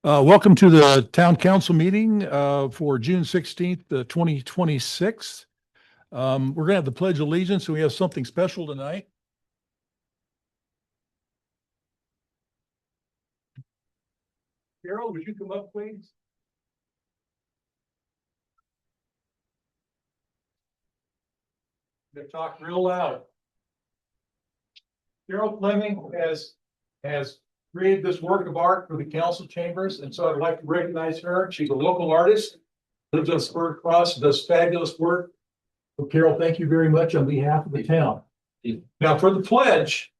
Welcome to the Town Council meeting for June 16th, 2026. We're going to have the Pledge of Allegiance, and we have something special tonight. Carol, would you come up, please? I'm going to talk real loud. Carol Fleming has created this work of art for the council chambers, and so I'd like to recognize her. She's a local artist, lives on Spur Cross, does fabulous work. So Carol, thank you very much on behalf of the town. Now for the pledge,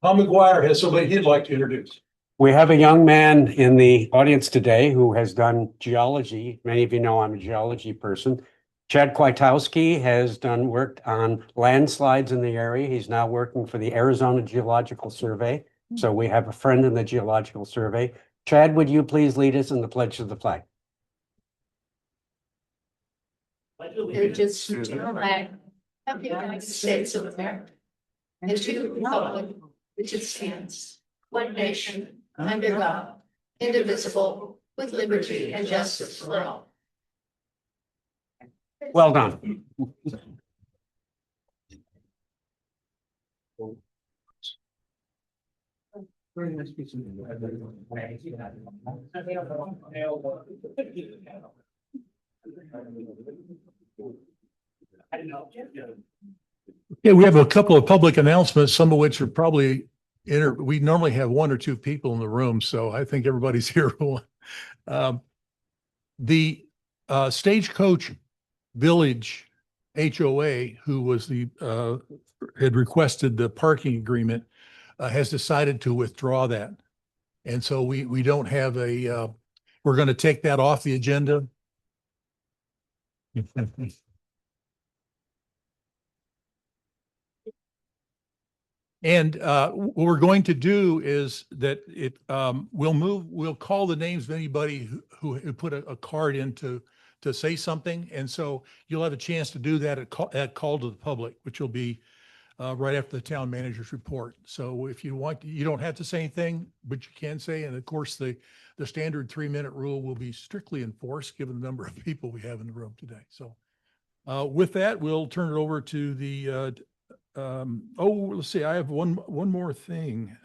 Tom McGuire has somebody he'd like to introduce. We have a young man in the audience today who has done geology. Many of you know I'm a geology person. Chad Kwiatkowski has worked on landslides in the area. He's now working for the Arizona Geological Survey. So we have a friend in the Geological Survey. Chad, would you please lead us in the pledge of the flag? Allegiance to the flag of the United States of America and to the republic which it stands, one nation, under God, indivisible, with liberty and justice for all. Well done. Yeah, we have a couple of public announcements, some of which are probably we normally have one or two people in the room, so I think everybody's here. The Stagecoach Village HOA, who was had requested the parking agreement, has decided to withdraw that. And so we don't have we're going to take that off the agenda. And what we're going to do is that we'll call the names of anybody who put a card in to say something. And so you'll have a chance to do that at call to the public, which will be right after the town manager's report. So if you want, you don't have to say anything, but you can say, and of course the standard 3-minute rule will be strictly enforced given the number of people we have in the room today. So with that, we'll turn it over to the let's see, I have one more thing.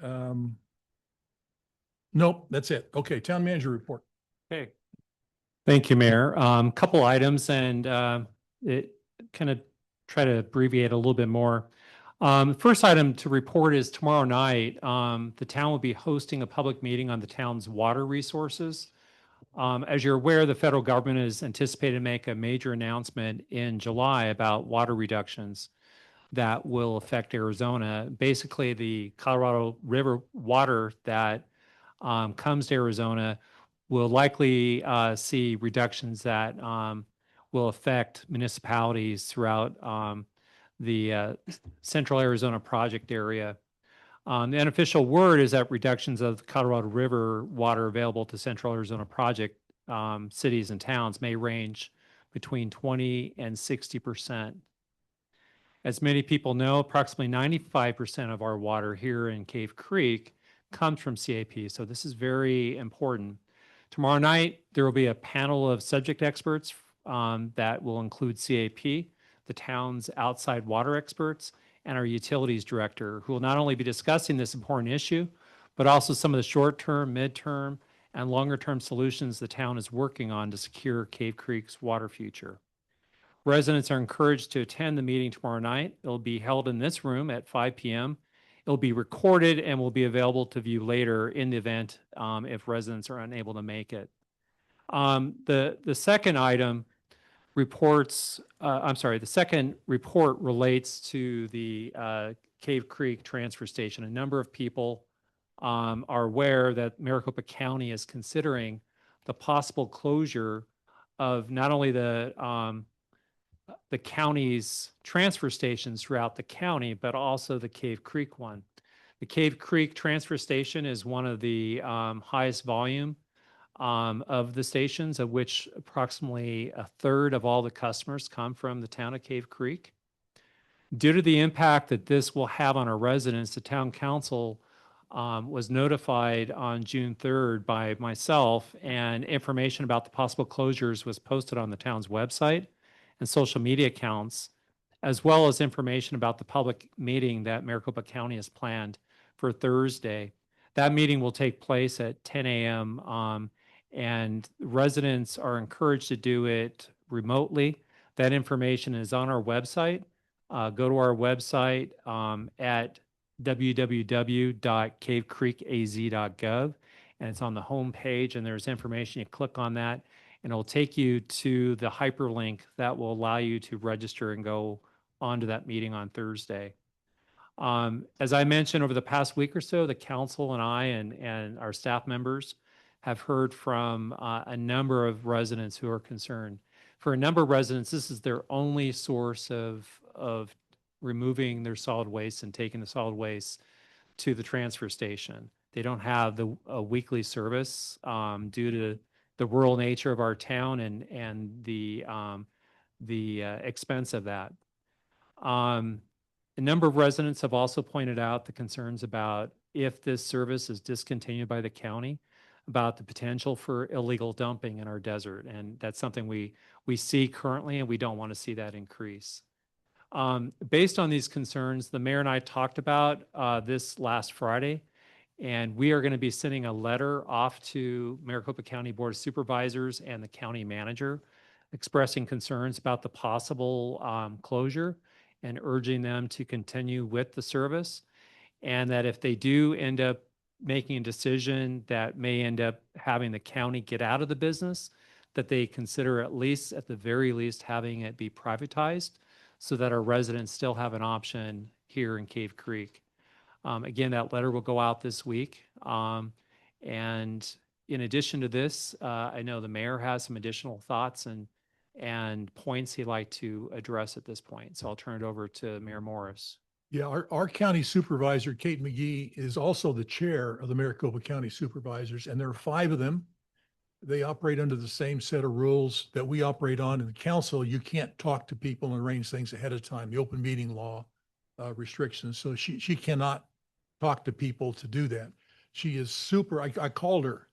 Nope, that's it. Okay, town manager report. Okay. Thank you, Mayor. Couple items, and it kind of try to abbreviate a little bit more. First item to report is tomorrow night, the town will be hosting a public meeting on the town's water resources. As you're aware, the federal government is anticipated to make a major announcement in July about water reductions that will affect Arizona. Basically, the Colorado River water that comes to Arizona will likely see reductions that will affect municipalities throughout the Central Arizona project area. The unofficial word is that reductions of the Colorado River water available to Central Arizona project cities and towns may range between 20 and 60%. As many people know, approximately 95% of our water here in Cave Creek comes from CAP, so this is very important. Tomorrow night, there will be a panel of subject experts that will include CAP, the town's outside water experts, and our utilities director, who will not only be discussing this important issue, but also some of the short-term, mid-term, and longer-term solutions the town is working on to secure Cave Creek's water future. Residents are encouraged to attend the meeting tomorrow night. It'll be held in this room at 5 p.m. It'll be recorded and will be available to view later in the event if residents are unable to make it. The second item reports, the second report relates to the Cave Creek transfer station. A number of people are aware that Maricopa County is considering the possible closure of not only the county's transfer stations throughout the county, but also the Cave Creek one. The Cave Creek transfer station is one of the highest volume of the stations, of which approximately a third of all the customers come from the town of Cave Creek. Due to the impact that this will have on our residents, the town council was notified on June 3rd by myself, and information about the possible closures was posted on the town's website and social media accounts, as well as information about the public meeting that Maricopa County has planned for Thursday. That meeting will take place at 10 a.m. And residents are encouraged to do it remotely. That information is on our website. Go to our website at www.cavecreekaz.gov, and it's on the home page, and there's information. You click on that, and it'll take you to the hyperlink that will allow you to register and go onto that meeting on Thursday. As I mentioned, over the past week or so, the council and I and our staff members have heard from a number of residents who are concerned. For a number of residents, this is their only source of removing their solid waste and taking the solid waste to the transfer station. They don't have a weekly service due to the rural nature of our town and the expense of that. A number of residents have also pointed out the concerns about if this service is discontinued by the county, about the potential for illegal dumping in our desert. And that's something we see currently, and we don't want to see that increase. Based on these concerns, the mayor and I talked about this last Friday, and we are going to be sending a letter off to Maricopa County Board of Supervisors and the county manager expressing concerns about the possible closure and urging them to continue with the service. And that if they do end up making a decision that may end up having the county get out of the business, that they consider at the very least, having it be privatized so that our residents still have an option here in Cave Creek. Again, that letter will go out this week. And in addition to this, I know the mayor has some additional thoughts and points he'd like to address at this point. So I'll turn it over to Mayor Morris. Yeah, our county supervisor, Kate McGee, is also the chair of the Maricopa County Supervisors, and there are 5 of them. They operate under the same set of rules that we operate on. In the council, you can't talk to people and arrange things ahead of time, the open meeting law restrictions. So she cannot talk to people to do that. She is super, I called her,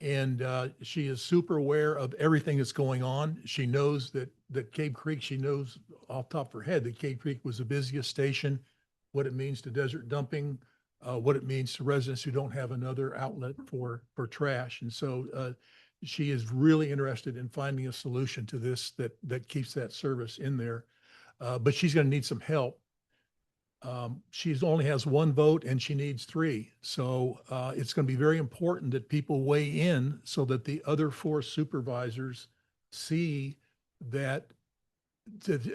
and she is super aware of everything that's going on. She knows that Cave Creek, she knows off the top of her head that Cave Creek was the busiest station, what it means to desert dumping, what it means to residents who don't have another outlet for trash. And so she is really interested in finding a solution to this that keeps that service in there. But she's going to need some help. She only has 1 vote and she needs 3. So it's going to be very important that people weigh in so that the other 4 supervisors see that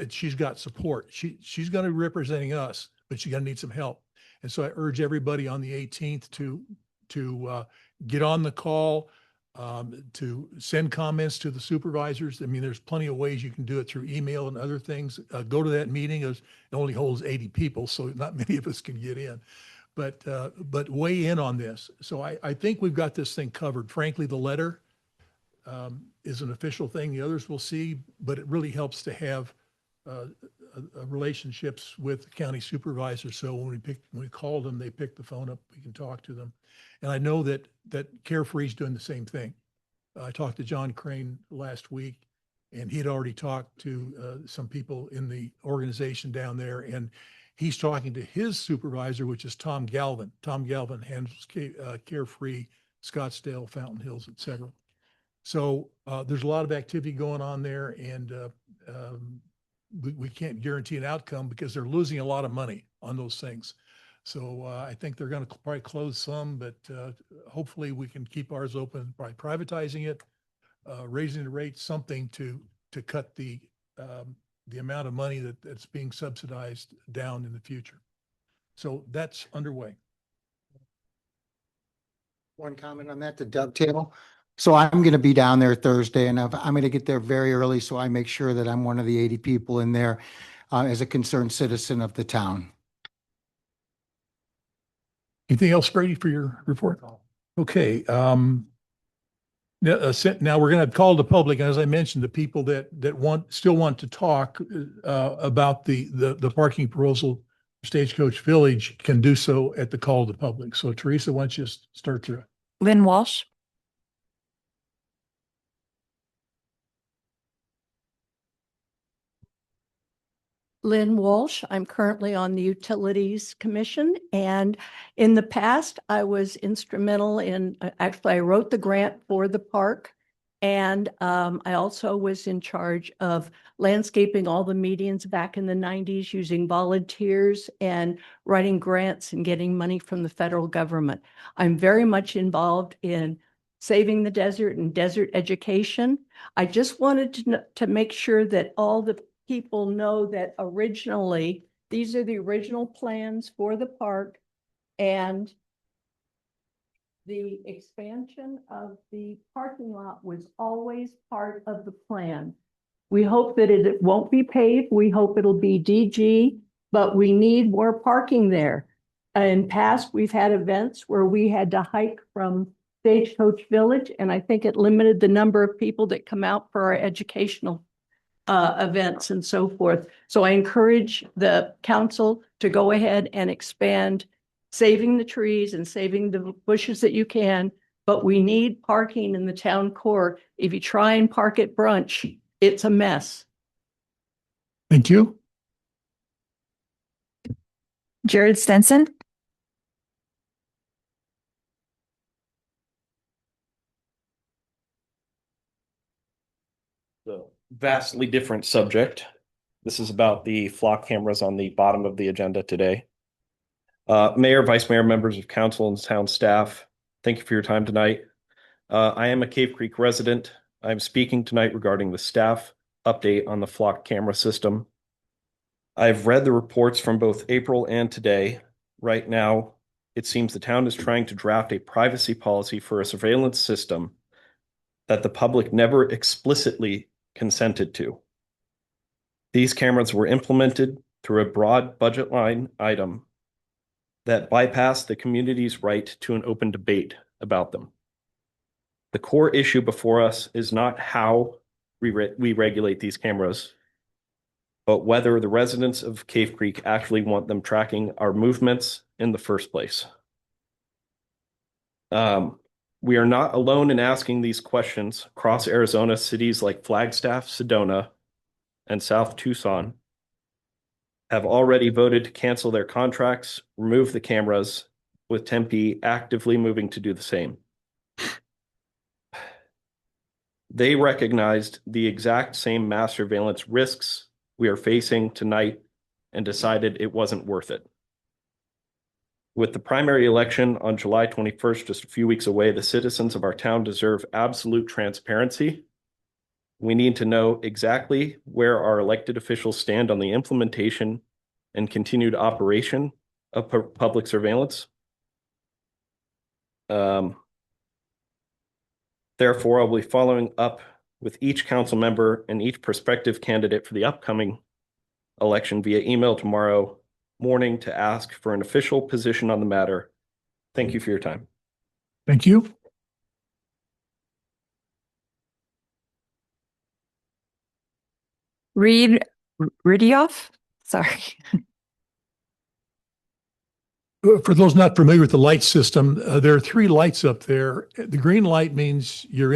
she's got support. She's going to be representing us, but she's going to need some help. And so I urge everybody on the 18th to get on the call, to send comments to the supervisors. I mean, there's plenty of ways you can do it through email and other things. Go to that meeting. It only holds 80 people, so not many of us can get in. But weigh in on this. So I think we've got this thing covered. Frankly, the letter is an official thing. The others will see, but it really helps to have relationships with the county supervisor. So when we call them, they pick the phone up, we can talk to them. And I know that Carefree is doing the same thing. I talked to John Crane last week, and he had already talked to some people in the organization down there, and he's talking to his supervisor, which is Tom Galvin. Tom Galvin handles Carefree, Scottsdale, Fountain Hills, et cetera. So there's a lot of activity going on there, and we can't guarantee an outcome because they're losing a lot of money on those things. So I think they're going to probably close some, but hopefully we can keep ours open by privatizing it, raising the rate, something to cut the amount of money that's being subsidized down in the future. So that's underway. One comment on that to dovetail. So I'm going to be down there Thursday, and I'm going to get there very early, so I make sure that I'm one of the 80 people in there as a concerned citizen of the town. Anything else, Brady, for your report? Okay. Now we're going to call the public, as I mentioned, the people that still want to talk about the parking proposal Stagecoach Village can do so at the call of the public. So Teresa, why don't you start to Lynn Walsh. Lynn Walsh. I'm currently on the Utilities Commission, and in the past, I was instrumental in, actually, I wrote the grant for the park, and I also was in charge of landscaping all the medians back in the 90s using volunteers and writing grants and getting money from the federal government. I'm very much involved in saving the desert and desert education. I just wanted to make sure that all the people know that originally, these are the original plans for the park, and the expansion of the parking lot was always part of the plan. We hope that it won't be paved. We hope it'll be DG, but we need more parking there. In past, we've had events where we had to hike from Stagecoach Village, and I think it limited the number of people that come out for our educational events and so forth. So I encourage the council to go ahead and expand saving the trees and saving the bushes that you can, but we need parking in the town core. If you try and park at brunch, it's a mess. thank you. Jared Stenson. So vastly different subject. This is about the flock cameras on the bottom of the agenda today. Mayor, Vice Mayor, members of council and town staff, thank you for your time tonight. I am a Cave Creek resident. I'm speaking tonight regarding the staff update on the flock camera system. I've read the reports from both April and today. Right now, it seems the town is trying to draft a privacy policy for a surveillance system that the public never explicitly consented to. These cameras were implemented through a broad budget line item that bypassed the community's right to an open debate about them. The core issue before us is not how we regulate these cameras, but whether the residents of Cave Creek actually want them tracking our movements in the first place. We are not alone in asking these questions. Across Arizona, cities like Flagstaff, Sedona, and South Tucson have already voted to cancel their contracts, remove the cameras, with Tempe actively moving to do the same. They recognized the exact same mass surveillance risks we are facing tonight and decided it wasn't worth it. With the primary election on July 21st, just a few weeks away, the citizens of our town deserve absolute transparency. We need to know exactly where our elected officials stand on the implementation and continued operation of public surveillance. Therefore, I'll be following up with each council member and each prospective candidate for the upcoming election via email tomorrow morning to ask for an official position on the matter. Thank you for your time. Thank you. Reed Ridioff. Sorry. For those not familiar with the light system, there are 3 lights up there. The green light means you're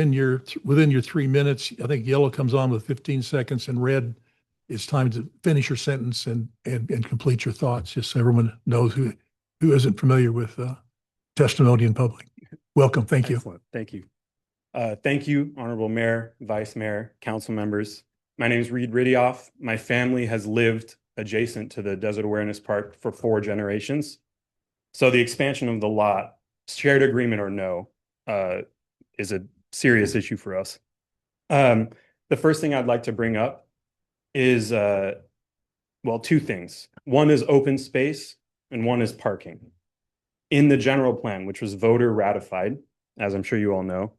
within your 3 minutes. I think yellow comes on with 15 seconds, and red is time to finish your sentence and complete your thoughts, just so everyone knows who isn't familiar with testimony in public. Welcome. Thank you. Excellent. Thank you. Thank you, Honorable Mayor, Vice Mayor, council members. My name is Reed Ridioff. My family has lived adjacent to the Desert Awareness Park for 4 generations. So the expansion of the lot, shared agreement or no, is a serious issue for us. The first thing I'd like to bring up is, well, 2 things. One is open space and one is parking. In the general plan, which was voter ratified, as I'm sure you all know,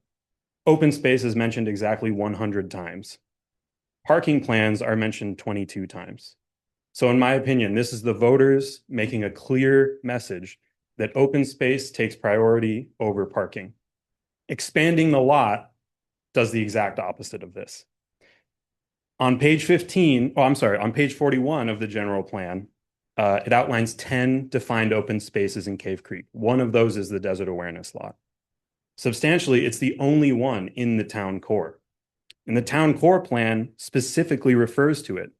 open space is mentioned exactly 100 times. Parking plans are mentioned 22 times. So in my opinion, this is the voters making a clear message that open space takes priority over parking. Expanding the lot does the exact opposite of this. On page 15, on page 41 of the general plan, It outlines 10 defined open spaces in Cave Creek. One of those is the Desert Awareness Lot. Substantially, it's the only one in the town core. And the town core plan specifically refers to it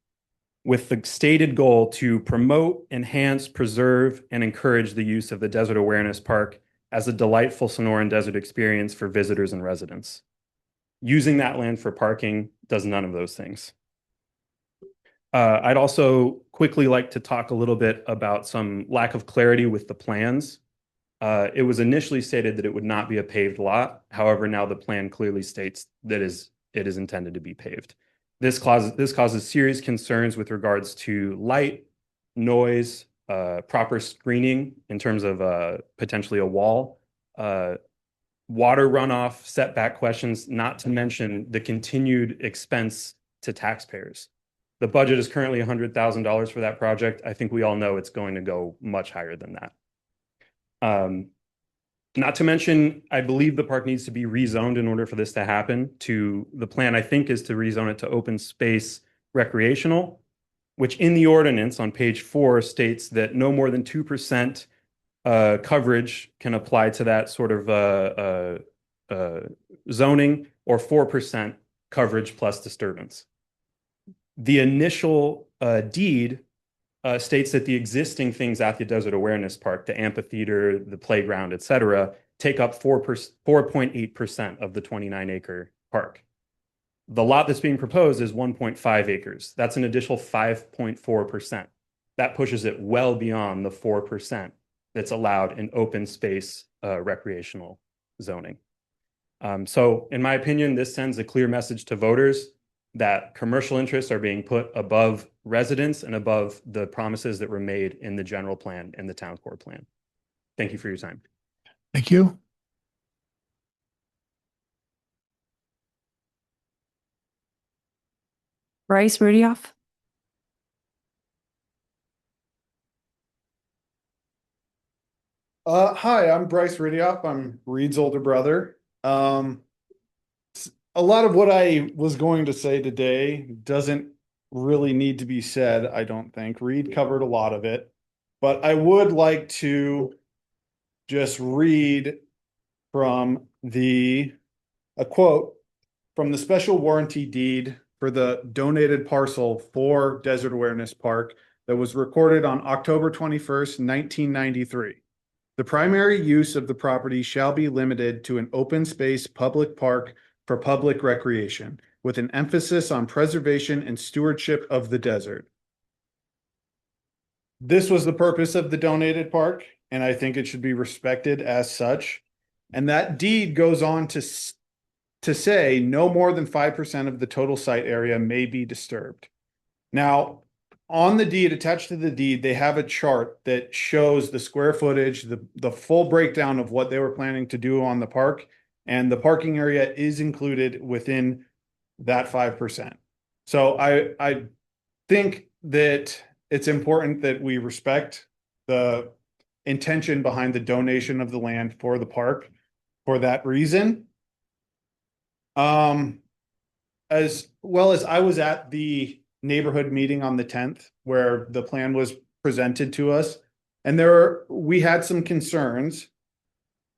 with the stated goal to promote, enhance, preserve, and encourage the use of the Desert Awareness Park as a delightful Sonoran desert experience for visitors and residents. Using that land for parking does none of those things. I'd also quickly like to talk a little bit about some lack of clarity with the plans. It was initially stated that it would not be a paved lot. However, now the plan clearly states that it is intended to be paved. This causes serious concerns with regards to light, noise, proper screening in terms of potentially a wall, water runoff, setback questions, not to mention the continued expense to taxpayers. The budget is currently $100,000 for that project. I think we all know it's going to go much higher than that. Not to mention, I believe the park needs to be rezoned in order for this to happen. The plan, I think, is to rezone it to open space recreational, which in the ordinance on page 4 states that no more than 2% coverage can apply to that sort of zoning, or 4% coverage plus disturbance. The initial deed states that the existing things at the Desert Awareness Park, the amphitheater, the playground, et cetera, take up 4.8% of the 29-acre park. The lot that's being proposed is 1.5 acres. That's an additional 5.4%. That pushes it well beyond the 4% that's allowed in open space recreational zoning. So in my opinion, this sends a clear message to voters that commercial interests are being put above residents and above the promises that were made in the general plan and the town core plan. Thank you for your time. Thank you. Bryce Rudioff. Hi, I'm Bryce Ridioff. I'm Reed's older brother. A lot of what I was going to say today doesn't really need to be said, I don't think. Reed covered a lot of it, but I would like to just read from a quote from the special warranty deed for the donated parcel for Desert Awareness Park that was recorded on October 21st, 1993. The primary use of the property shall be limited to an open space public park for public recreation, with an emphasis on preservation and stewardship of the desert. This was the purpose of the donated park, and I think it should be respected as such. And that deed goes on to say no more than 5% of the total site area may be disturbed. Now, on the deed, attached to the deed, they have a chart that shows the square footage, the full breakdown of what they were planning to do on the park, and the parking area is included within that 5%. So I think that it's important that we respect the intention behind the donation of the land for the park for that reason. As well as I was at the neighborhood meeting on the 10th where the plan was presented to us, and we had some concerns,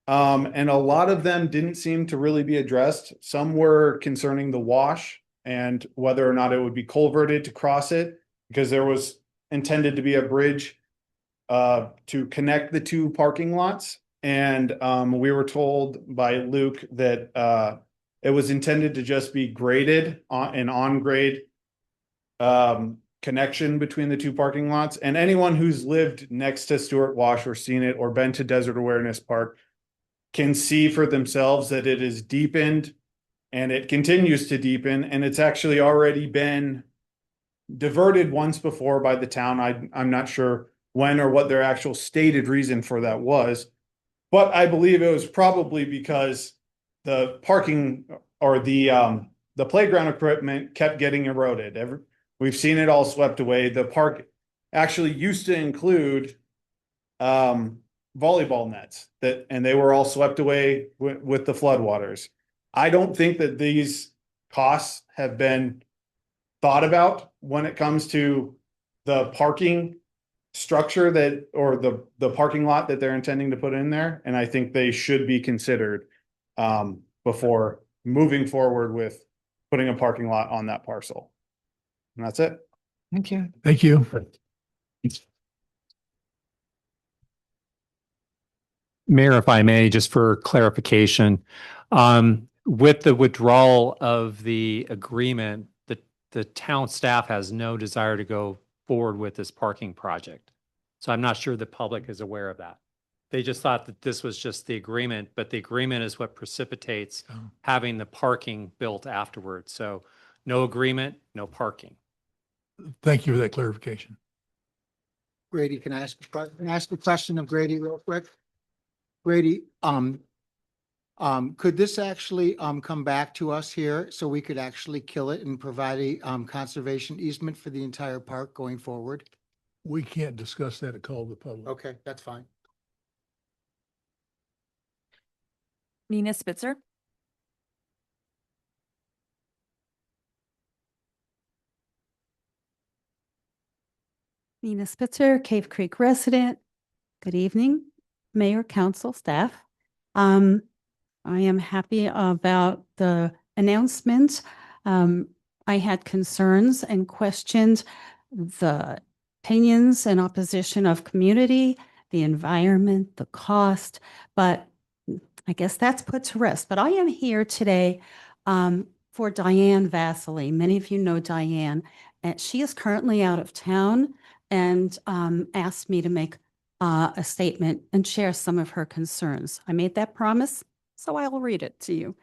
and a lot of them didn't seem to really be addressed. Some were concerning the wash and whether or not it would be culverted to cross it, because there was intended to be a bridge to connect the two parking lots, and we were told by Luke that it was intended to just be graded an on-grade connection between the two parking lots. And anyone who's lived next to Stewart Wash or seen it or been to Desert Awareness Park can see for themselves that it is deepened and it continues to deepen, and it's actually already been diverted once before by the town. I'm not sure when or what their actual stated reason for that was, but I believe it was probably because the parking or the playground equipment kept getting eroded. We've seen it all swept away. The park actually used to include volleyball nets and they were all swept away with the floodwaters. I don't think that these costs have been thought about when it comes to the parking structure that, or the parking lot that they're intending to put in there. And I think they should be considered before moving forward with putting a parking lot on that parcel. And that's it. Thank you. Thank you. Mayor, if I may, just for clarification, with the withdrawal of the agreement, the town staff has no desire to go forward with this parking project. So I'm not sure the public is aware of that. They just thought that this was just the agreement, but the agreement is what precipitates having the parking built afterwards. So no agreement, no parking. Thank you for that clarification. Grady, can I ask a question of Grady real quick? Grady, could this actually, come back to us here so we could actually kill it and provide a, conservation easement for the entire park going forward? We can't discuss that at call of the public. Okay, that's fine. Nina Spitzer, Nina Spitzer, Cave Creek resident. Good evening, Mayor, Council, staff. I am happy about the announcement. I had concerns and questioned the opinions and opposition of community, the environment, the cost, but I guess that's put to rest. But I am here today for Diane Vasily. Many of you know Diane, and she is currently out of town and asked me to make a statement and share some of her concerns. I made that promise, so I will read it to you.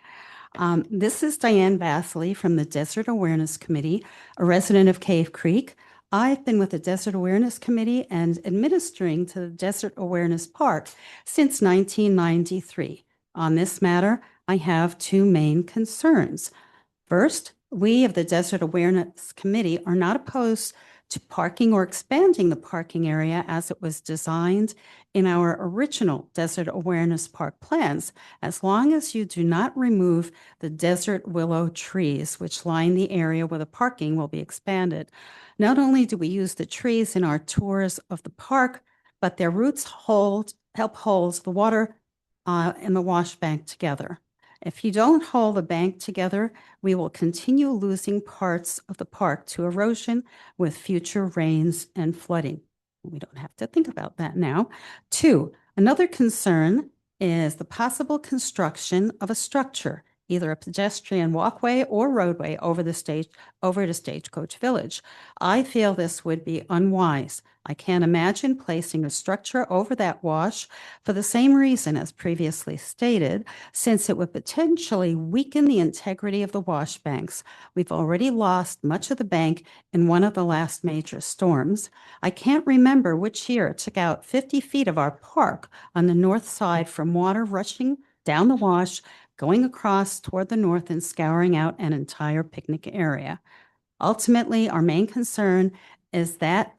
This is Diane Vasily from the Desert Awareness Committee, a resident of Cave Creek. I've been with the Desert Awareness Committee and administering to the Desert Awareness Park since 1993. On this matter, I have two main concerns. First, we of the Desert Awareness Committee are not opposed to parking or expanding the parking area as it was designed in our original Desert Awareness Park plans, as long as you do not remove the desert willow trees which line the area where the parking will be expanded. Not only do we use the trees in our tours of the park, but their roots help hold the water and the wash bank together. If you don't hold the bank together, we will continue losing parts of the park to erosion with future rains and flooding. We don't have to think about that now. Two, another concern is the possible construction of a structure, either a pedestrian walkway or roadway over to Stagecoach Village. I feel this would be unwise. I can't imagine placing a structure over that wash for the same reason as previously stated, since it would potentially weaken the integrity of the wash banks. We've already lost much of the bank in one of the last major storms. I can't remember which year it took out 50 feet of our park on the north side from water rushing down the wash, going across toward the north and scouring out an entire picnic area. Ultimately, our main concern is that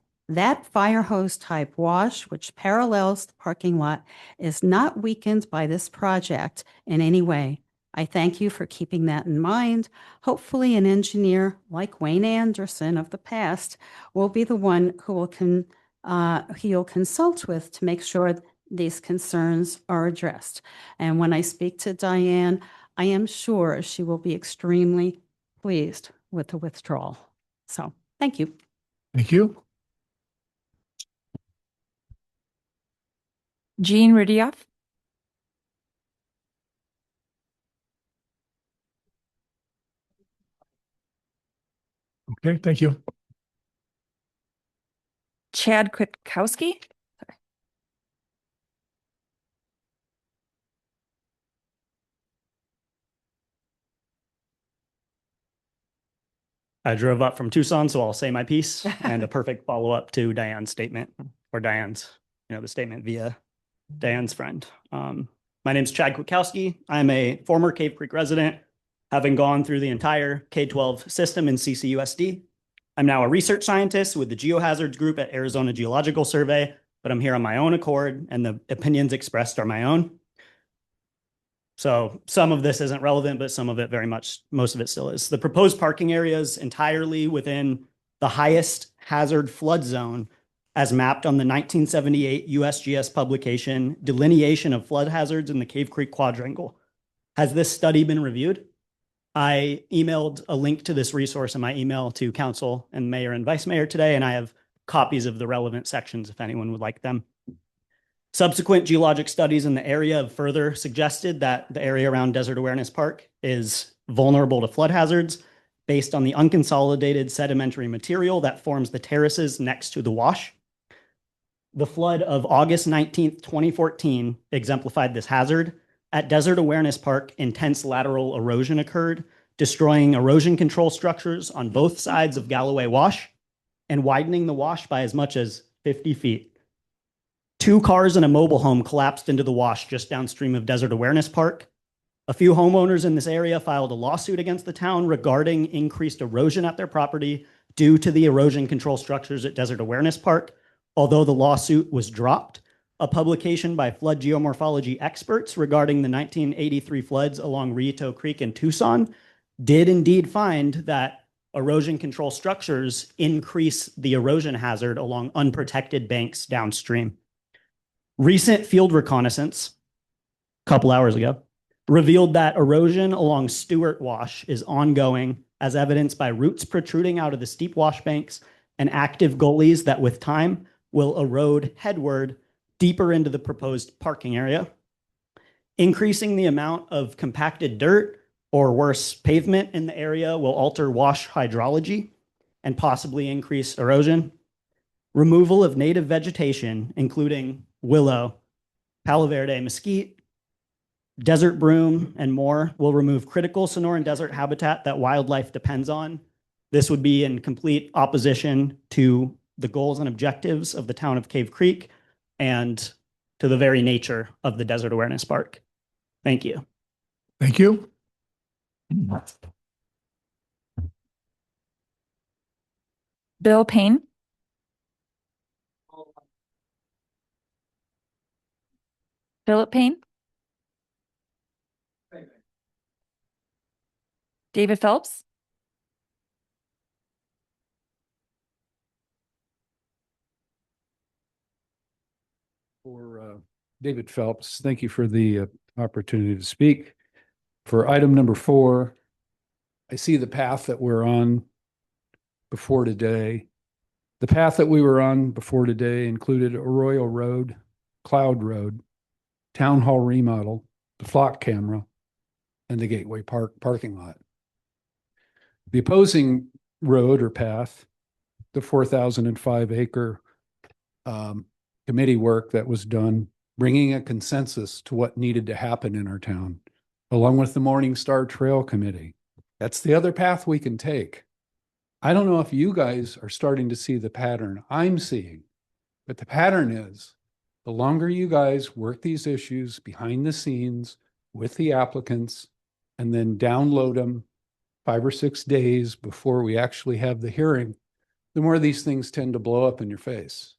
fire hose type wash, which parallels the parking lot, is not weakened by this project in any way. I thank you for keeping that in mind. Hopefully an engineer like Wayne Anderson of the past will be the one who he'll consult with to make sure these concerns are addressed. And when I speak to Diane, I am sure she will be extremely pleased with the withdrawal. So thank you. Thank you. Jean Ridioff, Okay, thank you. Chad Kwiatkowski, I drove up from Tucson, so I'll say my piece and a perfect follow-up to Diane's statement, or Diane's, the statement via Diane's friend. My name's Chad Kwiatkowski. I'm a former Cave Creek resident, having gone through the entire K-12 system in CCUSD. I'm now a research scientist with the Geohazards Group at Arizona Geological Survey, but I'm here on my own accord, and the opinions expressed are my own. So some of this isn't relevant, but some of it most of it still is. The proposed parking area is entirely within the highest hazard flood zone as mapped on the 1978 USGS publication, Delineation of Flood Hazards in the Cave Creek Quadrangle. Has this study been reviewed? I emailed a link to this resource in my email to council and mayor and vice mayor today, and I have copies of the relevant sections if anyone would like them. Subsequent geologic studies in the area have further suggested that the area around Desert Awareness Park is vulnerable to flood hazards based on the unconsolidated sedimentary material that forms the terraces next to the wash. The flood of August 19th, 2014 exemplified this hazard. At Desert Awareness Park, intense lateral erosion occurred, destroying erosion control structures on both sides of Galloway Wash and widening the wash by as much as 50 feet. 2 cars and a mobile home collapsed into the wash just downstream of Desert Awareness Park. A few homeowners in this area filed a lawsuit against the town regarding increased erosion at their property due to the erosion control structures at Desert Awareness Park. Although the lawsuit was dropped, a publication by flood geomorphology experts regarding the 1983 floods along Rito Creek in Tucson did indeed find that erosion control structures increase the erosion hazard along unprotected banks downstream. Recent field reconnaissance, a couple hours ago, revealed that erosion along Stewart Wash is ongoing, as evidenced by roots protruding out of the steep wash banks and active gullies that with time will erode headward deeper into the proposed parking area. Increasing the amount of compacted dirt or worse, pavement in the area will alter wash hydrology and possibly increase erosion. Removal of native vegetation, including willow, palo verde mesquite, desert broom, and more, will remove critical Sonoran desert habitat that wildlife depends on. This would be in complete opposition to the goals and objectives of the town of Cave Creek and to the very nature of the Desert Awareness Park. Thank you. Thank you. Bill Payne. Philip Payne. David Phelps. For David Phelps, thank you for the opportunity to speak. For item number 4, I see the path that we're on before today. The path that we were on before today included Arroyo Road, Cloud Road, Town Hall remodel, the flock camera, and the Gateway Park parking lot. The opposing road or path, the 4,005 acre committee work that was done, bringing a consensus to what needed to happen in our town, along with the Morning Star Trail Committee. That's the other path we can take. I don't know if you guys are starting to see the pattern I'm seeing, but the pattern is the longer you guys work these issues behind the scenes with the applicants and then download them 5 or 6 days before we actually have the hearing, the more these things tend to blow up in your face.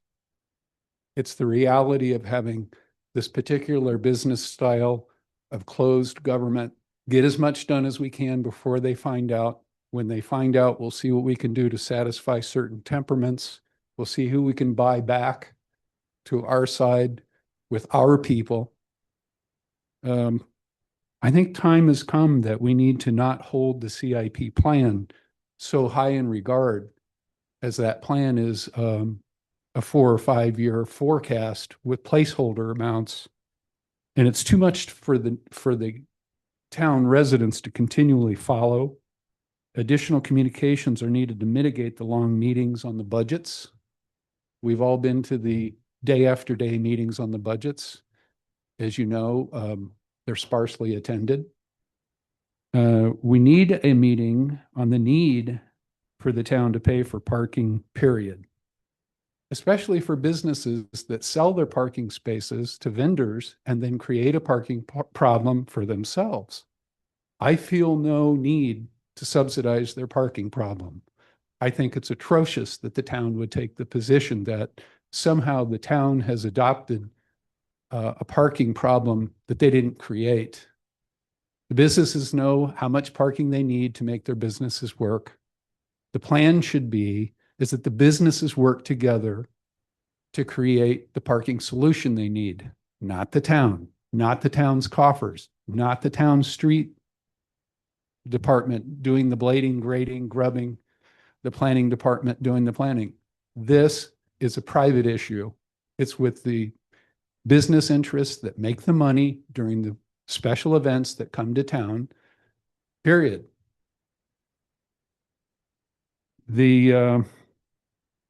It's the reality of having this particular business style of closed government. Get as much done as we can before they find out. When they find out, we'll see what we can do to satisfy certain temperaments. We'll see who we can buy back to our side with our people. I think time has come that we need to not hold the CIP plan so high in regard, as that plan is a 4 or 5 year forecast with placeholder amounts. And it's too much for the town residents to continually follow. Additional communications are needed to mitigate the long meetings on the budgets. We've all been to the day after day meetings on the budgets. As you know, they're sparsely attended. We need a meeting on the need for the town to pay for parking, period. Especially for businesses that sell their parking spaces to vendors and then create a parking problem for themselves. I feel no need to subsidize their parking problem. I think it's atrocious that the town would take the position that somehow the town has adopted a parking problem that they didn't create. The businesses know how much parking they need to make their businesses work. The plan should be is that the businesses work together to create the parking solution they need, not the town, not the town's coffers, not the town's street department doing the blading, grading, grubbing, the planning department doing the planning. This is a private issue. It's with the business interests that make the money during the special events that come to town, period. The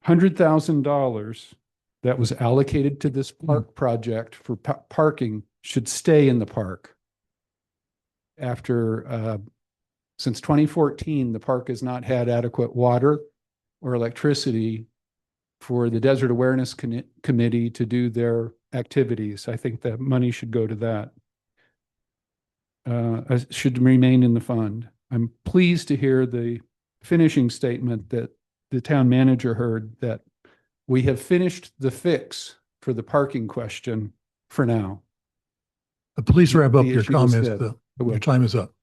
$100,000 that was allocated to this park project for parking should stay in the park. Since 2014, the park has not had adequate water or electricity for the Desert Awareness Committee to do their activities. I think that money should go to that. Should remain in the fund. I'm pleased to hear the finishing statement that the town manager heard, that we have finished the fix for the parking question for now. Please wrap up The your issue is comments. dead. Your time is up.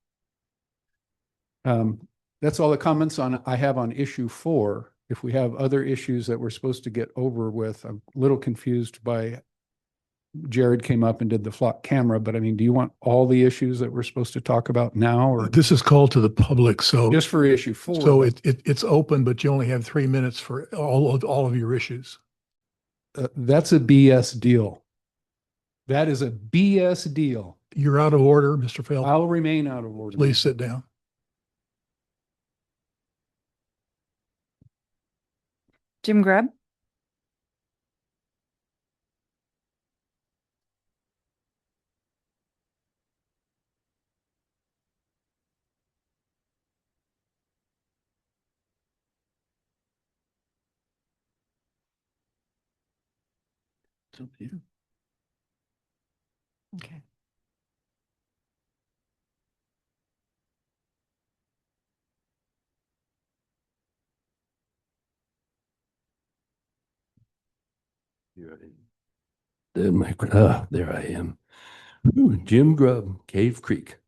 That's all the comments I have on issue 4. If we have other issues that we're supposed to get over with, I'm a little confused by Jared came up and did the flock camera, but I mean, do you want all the issues that we're supposed to talk about now, or This is called to the public, so just for issue 4? so it's open, but you only have 3 minutes for all of your issues. That's a BS deal. That is a BS deal. You're out of order, Mr. Phelps. I'll remain out of order. Please sit down. Jim Grubb, Okay. There I am. Ooh, Jim Grubb, Cave Creek.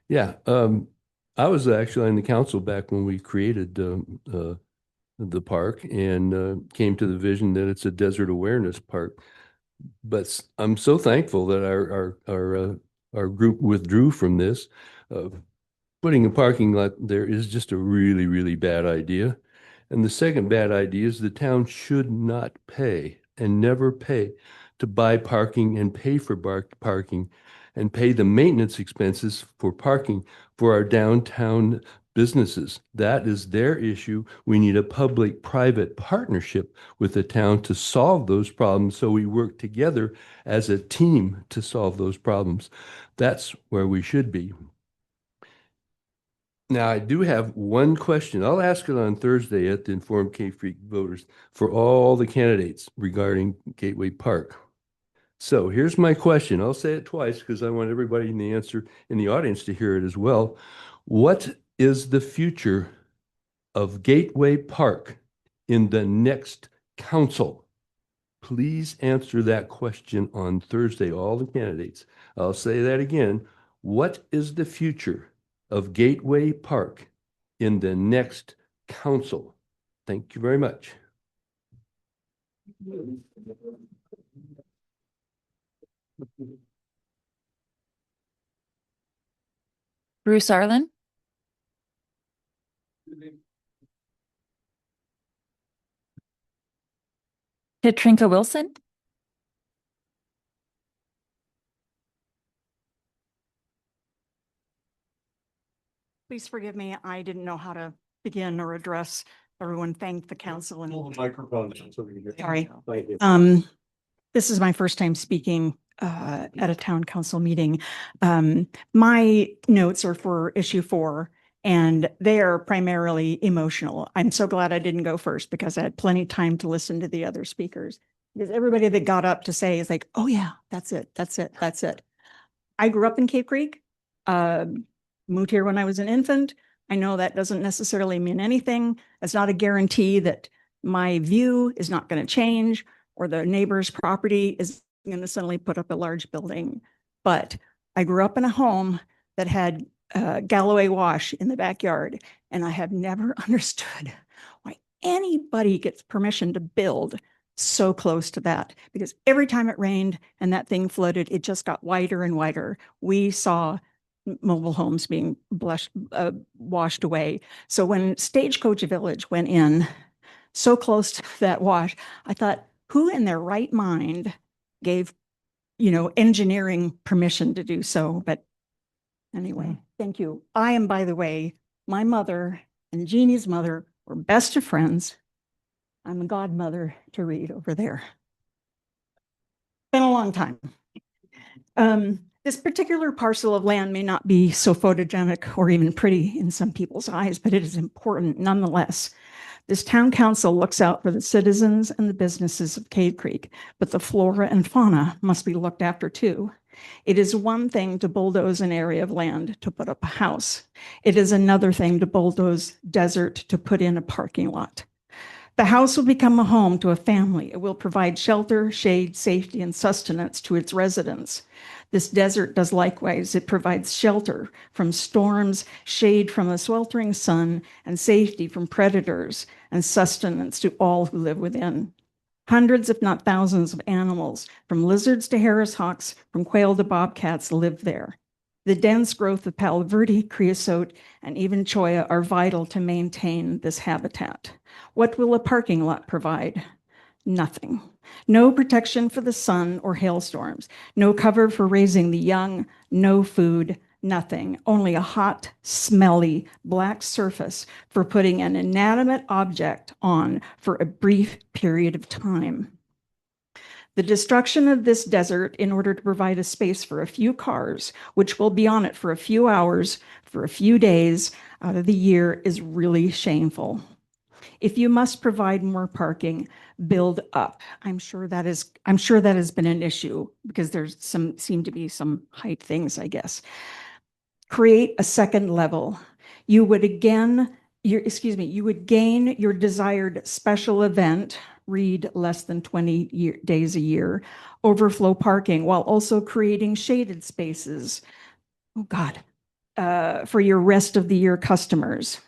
Yeah, I was actually on the council back when we created the park and came to the vision that it's a desert awareness park. But I'm so thankful that our group withdrew from this. Putting a parking lot there is just a really, really bad idea. And the second bad idea is the town should not pay and never pay to buy parking and pay for parking and pay the maintenance expenses for parking for our downtown businesses. That is their issue. We need a public-private partnership with the town to solve those problems, so we work together as a team to solve those problems. That's where we should be. Now, I do have one question. I'll ask it on Thursday at the Informed Cave Creek voters for all the candidates regarding Gateway Park. So here's my question. I'll say it twice because I want everybody in the audience to hear it as well. What is the future of Gateway Park in the next council? Please answer that question on Thursday, all the candidates. I'll say that again. What is the future of Gateway Park in the next council? Thank you very much. Bruce Arlen, Katrinka Wilson, Please forgive me. I didn't know how to begin or address everyone. Thank the council and Microphone. sorry. Thank you. This is my first time speaking at a town council meeting. My notes are for issue 4 and they are primarily emotional. I'm so glad I didn't go first because I had plenty of time to listen to the other speakers. Because everybody that got up to say is like, oh yeah, that's it, that's it, that's it. I grew up in Cave Creek, moved here when I was an infant. I know that doesn't necessarily mean anything. It's not a guarantee that my view is not going to change or the neighbor's property is going to suddenly put up a large building. But I grew up in a home that had Galloway wash in the backyard, and I have never understood why anybody gets permission to build so close to that because every time it rained and that thing flooded, it just got wider and wider. We saw mobile homes being washed away. So when Stagecoach Village went in so close to that wash, I thought, who in their right mind gave, engineering permission to do so? But anyway, thank you. I am, by the way, my mother and Jeannie's mother were best of friends. I'm a godmother to Reed over there. Been a long time. This particular parcel of land may not be so photogenic or even pretty in some people's eyes, but it is important nonetheless. This town council looks out for the citizens and the businesses of Cave Creek, but the flora and fauna must be looked after too. It is one thing to bulldoze an area of land to put up a house. It is another thing to bulldoze desert to put in a parking lot. The house will become a home to a family. It will provide shelter, shade, safety, and sustenance to its residents. This desert does likewise. It provides shelter from storms, shade from the sweltering sun, and safety from predators, and sustenance to all who live within. Hundreds, if not thousands, of animals, from lizards to Harris hawks, from quail to bobcats, live there. The dense growth of Palo Verde, creosote, and even cholla are vital to maintain this habitat. What will a parking lot provide? Nothing. No protection for the sun or hailstorms, no cover for raising the young, no food, nothing. Only a hot, smelly, black surface for putting an inanimate object on for a brief period of time. The destruction of this desert in order to provide a space for a few cars, which will be on it for a few hours, for a few days out of the year, is really shameful. If you must provide more parking, build up. I'm sure that has been an issue because seem to be some height things, I guess. Create a second level. You would gain your desired special event, read less than 20 days a year, overflow parking, while also creating shaded spaces. Oh God, for your rest of the year customers.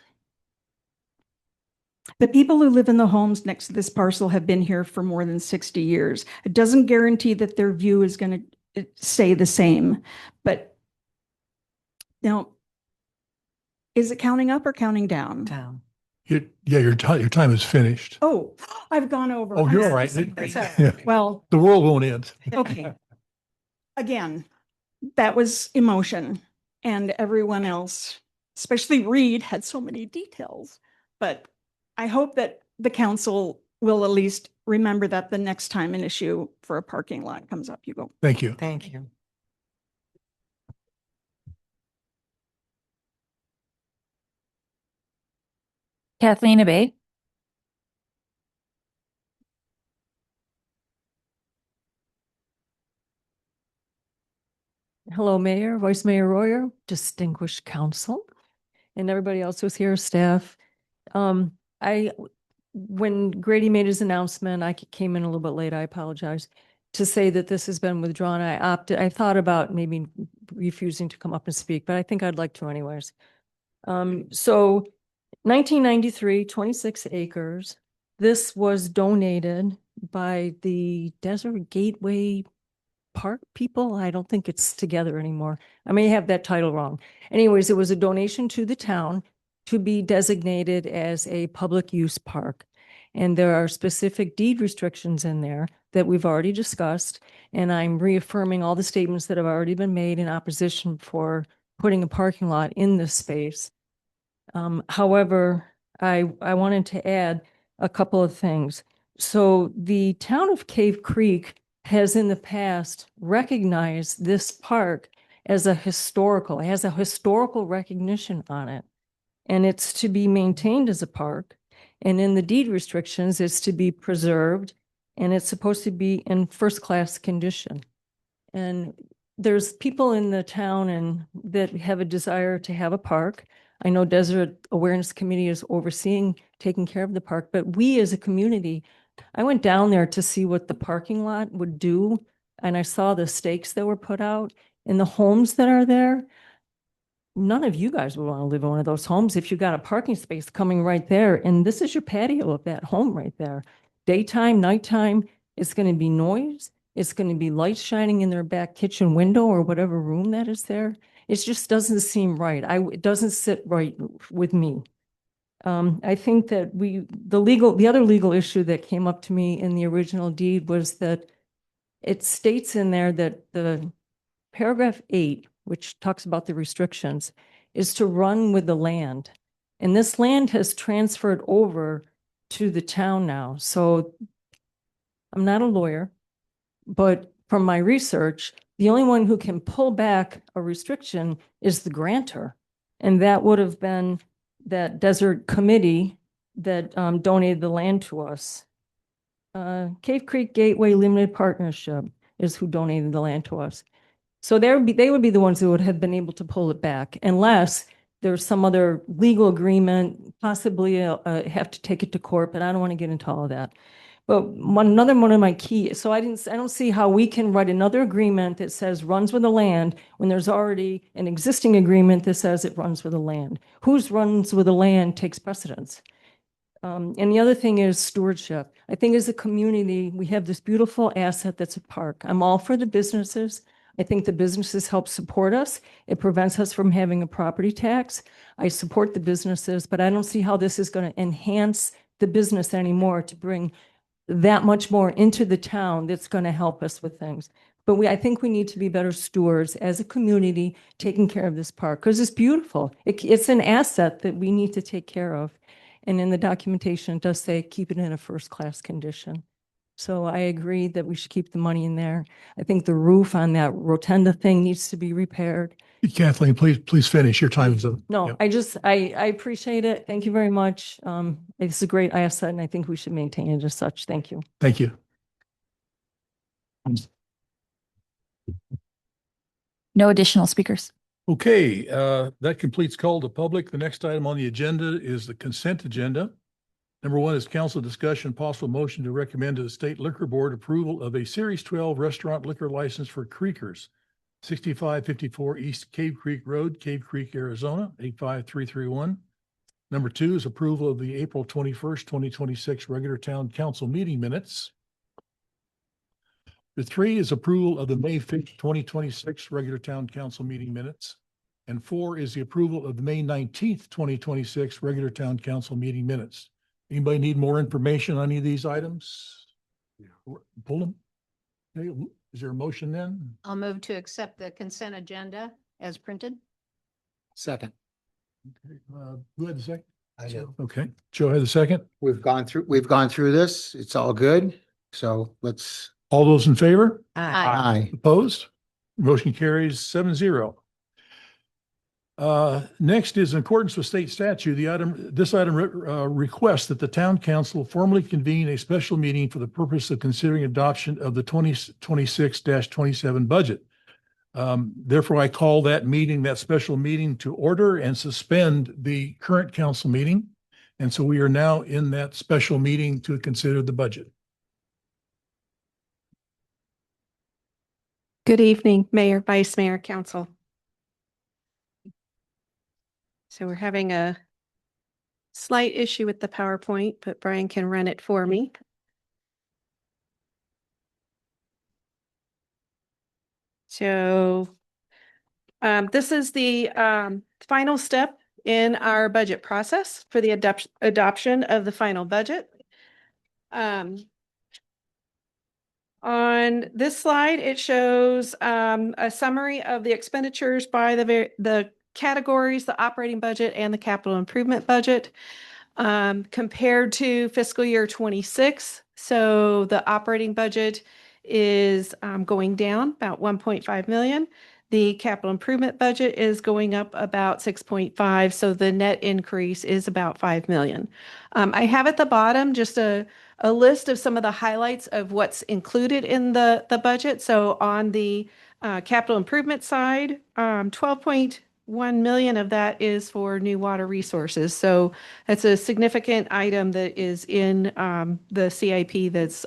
The people who live in the homes next to this parcel have been here for more than 60 years. It doesn't guarantee that their view is going to stay the same, but now, is it counting up or counting down? Down. Your time is finished. Oh, I've gone over. Oh, you're all right. Yeah. Well, The world won't end. okay. Again, that was emotion, and everyone else, especially Reed, had so many details. But I hope that the council will at least remember that the next time an issue for a parking lot comes up, you go. Thank you. Thank you. Kathleen Abate. Hello, Mayor, Vice Mayor Royer, distinguished council, and everybody else who's here, staff. When Grady made his announcement, I came in a little bit late, I apologize, to say that this has been withdrawn. I thought about maybe refusing to come up and speak, but I think I'd like to anyways. So 1993, 26 acres. This was donated by the Desert Gateway Park people. I don't think it's together anymore. I may have that title wrong. Anyways, it was a donation to the town to be designated as a public use park. And there are specific deed restrictions in there that we've already discussed. And I'm reaffirming all the statements that have already been made in opposition for putting a parking lot in this space. However, I wanted to add a couple of things. So the town of Cave Creek has in the past recognized this park as it has a historical recognition on it. And it's to be maintained as a park. And in the deed restrictions, it's to be preserved and it's supposed to be in first-class condition. And there's people in the town and that have a desire to have a park. I know Desert Awareness Committee is taking care of the park, but we as a community, I went down there to see what the parking lot would do, and I saw the stakes that were put out and the homes that are there. None of you guys would want to live in one of those homes if you got a parking space coming right there, and this is your patio of that home right there. daytime, nighttime. It's going to be noise. It's going to be lights shining in their back kitchen window or whatever room that is there. It just doesn't seem right. It doesn't sit right with me. I think that the other legal issue that came up to me in the original deed was that it states in there that the paragraph 8, which talks about the restrictions, is to run with the land. And this land has transferred over to the town now. So I'm not a lawyer, but from my research, the only one who can pull back a restriction is the grantor. And that would have been that desert committee that donated the land to us. Cave Creek Gateway Limited Partnership is who donated the land to us. So they would be the ones who would have been able to pull it back unless there's some other legal agreement, possibly have to take it to court, but I don't want to get into all of that. But another one of my key, so I don't see how we can write another agreement that says runs with the land when there's already an existing agreement that says it runs with the land. Whose runs with the land takes precedence? And the other thing is stewardship. I think as a community, we have this beautiful asset that's a park. I'm all for the businesses. I think the businesses help support us. It prevents us from having a property tax. I support the businesses, but I don't see how this is going to enhance the business anymore to bring that much more into the town that's going to help us with things. But I think we need to be better stewards as a community taking care of this park because it's beautiful. It's an asset that we need to take care of. And in the documentation, it does say keep it in a first-class condition. So I agree that we should keep the money in there. I think the roof on that rotunda thing needs to be repaired. Kathleen, please finish. Your time is up. No, Yep. I appreciate it. Thank you very much. It's a great asset and I think we should maintain it as such. Thank you. Thank you. No additional speakers. Okay, that completes call to public. The next item on the agenda is the consent agenda. Number 1 is council discussion, possible motion to recommend to the State Liquor Board approval of a Series 12 restaurant liquor license for Creekers, 6554 East Cave Creek Road, Cave Creek, Arizona, 85331. Number 2 is approval of the April 21st, 2026 regular town council meeting minutes. The 3 is approval of the May 5th, 2026 regular town council meeting minutes. And 4 is the approval of the May 19th, 2026 regular town council meeting minutes. Anybody need more information on any of these items? Pull them. Okay, is there a motion then? I'll move to accept the consent agenda as printed. Second. Okay, who had the second? I do. Okay, Joe had the second. We've gone through this. It's all good. So let's. All those in favor? Aye. Opposed? Motion carries 7-0. Next is in accordance with state statute, this item requests that the town council formally convene a special meeting for the purpose of considering adoption of the 2026-27 budget. Therefore, I call that special meeting to order and suspend the current council meeting. And so we are now in that special meeting to consider the budget. Good evening, Mayor, Vice Mayor, Council. So we're having a slight issue with the PowerPoint, but Brian can run it for me. So this is the final step in our budget process for the adoption of the final budget. On this slide, it shows a summary of the expenditures by the categories, the operating budget and the capital improvement budget compared to fiscal year 26. So the operating budget is going down about 1.5 million. The capital improvement budget is going up about 6.5. So the net increase is about 5 million. I have at the bottom just a list of some of the highlights of what's included in the budget. So on the capital improvement side, 12.1 million of that is for new water resources. So that's a significant item that is in the CIP that's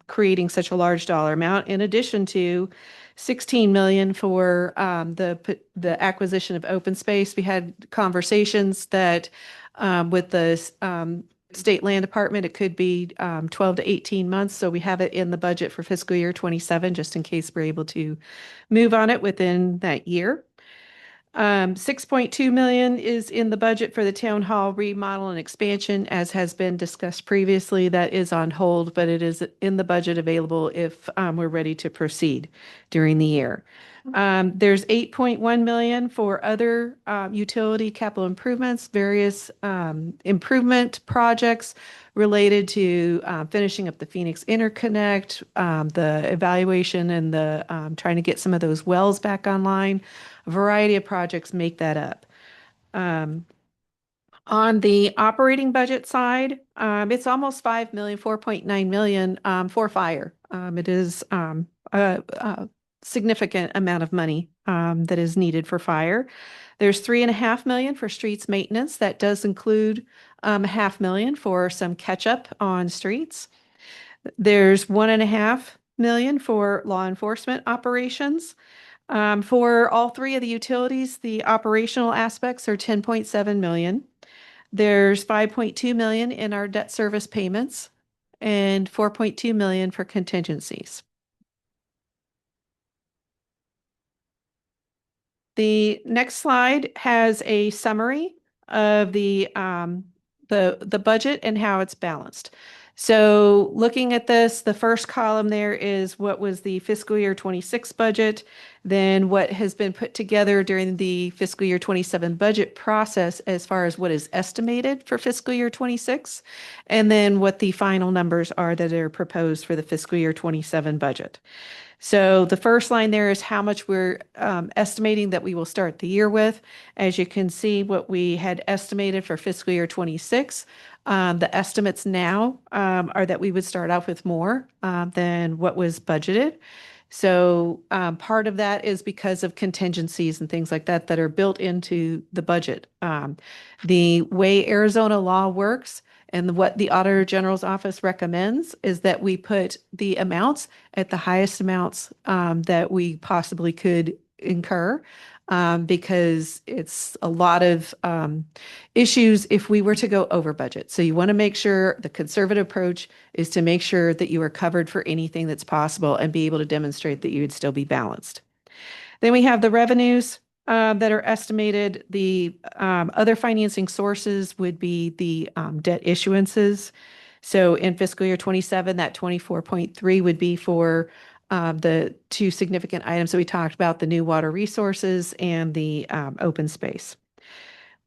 creating such a large dollar amount, in addition to 16 million for the acquisition of open space. We had conversations that with the State Land Department, it could be 12 to 18 months. So we have it in the budget for fiscal year 27, just in case we're able to move on it within that year. 6.2 million is in the budget for the town hall remodel and expansion, as has been discussed previously. That is on hold, but it is in the budget available if we're ready to proceed during the year. There's 8.1 million for other utility capital improvements, various improvement projects related to finishing up the Phoenix Interconnect, the evaluation and the trying to get some of those wells back online. A variety of projects make that up. On the operating budget side, it's almost 5 million, 4.9 million for fire. It is a significant amount of money that is needed for fire. There's 3.5 million for streets maintenance. That does include 500,000 for some catch up on streets. There's 1.5 million for law enforcement operations. For all three of the utilities, the operational aspects are 10.7 million. There's 5.2 million in our debt service payments and 4.2 million for contingencies. The next slide has a summary of the budget and how it's balanced. So looking at this, the first column there is what was the fiscal year 26 budget, then what has been put together during the fiscal year 27 budget process as far as what is estimated for fiscal year 26, and then what the final numbers are that are proposed for the fiscal year 27 budget. So the first line there is how much we're estimating that we will start the year with. As you can see, what we had estimated for fiscal year 26, the estimates now are that we would start off with more than what was budgeted. So part of that is because of contingencies and things like that that are built into the budget. The way Arizona law works and what the Auditor General's office recommends is that we put the amounts at the highest amounts that we possibly could incur because it's a lot of issues if we were to go over budget. So you want to make sure the conservative approach is to make sure that you are covered for anything that's possible and be able to demonstrate that you would still be balanced. Then we have the revenues that are estimated. The other financing sources would be the debt issuances. So in fiscal year 27, that 24.3 would be for the two significant items that we talked about, the new water resources and the open space.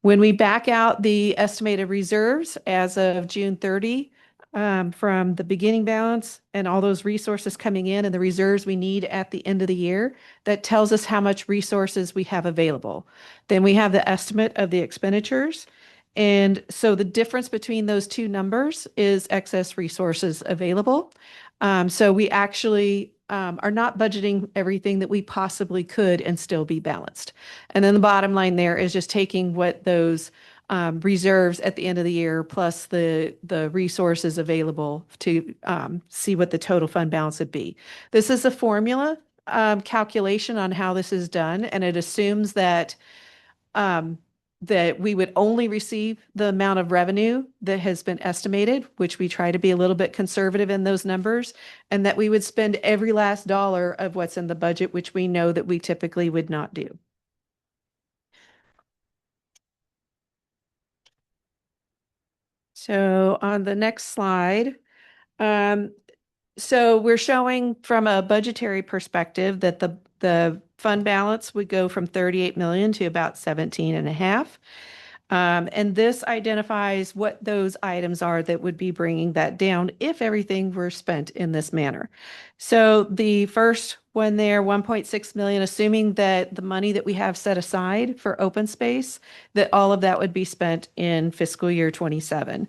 When we back out the estimated reserves as of June 30, from the beginning balance and all those resources coming in and the reserves we need at the end of the year, that tells us how much resources we have available. Then we have the estimate of the expenditures. And so the difference between those two numbers is excess resources available. So we actually are not budgeting everything that we possibly could and still be balanced. And then the bottom line there is just taking what those reserves at the end of the year plus the resources available to see what the total fund balance would be. This is a formula calculation on how this is done, and it assumes that that we would only receive the amount of revenue that has been estimated, which we try to be a little bit conservative in those numbers, and that we would spend every last dollar of what's in the budget, which we know that we typically would not do. So on the next slide, so we're showing from a budgetary perspective that the fund balance would go from 38 million to about 17.5. And this identifies what those items are that would be bringing that down if everything were spent in this manner. So the first one there, 1.6 million, assuming that the money that we have set aside for open space, that all of that would be spent in fiscal year 27.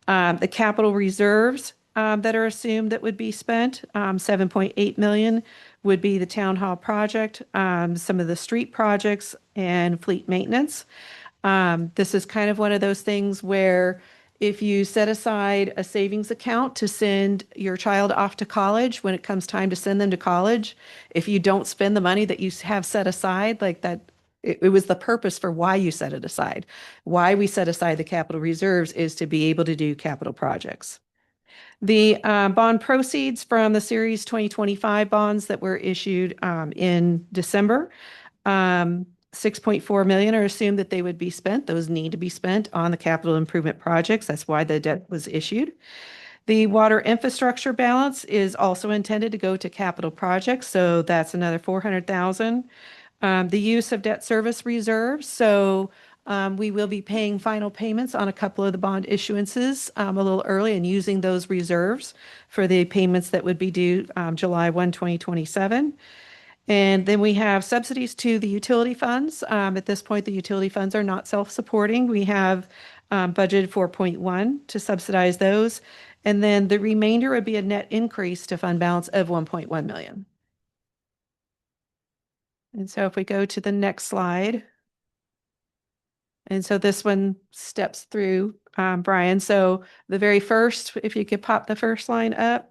The capital reserves that are assumed that would be spent, 7.8 million would be the town hall project, some of the street projects and fleet maintenance. This is kind of one of those things where if you set aside a savings account to send your child off to college, when it comes time to send them to college, if you don't spend the money that you have set aside, like that It was the purpose for why you set it aside. Why we set aside the capital reserves is to be able to do capital projects. The bond proceeds from the Series 2025 bonds that were issued in December, 6.4 million are assumed that they would be spent. Those need to be spent on the capital improvement projects. That's why the debt was issued. The water infrastructure balance is also intended to go to capital projects, so that's another 400,000. The use of debt service reserves, so we will be paying final payments on a couple of the bond issuances a little early and using those reserves for the payments that would be due July 1, 2027. And then we have subsidies to the utility funds. At this point, the utility funds are not self-supporting. We have budgeted 4.1 to subsidize those. And then the remainder would be a net increase to fund balance of 1.1 million. And so if we go to the next slide. And so this one steps through, Brian. So the very first, if you could pop the first line up.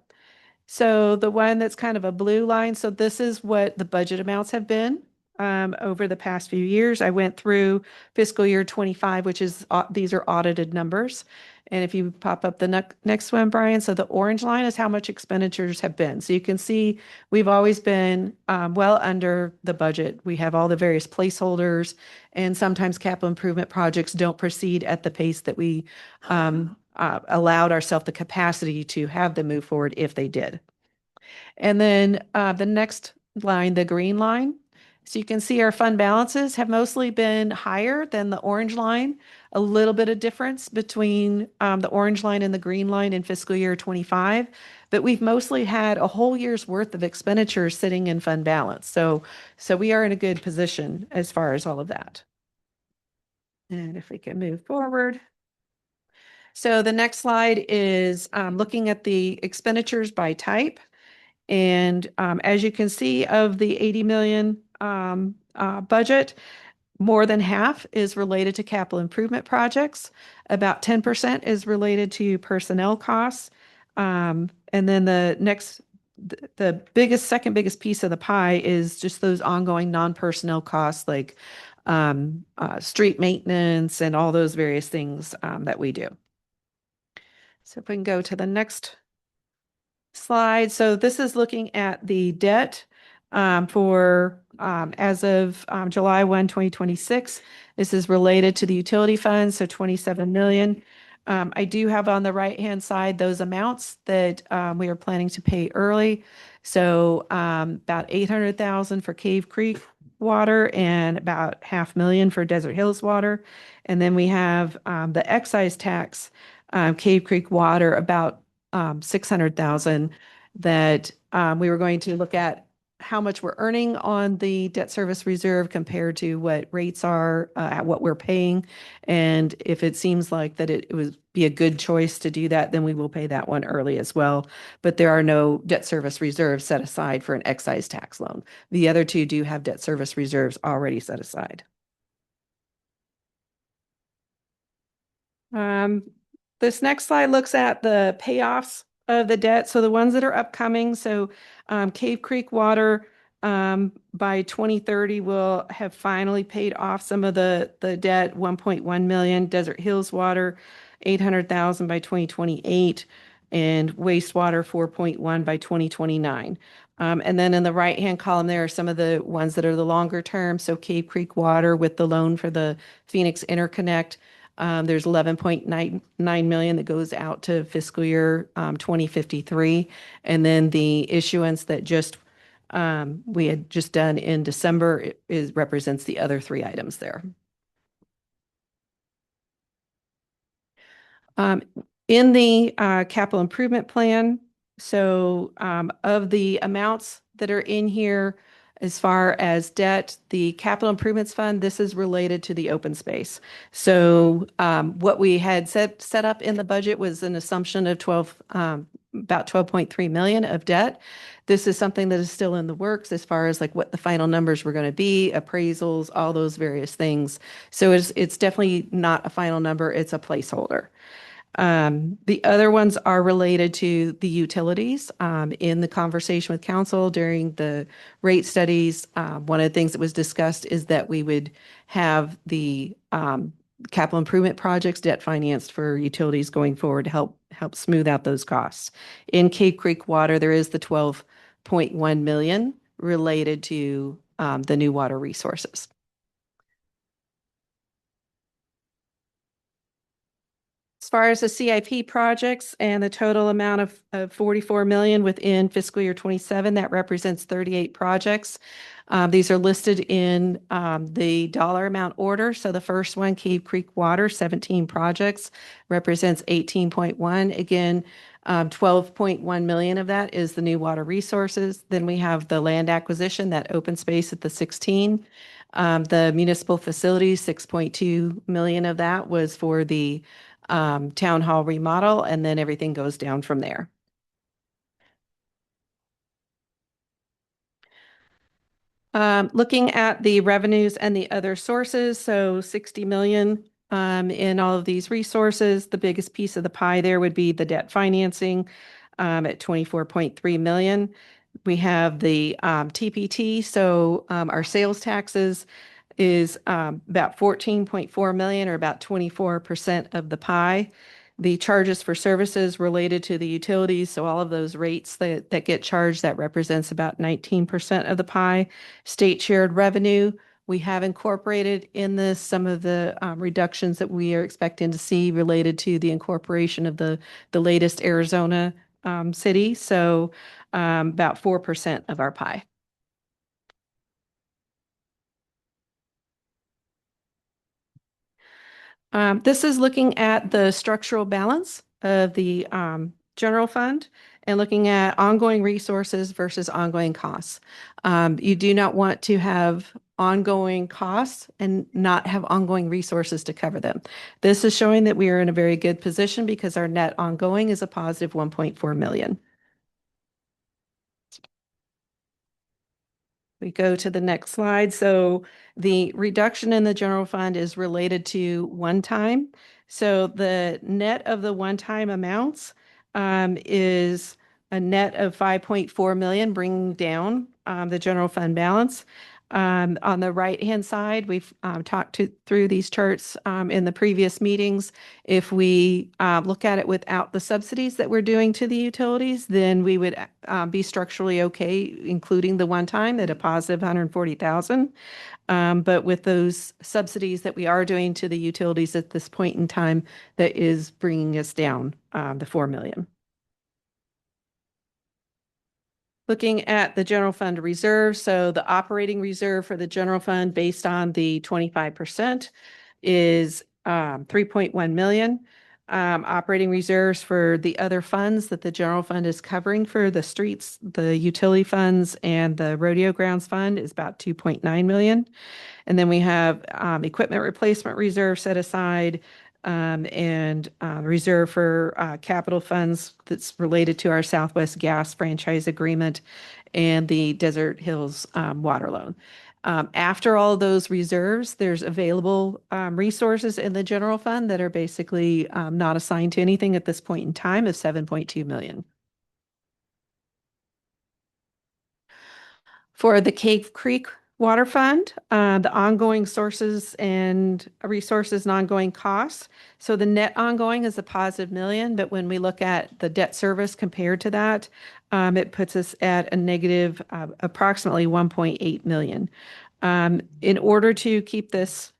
So the one that's kind of a blue line. So this is what the budget amounts have been over the past few years. I went through fiscal year 25, which is, these are audited numbers. And if you pop up the next one, Brian, so the orange line is how much expenditures have been. So you can see we've always been well under the budget. We have all the various placeholders, and sometimes capital improvement projects don't proceed at the pace that we allowed ourselves the capacity to have them move forward if they did. And then the next line, the green line. So you can see our fund balances have mostly been higher than the orange line. A little bit of difference between the orange line and the green line in fiscal year 25, but we've mostly had a whole year's worth of expenditures sitting in fund balance. So we are in a good position as far as all of that. And if we can move forward. So the next slide is looking at the expenditures by type. And as you can see, of the 80 million budget, more than half is related to capital improvement projects. About 10% is related to personnel costs. And then the next, the biggest, second biggest piece of the pie is just those ongoing non-personnel costs like street maintenance and all those various things that we do. So if we can go to the next slide. So this is looking at the debt for as of July 1, 2026. This is related to the utility funds, so 27 million. I do have on the right-hand side those amounts that we are planning to pay early. So about 800,000 for Cave Creek water and about $500,000 for Desert Hills water. And then we have the excise tax, Cave Creek water, about 600,000 that we were going to look at how much we're earning on the debt service reserve compared to what rates are at what we're paying. And if it seems like that it would be a good choice to do that, then we will pay that one early as well. But there are no debt service reserves set aside for an excise tax loan. The other two do have debt service reserves already set aside. This next slide looks at the payoffs of the debt. So the ones that are upcoming. So Cave Creek water by 2030 will have finally paid off some of the debt, 1.1 million. Desert Hills water, 800,000 by 2028, and wastewater 4.1 by 2029. And then in the right-hand column, there are some of the ones that are the longer term. So Cave Creek water with the loan for the Phoenix Interconnect. There's 11.99 million that goes out to fiscal year 2053. And then the issuance that just we had just done in December represents the other three items there. In the capital improvement plan, so of the amounts that are in here, as far as debt, the capital improvements fund, this is related to the open space. So what we had set up in the budget was an assumption of about 12.3 million of debt. This is something that is still in the works as far as like what the final numbers were going to be, appraisals, all those various things. So it's definitely not a final number, it's a placeholder. The other ones are related to the utilities. In the conversation with council during the rate studies, one of the things that was discussed is that we would have the capital improvement projects debt financed for utilities going forward to help smooth out those costs. In Cave Creek Water, there is the 12.1 million related to the new water resources. As far as the CIP projects and the total amount of 44 million within fiscal year 27, that represents 38 projects. These are listed in the dollar amount order. So the first one, Cave Creek Water, 17 projects, represents 18.1. Again, 12.1 million of that is the new water resources. Then we have the land acquisition, that open space at the 16. The municipal facilities, 6.2 million of that was for the town hall remodel, and then everything goes down from there. Looking at the revenues and the other sources, so 60 million in all of these resources. The biggest piece of the pie there would be the debt financing at 24.3 million. We have the TPT, so our sales taxes is about 14.4 million, or about 24% of the pie. The charges for services related to the utilities, so all of those rates that get charged, that represents about 19% of the pie. State shared revenue, we have incorporated in this some of the reductions that we are expecting to see related to the incorporation of the latest Arizona city, so about 4% of our pie. This is looking at the structural balance of the general fund and looking at ongoing resources versus ongoing costs. You do not want to have ongoing costs and not have ongoing resources to cover them. This is showing that we are in a very good position because our net ongoing is a positive 1.4 million. We go to the next slide. So the reduction in the general fund is related to one time. So the net of the one-time amounts is a net of 5.4 million, bringing down the general fund balance. On the right-hand side, we've talked through these charts in the previous meetings. If we look at it without the subsidies that we're doing to the utilities, then we would be structurally okay, including the one-time at a positive 140,000. But with those subsidies that we are doing to the utilities at this point in time, that is bringing us down the 4 million. Looking at the general fund reserve, so the operating reserve for the general fund based on the 25% is 3.1 million. Operating reserves for the other funds that the general fund is covering for the streets, the utility funds, and the rodeo grounds fund is about 2.9 million. And then we have equipment replacement reserve set aside and reserve for capital funds that's related to our Southwest Gas franchise agreement and the Desert Hills water loan. After all those reserves, there's available resources in the general fund that are basically not assigned to anything at this point in time of 7.2 million. For the Cave Creek Water Fund, the ongoing sources and resources and ongoing costs. So the net ongoing is a positive million, but when we look at the debt service compared to that, it puts us at a negative approximately 1.8 million. In order to keep this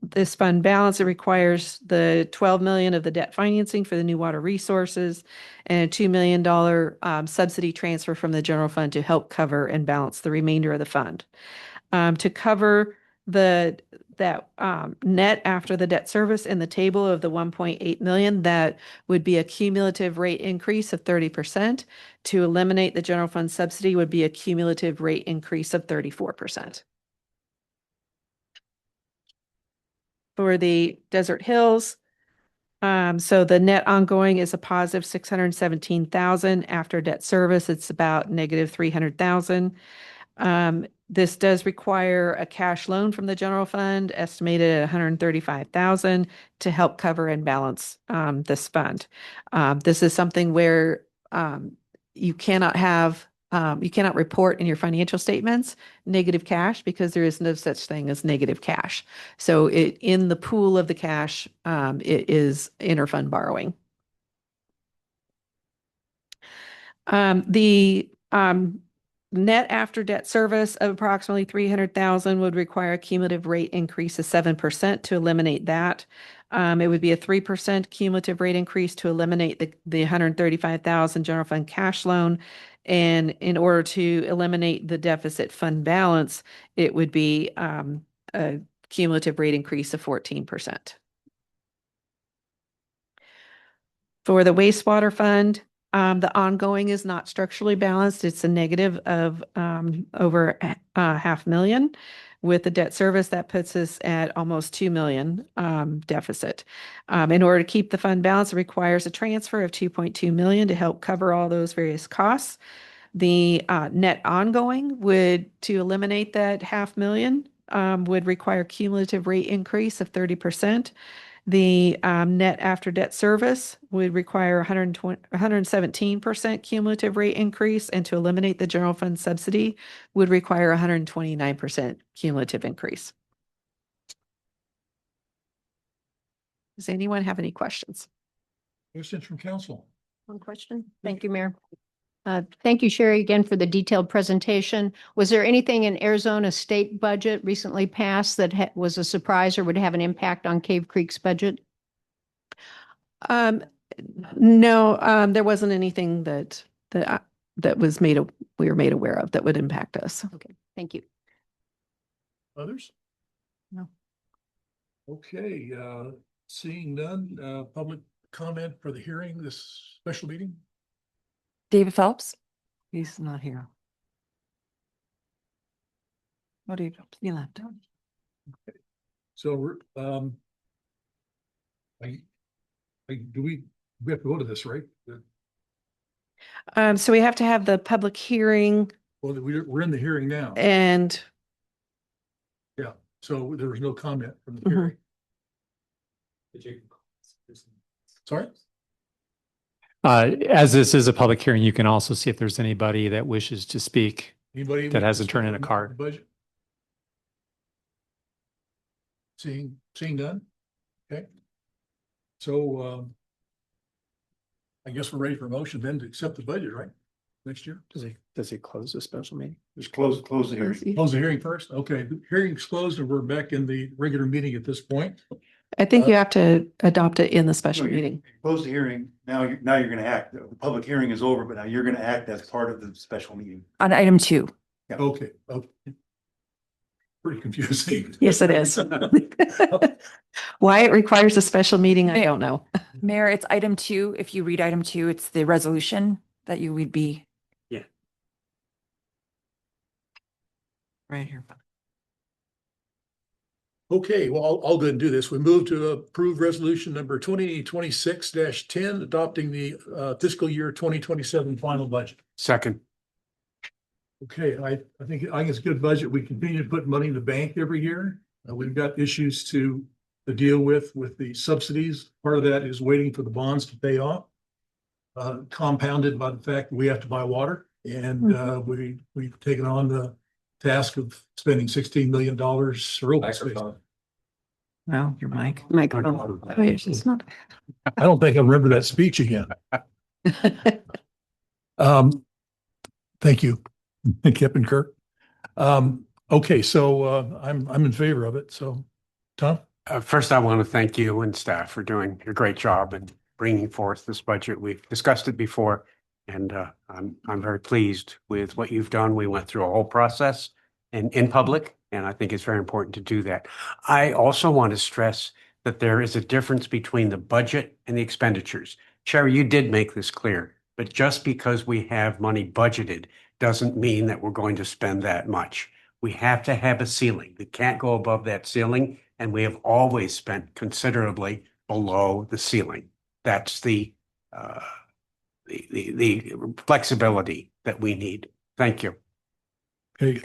this fund balance, it requires the 12 million of the debt financing for the new water resources and a $2 million subsidy transfer from the general fund to help cover and balance the remainder of the fund. To cover that net after the debt service in the table of the 1.8 million, that would be a cumulative rate increase of 30%. To eliminate the general fund subsidy would be a cumulative rate increase of 34%. For the Desert Hills, so the net ongoing is a positive 617,000. After debt service, it's about negative 300,000. This does require a cash loan from the general fund, estimated at 135,000 to help cover and balance this fund. This is something where you cannot report in your financial statements negative cash because there is no such thing as negative cash. So in the pool of the cash, it is interfund borrowing. The net after debt service of approximately 300,000 would require a cumulative rate increase of 7% to eliminate that. It would be a 3% cumulative rate increase to eliminate the 135,000 general fund cash loan. And in order to eliminate the deficit fund balance, it would be a cumulative rate increase of 14%. For the wastewater fund, the ongoing is not structurally balanced. It's a negative of over $500,000. With the debt service, that puts us at almost 2 million deficit. In order to keep the fund balance, it requires a transfer of 2.2 million to help cover all those various costs. The net ongoing to eliminate that $500,000 would require cumulative rate increase of 30%. The net after debt service would require 117% cumulative rate increase, and to eliminate the general fund subsidy would require 129% cumulative increase. Does anyone have any questions? Questions from council? One question. Thank you, Mayor. Thank you, Sherry, again for the detailed presentation. Was there anything in Arizona state budget recently passed that was a surprise or would have an impact on Cave Creek's budget? No, there wasn't anything that we were made aware of that would impact us. Okay, thank you. Others? No. Okay, seeing none, public comment for the hearing, this special meeting? David Phelps? He's not here. What do you, he left? Okay. So, do we have to go to this, right? So we have to have the public hearing Well, we're in the hearing now. and Yeah, so there was no comment from the Mhm. hearing. Sorry? As this is a public hearing, you can also see if there's anybody that wishes to speak Anybody? that hasn't wish to turned in a speak on card. the budget? Seeing none? Okay. So, I guess we're ready for a motion then to accept the budget, right? Next year? Does he close the special meeting? Just close the hearing. Close the hearing first? Okay, the hearing's closed and we're back in the regular meeting at this point. I think you have to adopt it in the special No, you meeting. Close the hearing. Now you're gonna act. The public hearing is over, but now you're gonna act as part of the special meeting. On item 2. Okay, okay. Pretty confusing. Yes, it is. Why it requires a special meeting, I don't know. Mayor, it's item 2. If you read item 2, it's the resolution that you would be. Right here. Okay, well, I'll go ahead and do this. We move to approve resolution number 2026-10, adopting the fiscal year 2027 final budget. Second. Okay, I think it's a good budget. We continue to put money in the bank every year. We've got issues to deal with the subsidies. Part of that is waiting for the bonds to pay off. Compounded by the fact that we have to buy water, and we've taken on the task of spending $16 million for open space. Well, your mic. Microphone. Oh, yes, it's not. I don't think I remember that speech again. Thank you, Kip and Kirk. Okay, so I'm in favor of it. So, Tom? First, I want to thank you and staff for doing a great job in bringing forth this budget. We've discussed it before, and I'm very pleased with what you've done. We went through a whole process in public, and I think it's very important to do that. I also want to stress that there is a difference between the budget and the expenditures. Sherry, you did make this clear, but just because we have money budgeted doesn't mean that we're going to spend that much. We have to have a ceiling. We can't go above that ceiling, and we have always spent considerably below the ceiling. That's the flexibility that we need. Thank you. Okay,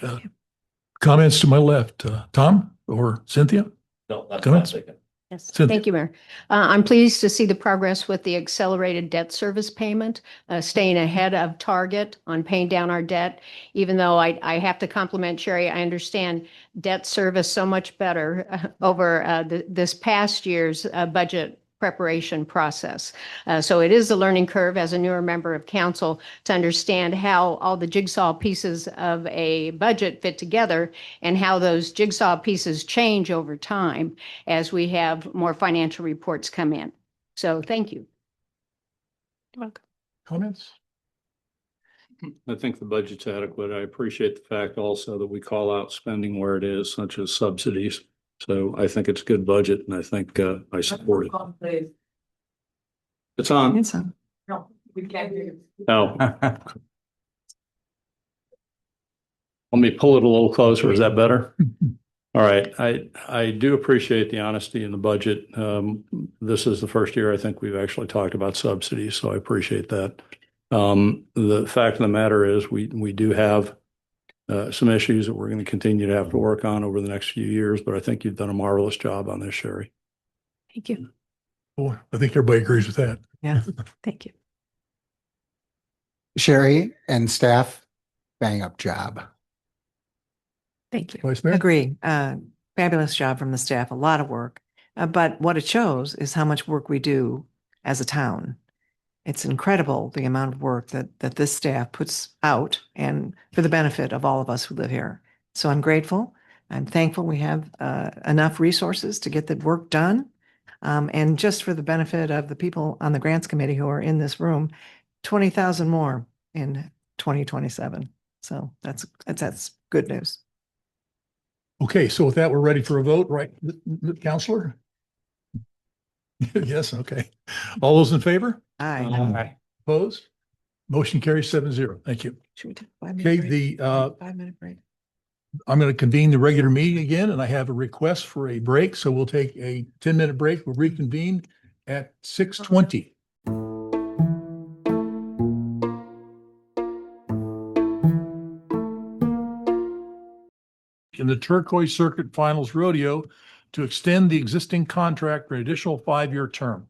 comments to my left, Tom or Cynthia? No, that's Comments? my second. Yes, Cynthia. thank you, Mayor. I'm pleased to see the progress with the accelerated debt service payment, staying ahead of target on paying down our debt. Even though I have to compliment Sherry, I understand debt service so much better over this past year's budget preparation process. So it is a learning curve as a newer member of council to understand how all the jigsaw pieces of a budget fit together and how those jigsaw pieces change over time as we have more financial reports come in. So thank you. You're welcome. Comments? I think the budget's adequate. I appreciate the fact also that we call out spending where it is, such as subsidies. So I think it's a good budget and I think I support it. It's on. It's on. No, we can't hear you. Oh. Let me pull it a little closer. Is that better? All right. I do appreciate the honesty in the budget. This is the first year I think we've actually talked about subsidies, so I appreciate that. The fact of the matter is we do have some issues that we're going to continue to have to work on over the next few years, but I think you've done a marvelous job on this, Sherry. Thank you. Well, I think everybody agrees with that. Yeah. Thank you. Sherry and staff, bang up job. Thank you. Vice Mayor? Agree. Fabulous job from the staff, a lot of work. But what it shows is how much work we do as a town. It's incredible the amount of work that this staff puts out and for the benefit of all of us who live here. So I'm grateful. I'm thankful we have enough resources to get the work done. And just for the benefit of the people on the grants committee who are in this room, 20,000 more in 2027. So that's good news. Okay, so with that, we're ready for a vote, right, Counselor? Yes, okay. All those in favor? Aye. Opposed? Motion carries 7-0. Thank you. Should we take a Okay, 5-minute break? the 5-minute break. I'm going to convene the regular meeting again, and I have a request for a break, so we'll take a 10-minute break. We'll reconvene at 6:20. In the Turquoise Circuit Finals Rodeo to extend the existing contract for an additional 5-year term.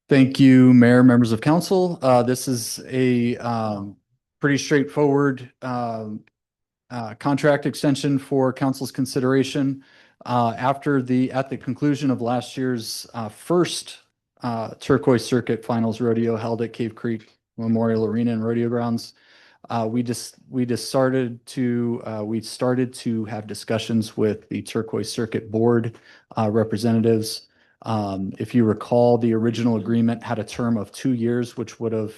Thank you, Mayor, members of council. This is a pretty straightforward contract extension for council's consideration. At the conclusion of last year's first Turquoise Circuit Finals Rodeo held at Cave Creek Memorial Arena and Rodeo Grounds, we started to have discussions with the Turquoise Circuit Board representatives. If you recall, the original agreement had a term of 2 years, which would have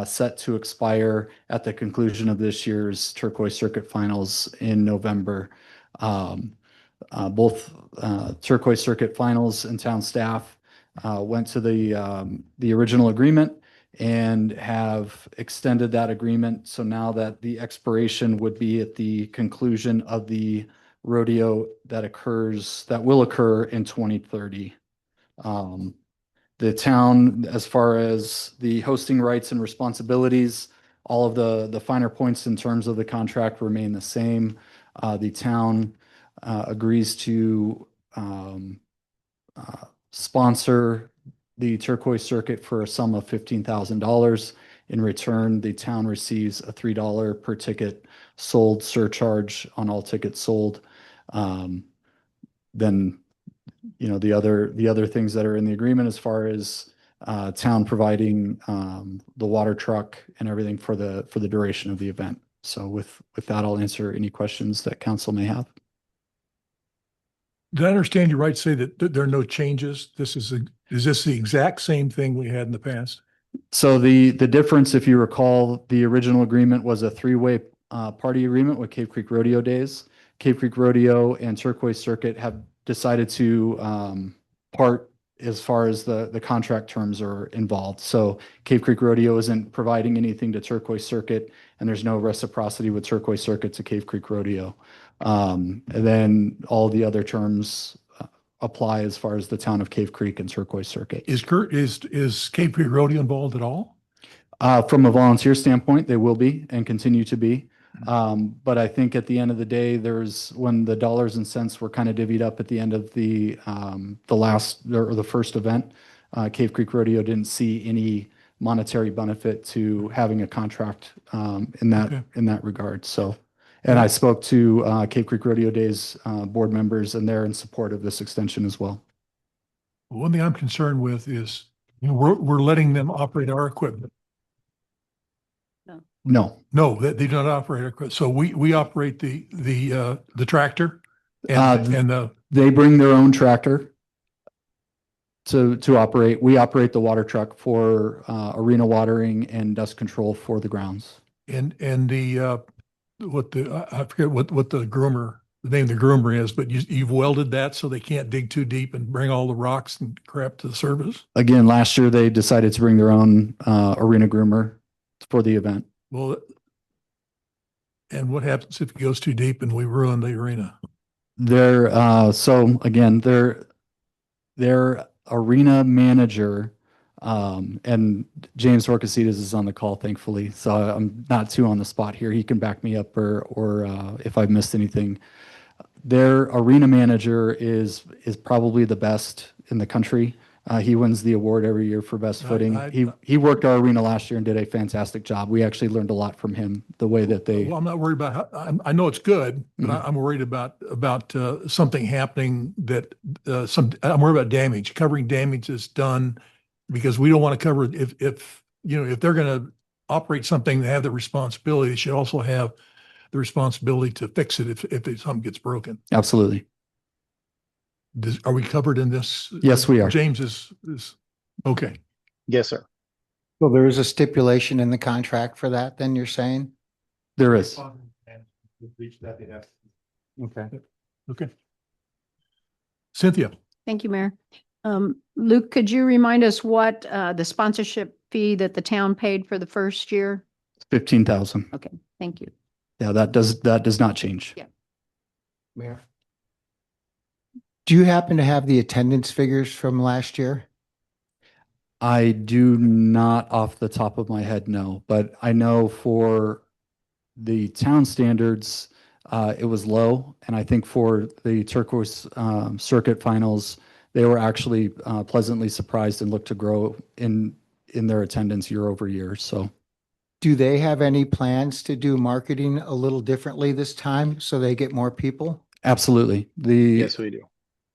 set to expire at the conclusion of this year's Turquoise Circuit Finals in November. Both Turquoise Circuit Finals and town staff went to the original agreement and have extended that agreement. So now that the expiration would be at the conclusion of the rodeo that will occur in 2030. The town, as far as the hosting rights and responsibilities, all of the finer points in terms of the contract remain the same. The town agrees to sponsor the Turquoise Circuit for a sum of $15,000. In return, the town receives a $3 per ticket sold surcharge on all tickets sold. Then, the other things that are in the agreement as far as town providing the water truck and everything for the duration of the event. So with that, I'll answer any questions that council may have. Did I understand you right to say that there are no changes? Is this the exact same thing we had in the past? So the difference, if you recall, the original agreement was a 3-way party agreement with Cave Creek Rodeo Days. Cave Creek Rodeo and Turquoise Circuit have decided to part as far as the contract terms are involved. So Cave Creek Rodeo isn't providing anything to Turquoise Circuit, and there's no reciprocity with Turquoise Circuit to Cave Creek Rodeo. And then all the other terms apply as far as the town of Cave Creek and Turquoise Circuit. Is Cave Creek Rodeo involved at all? From a volunteer standpoint, they will be and continue to be. But I think at the end of the day, when the dollars and cents were kind of divvied up at the end of the last or the first event, Cave Creek Rodeo didn't see any monetary benefit to having a contract in that regard. So, and I spoke to Cave Creek Rodeo Days board members, and they're in support of this extension as well. One thing I'm concerned with is, we're letting them operate our equipment. No, They do not operate our equipment. So we operate the tractor and they bring their own tractor to operate. We operate the water truck for arena watering and dust control for the grounds. and the I forget what the name of the groomer is, but you've welded that so they can't dig too deep and bring all the rocks and crap to the surface. Again, last year they decided to bring their own arena groomer for the event. Well, and what happens if it goes too deep and we ruin the arena? So again, their arena manager, and James Orcasitas is on the call, thankfully. So I'm not too on the spot here. He can back me up or if I've missed anything. Their arena manager is probably the best in the country. He wins the award every year for best footing. He worked our arena last year and did a fantastic job. We actually learned a lot from him, the way that they. Well, I'm not worried about I know it's good, but I'm worried about something happening that I'm worried about damage. Covering damage is done because we don't want to cover it. If they're going to operate something, they have the responsibility. They should also have the responsibility to fix it if something gets broken. Absolutely. Are we covered in this? Yes, we are. James is okay. Yes, sir. So there is a stipulation in the contract for that, then you're saying? There is. Okay. Okay. Cynthia. Thank you, Mayor. Luke, could you remind us what the sponsorship fee that the town paid for the first year? 15,000. Okay, thank you. Yeah, that does not change. Yeah. Mayor. Do you happen to have the attendance figures from last year? I do not off the top of my head, no, but I know for the town standards, it was low. And I think for the turquoise circuit finals, they were actually pleasantly surprised and looked to grow in their attendance year over year. So do they have any plans to do marketing a little differently this time so they get more people? Absolutely. Yes, we do.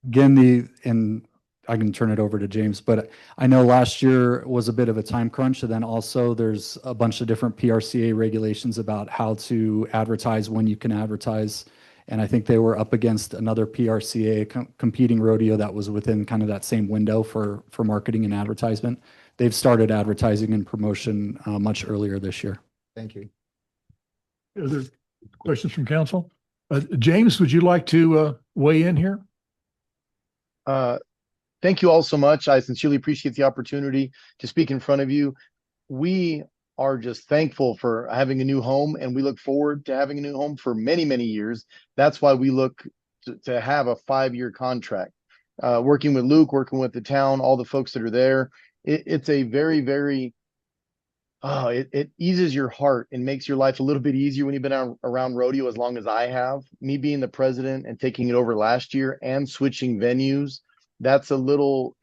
Again, and I can turn it over to James, but I know last year was a bit of a time crunch. And then also there's a bunch of different PRCA regulations about how to advertise, when you can advertise. And I think they were up against another PRCA competing rodeo that was within kind of that same window for marketing and advertisement. They've started advertising and promotion much earlier this year. Thank you. Are there questions from council? James, would you like to weigh in here? Thank you all so much. I sincerely appreciate the opportunity to speak in front of you. We are just thankful for having a new home, and we look forward to having a new home for many, many years. That's why we look to have a 5-year contract. Working with Luke, working with the town, all the folks that are there, it's a very, very, it eases your heart and makes your life a little bit easier when you've been around rodeo as long as I have. Me being the president and taking it over last year and switching venues, that's a little,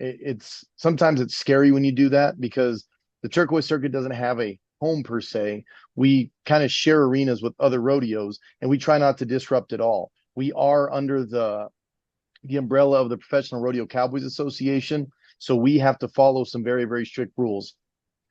sometimes it's scary when you do that because the turquoise circuit doesn't have a home per se. We kind of share arenas with other rodeos and we try not to disrupt it all. We are under the umbrella of the Professional Rodeo Cowboys Association. So we have to follow some very, very strict rules.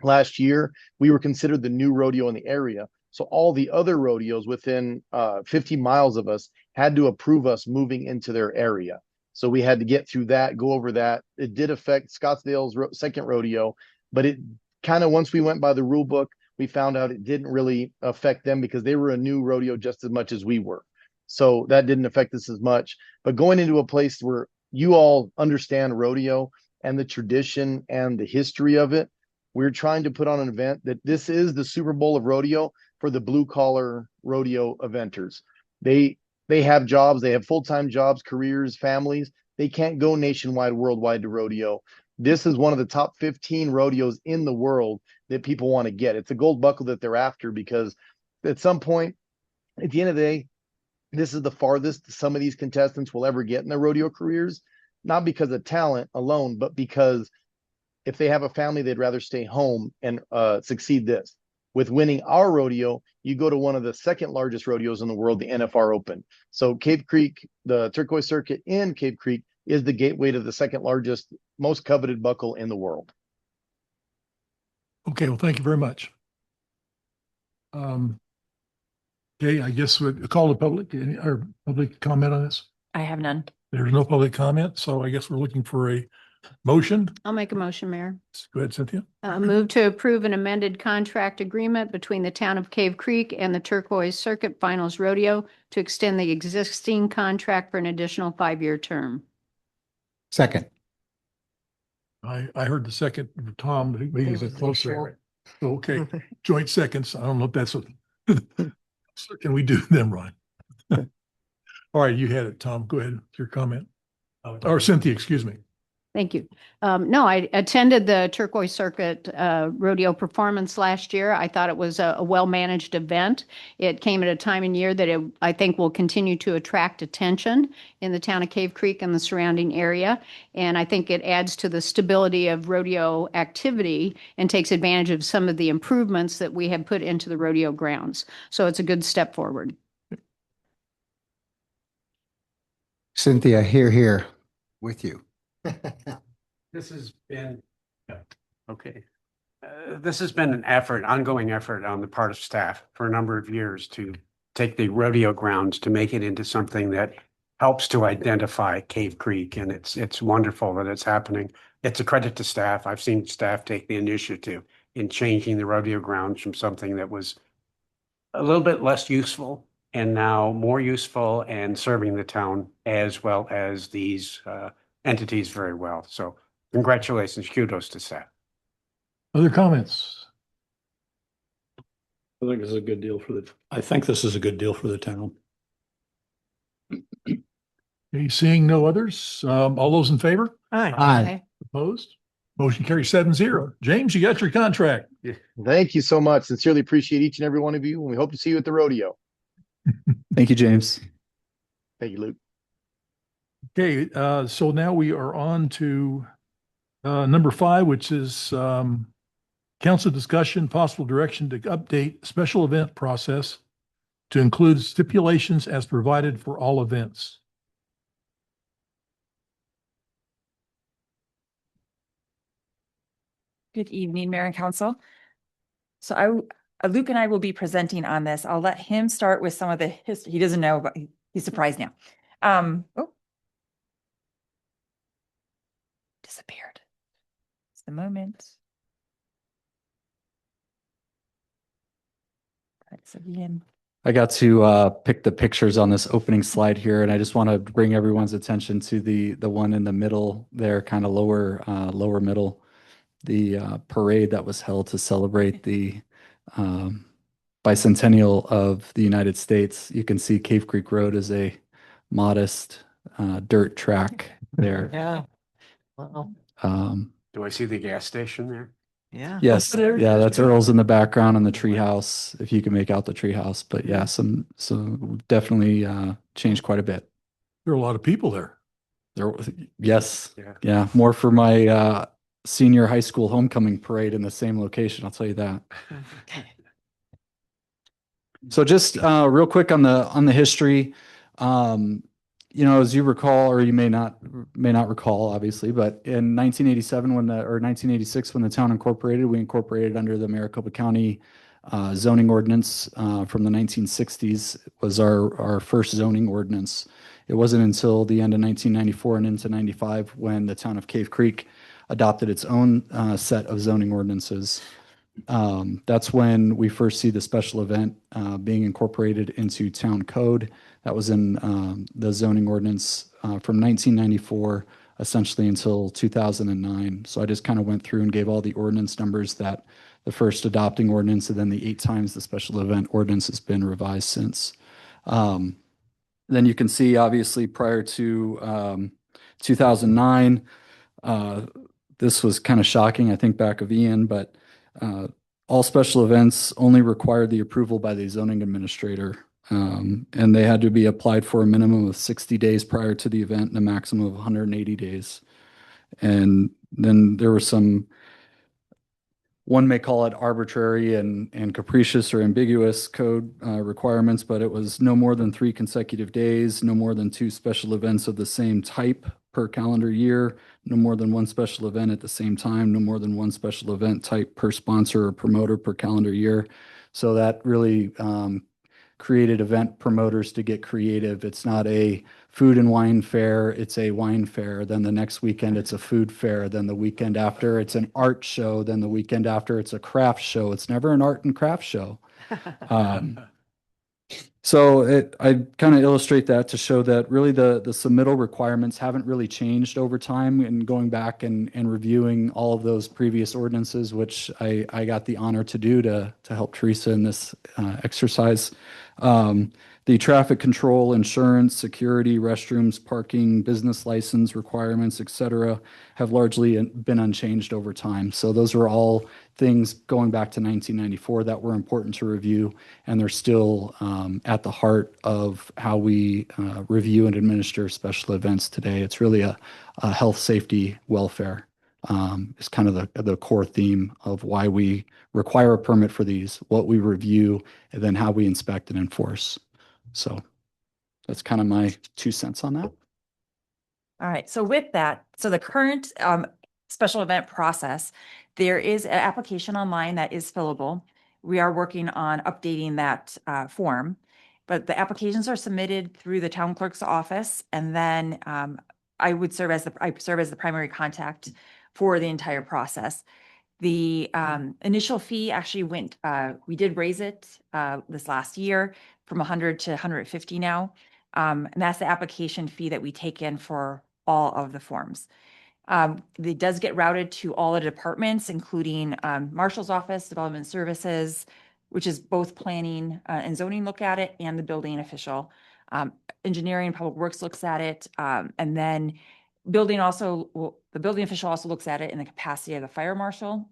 Last year, we were considered the new rodeo in the area. So all the other rodeos within 50 miles of us had to approve us moving into their area. So we had to get through that, go over that. It did affect Scottsdale's second rodeo, but it kind of, once we went by the rule book, we found out it didn't really affect them because they were a new rodeo just as much as we were. So that didn't affect us as much. But going into a place where you all understand rodeo and the tradition and the history of it, we're trying to put on an event that this is the Super Bowl of rodeo for the blue collar rodeo eventers. They have jobs, they have full-time jobs, careers, families. They can't go nationwide, worldwide to rodeo. this is one of the top 15 rodeos in the world that people want to get. It's a gold buckle that they're after because at some point, at the end of the day, this is the farthest some of these contestants will ever get in their rodeo careers, not because of talent alone, but because if they have a family, they'd rather stay home and succeed this. With winning our rodeo, you go to one of the second largest rodeos in the world, the NFR Open. So Cave Creek, the Turquoise Circuit in Cave Creek is the gateway to the second largest, most coveted buckle in the world. Okay, well, thank you very much. Okay, I guess we'll call the public or public comment on this. I have none. There's no public comment, so I guess we're looking for a motion. I'll make a motion, Mayor. Go ahead, Cynthia. Move to approve an amended contract agreement between the town of Cave Creek and the Turquoise Circuit Finals Rodeo to extend the existing contract for an additional 5-year term. Second. I heard the second, Tom, maybe he's a closer. Okay, joint seconds. I don't know if that's what. So can we do them, Ron? All right, you had it, Tom. Go ahead, your comment. Or Cynthia, excuse me. Thank you. No, I attended the Turquoise Circuit rodeo performance last year. I thought it was a well-managed event. It came at a time in year that I think will continue to attract attention in the town of Cave Creek and the surrounding area. And I think it adds to the stability of rodeo activity and takes advantage of some of the improvements that we have put into the rodeo grounds. So it's a good step forward. Cynthia, here with you. This has been, okay. This has been an effort, ongoing effort on the part of staff for a number of years to take the rodeo grounds to make it into something that helps to identify Cave Creek. And it's wonderful that it's happening. It's a credit to staff. I've seen staff take the initiative in changing the rodeo grounds from something that was a little bit less useful and now more useful and serving the town as well as these entities very well. So congratulations, kudos to staff. Other comments? I think this is a good deal for I think this is a good deal for the town. Okay, seeing no others, all those in favor? Aye. Opposed? Motion carries 7-0. James, you got your contract. Thank you so much. Sincerely appreciate each and every one of you. And we hope to see you at the rodeo. Thank you, James. Thank you, Luke. Okay, so now we are on to number 5, which is council discussion, possible direction to update special event process to include stipulations as provided for all events. Good evening, Mayor and Council. So Luke and I will be presenting on this. I'll let him start with some of the history. He doesn't know, but he's surprised now. Disappeared. It's the moment. That's again. I got to pick the pictures on this opening slide here, and I just want to bring everyone's attention to the one in the middle there, kind of lower middle, the parade that was held to celebrate the bicentennial of the United States. You can see Cave Creek Road is a modest dirt track there. Yeah. Wow. Do I see the gas station there? Yeah. Yes, yeah, that's Earl's in the background and the treehouse, if you can make out the treehouse. But yeah, so definitely changed quite a bit. There are a lot of people there. Yes, Yeah. yeah, more for my senior high school homecoming parade in the same location, I'll tell you that. So just real quick on the history, as you recall, or you may not recall, obviously, but in 1987 or 1986 when the town incorporated, we incorporated under the Maricopa County zoning ordinance from the 1960s. It was our first zoning ordinance. It wasn't until the end of 1994 and into 95 when the town of Cave Creek adopted its own set of zoning ordinances. That's when we first see the special event being incorporated into town code. That was in the zoning ordinance from 1994, essentially until 2009. So I just kind of went through and gave all the ordinance numbers that the first adopting ordinance and then the 8 times the special event ordinance has been revised since. Then you can see, obviously, prior to 2009, this was kind of shocking. I think back of Ian, but all special events only required the approval by the zoning administrator. And they had to be applied for a minimum of 60 days prior to the event and a maximum of 180 days. And then there were some, one may call it arbitrary and capricious or ambiguous code requirements, but it was no more than 3 consecutive days, no more than 2 special events of the same type per calendar year, no more than 1 special event at the same time, no more than 1 special event type per sponsor or promoter per calendar year. So that really created event promoters to get creative. It's not a food and wine fair, it's a wine fair. Then the next weekend, it's a food fair. Then the weekend after, it's an art show. Then the weekend after, it's a craft show. It's never an art and craft show. So I kind of illustrate that to show that really the submittal requirements haven't really changed over time, and going back and reviewing all of those previous ordinances, which I got the honor to do to help Teresa in this exercise. The traffic control, insurance, security, restrooms, parking, business license requirements, et cetera, have largely been unchanged over time. So those are all things going back to 1994 that were important to review, and they're still at the heart of how we review and administer special events today. It's really a health, safety, welfare is kind of the core theme of why we require a permit for these, what we review, and then how we inspect and enforce. So that's kind of my 2 cents on that. All right. So with that, so the current special event process, there is an application online that is fillable. We are working on updating that form, but the applications are submitted through the town clerk's office, and then I serve as the primary contact for the entire process. The initial fee actually went, we did raise it this last year from 100 to 150 now. And that's the application fee that we take in for all of the forms. It does get routed to all the departments, including Marshal's Office, Development Services, which is both planning and zoning look at it, and the building official. Engineering, Public Works looks at it, and then the building official also looks at it in the capacity of the fire marshal.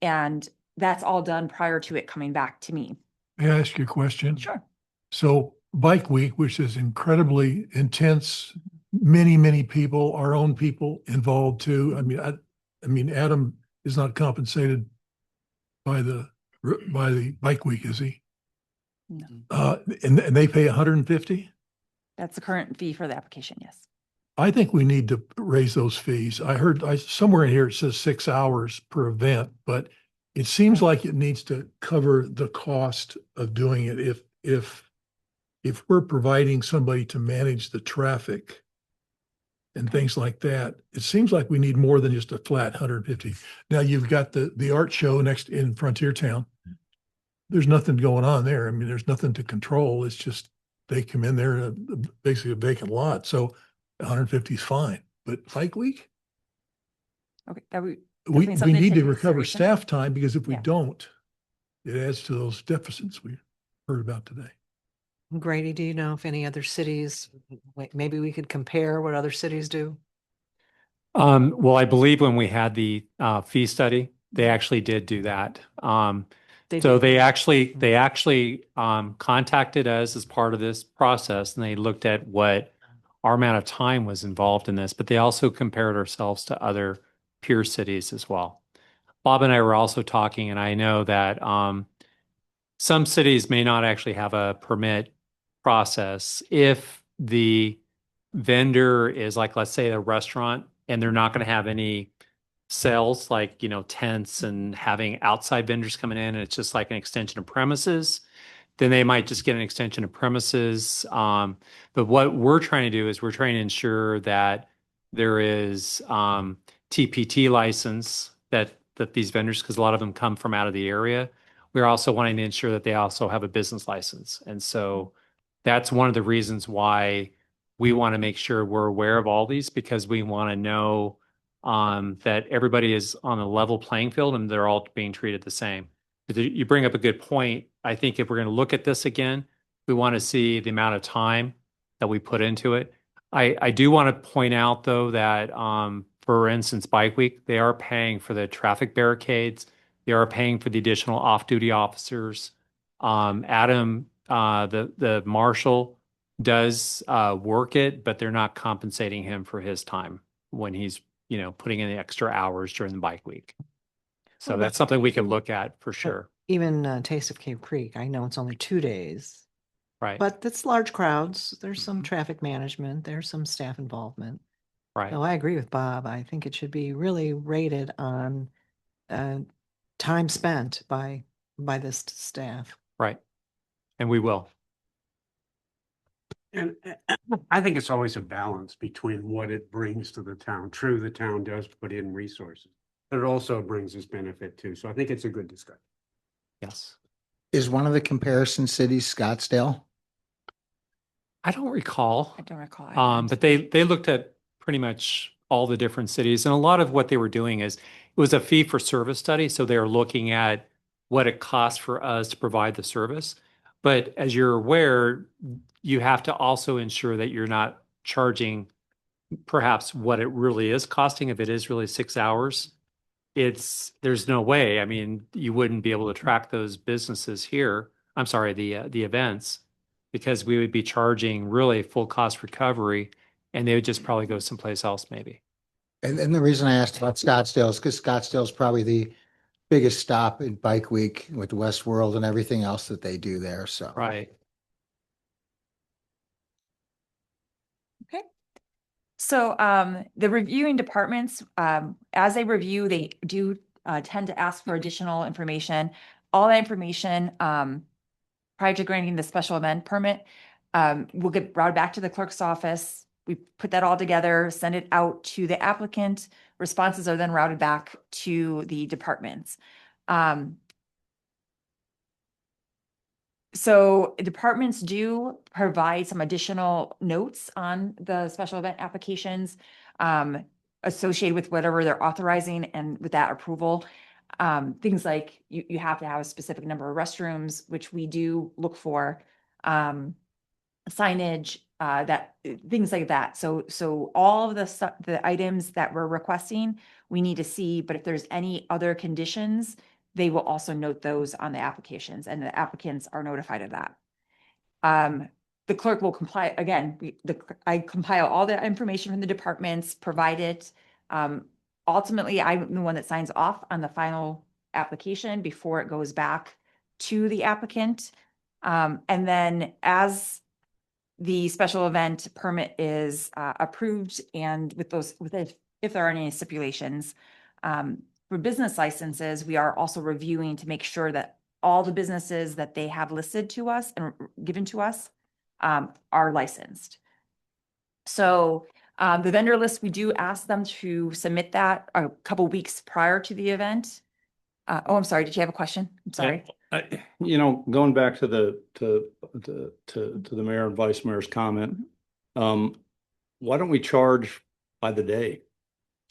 And that's all done prior to it coming back to me. May I ask you a question? Sure. So Bike Week, which is incredibly intense, many people, our own people involved too. I mean, Adam is not compensated by the Bike Week, is he? No. And they pay 150? That's the current fee for the application, yes. I think we need to raise those fees. I heard somewhere in here it says 6 hours per event, but it seems like it needs to cover the cost of doing it. If we're providing somebody to manage the traffic and things like that, it seems like we need more than just a flat 150. Now you've got the art show next in Frontier Town. There's nothing going on there. I mean, there's nothing to control. It's just they come in there in basically a vacant lot. So 150 is fine. But Bike Week, Okay, that we definitely something need take to into recover consideration. staff time, because if we Yeah. don't, it adds to those deficits we heard about today. Grady, do you know if any other cities, maybe we could compare what other cities do? Well, I believe when we had the fee study, they actually did do that. So they actually contacted us as part of this process, and they looked at what our amount of time was involved in this, but they also compared ourselves to other peer cities as well. Bob and I were also talking, and I know that some cities may not actually have a permit process if the vendor is like, let's say, a restaurant, and they're not going to have any sales, like, tents and having outside vendors coming in, and it's just like an extension of premises, then they might just get an extension of premises. But what we're trying to do is we're trying to ensure that there is TPT license that these vendors, because a lot of them come from out of the area. We're also wanting to ensure that they also have a business license. And so that's one of the reasons why we want to make sure we're aware of all these, because we want to know that everybody is on a level playing field and they're all being treated the same. But you bring up a good point. I think if we're going to look at this again, we want to see the amount of time that we put into it. I do want to point out, though, that for instance, Bike Week, they are paying for the traffic barricades. They are paying for the additional off-duty officers. Adam, the marshal does work it, but they're not compensating him for his time when he's, putting in the extra hours during the Bike Week. So What that's about- something we can look at for sure. Even Taste of Cave Creek, I know it's only 2 days, Right. but it's large crowds. There's some traffic management, there's some staff involvement. Right. So I agree with Bob. I think it should be really rated on time spent by this staff. Right. And we will. And I think it's always a balance between what it brings to the town. True, the town does put in resources, but it also brings us benefit too. So I think it's a good discussion. Yes. Is one of the comparison cities Scottsdale? I don't recall. I don't recall. either. But they looked at pretty much all the different cities, and a lot of what they were doing is it was a fee for service study. So they were looking at what it costs for us to provide the service. But as you're aware, you have to also ensure that you're not charging perhaps what it really is costing. If it is really 6 hours, there's no way. I mean, you wouldn't be able to track those businesses here. I'm sorry, the events, because we would be charging really full cost recovery, and they would just probably go someplace else maybe. And the reason I asked about Scottsdale is because Scottsdale is probably the biggest stop in Bike Week with Westworld and everything else that they do there. So. Right. Okay. So the reviewing departments, as they review, they do tend to ask for additional information. All that information prior to granting the special event permit will get routed back to the clerk's office. We put that all together, send it out to the applicant. Responses are then routed back to the departments. So departments do provide some additional notes on the special event applications associated with whatever they're authorizing and with that approval. Things like you have to have a specific number of restrooms, which we do look for, signage, things like that. So all of the items that we're requesting, we need to see, but if there's any other conditions, they will also note those on the applications, and the applicants are notified of that. The clerk will comply, again, I compile all the information from the departments, provide it. Ultimately, I'm the one that signs off on the final application before it goes back to the applicant. And then as the special event permit is approved, and if there are any stipulations, for business licenses, we are also reviewing to make sure that all the businesses that they have listed to us and given to us are licensed. So the vendor list, we do ask them to submit that a couple weeks prior to the event. I'm sorry, did you have a question? I'm sorry. Going back to the mayor and vice mayor's comment, why don't we charge by the day?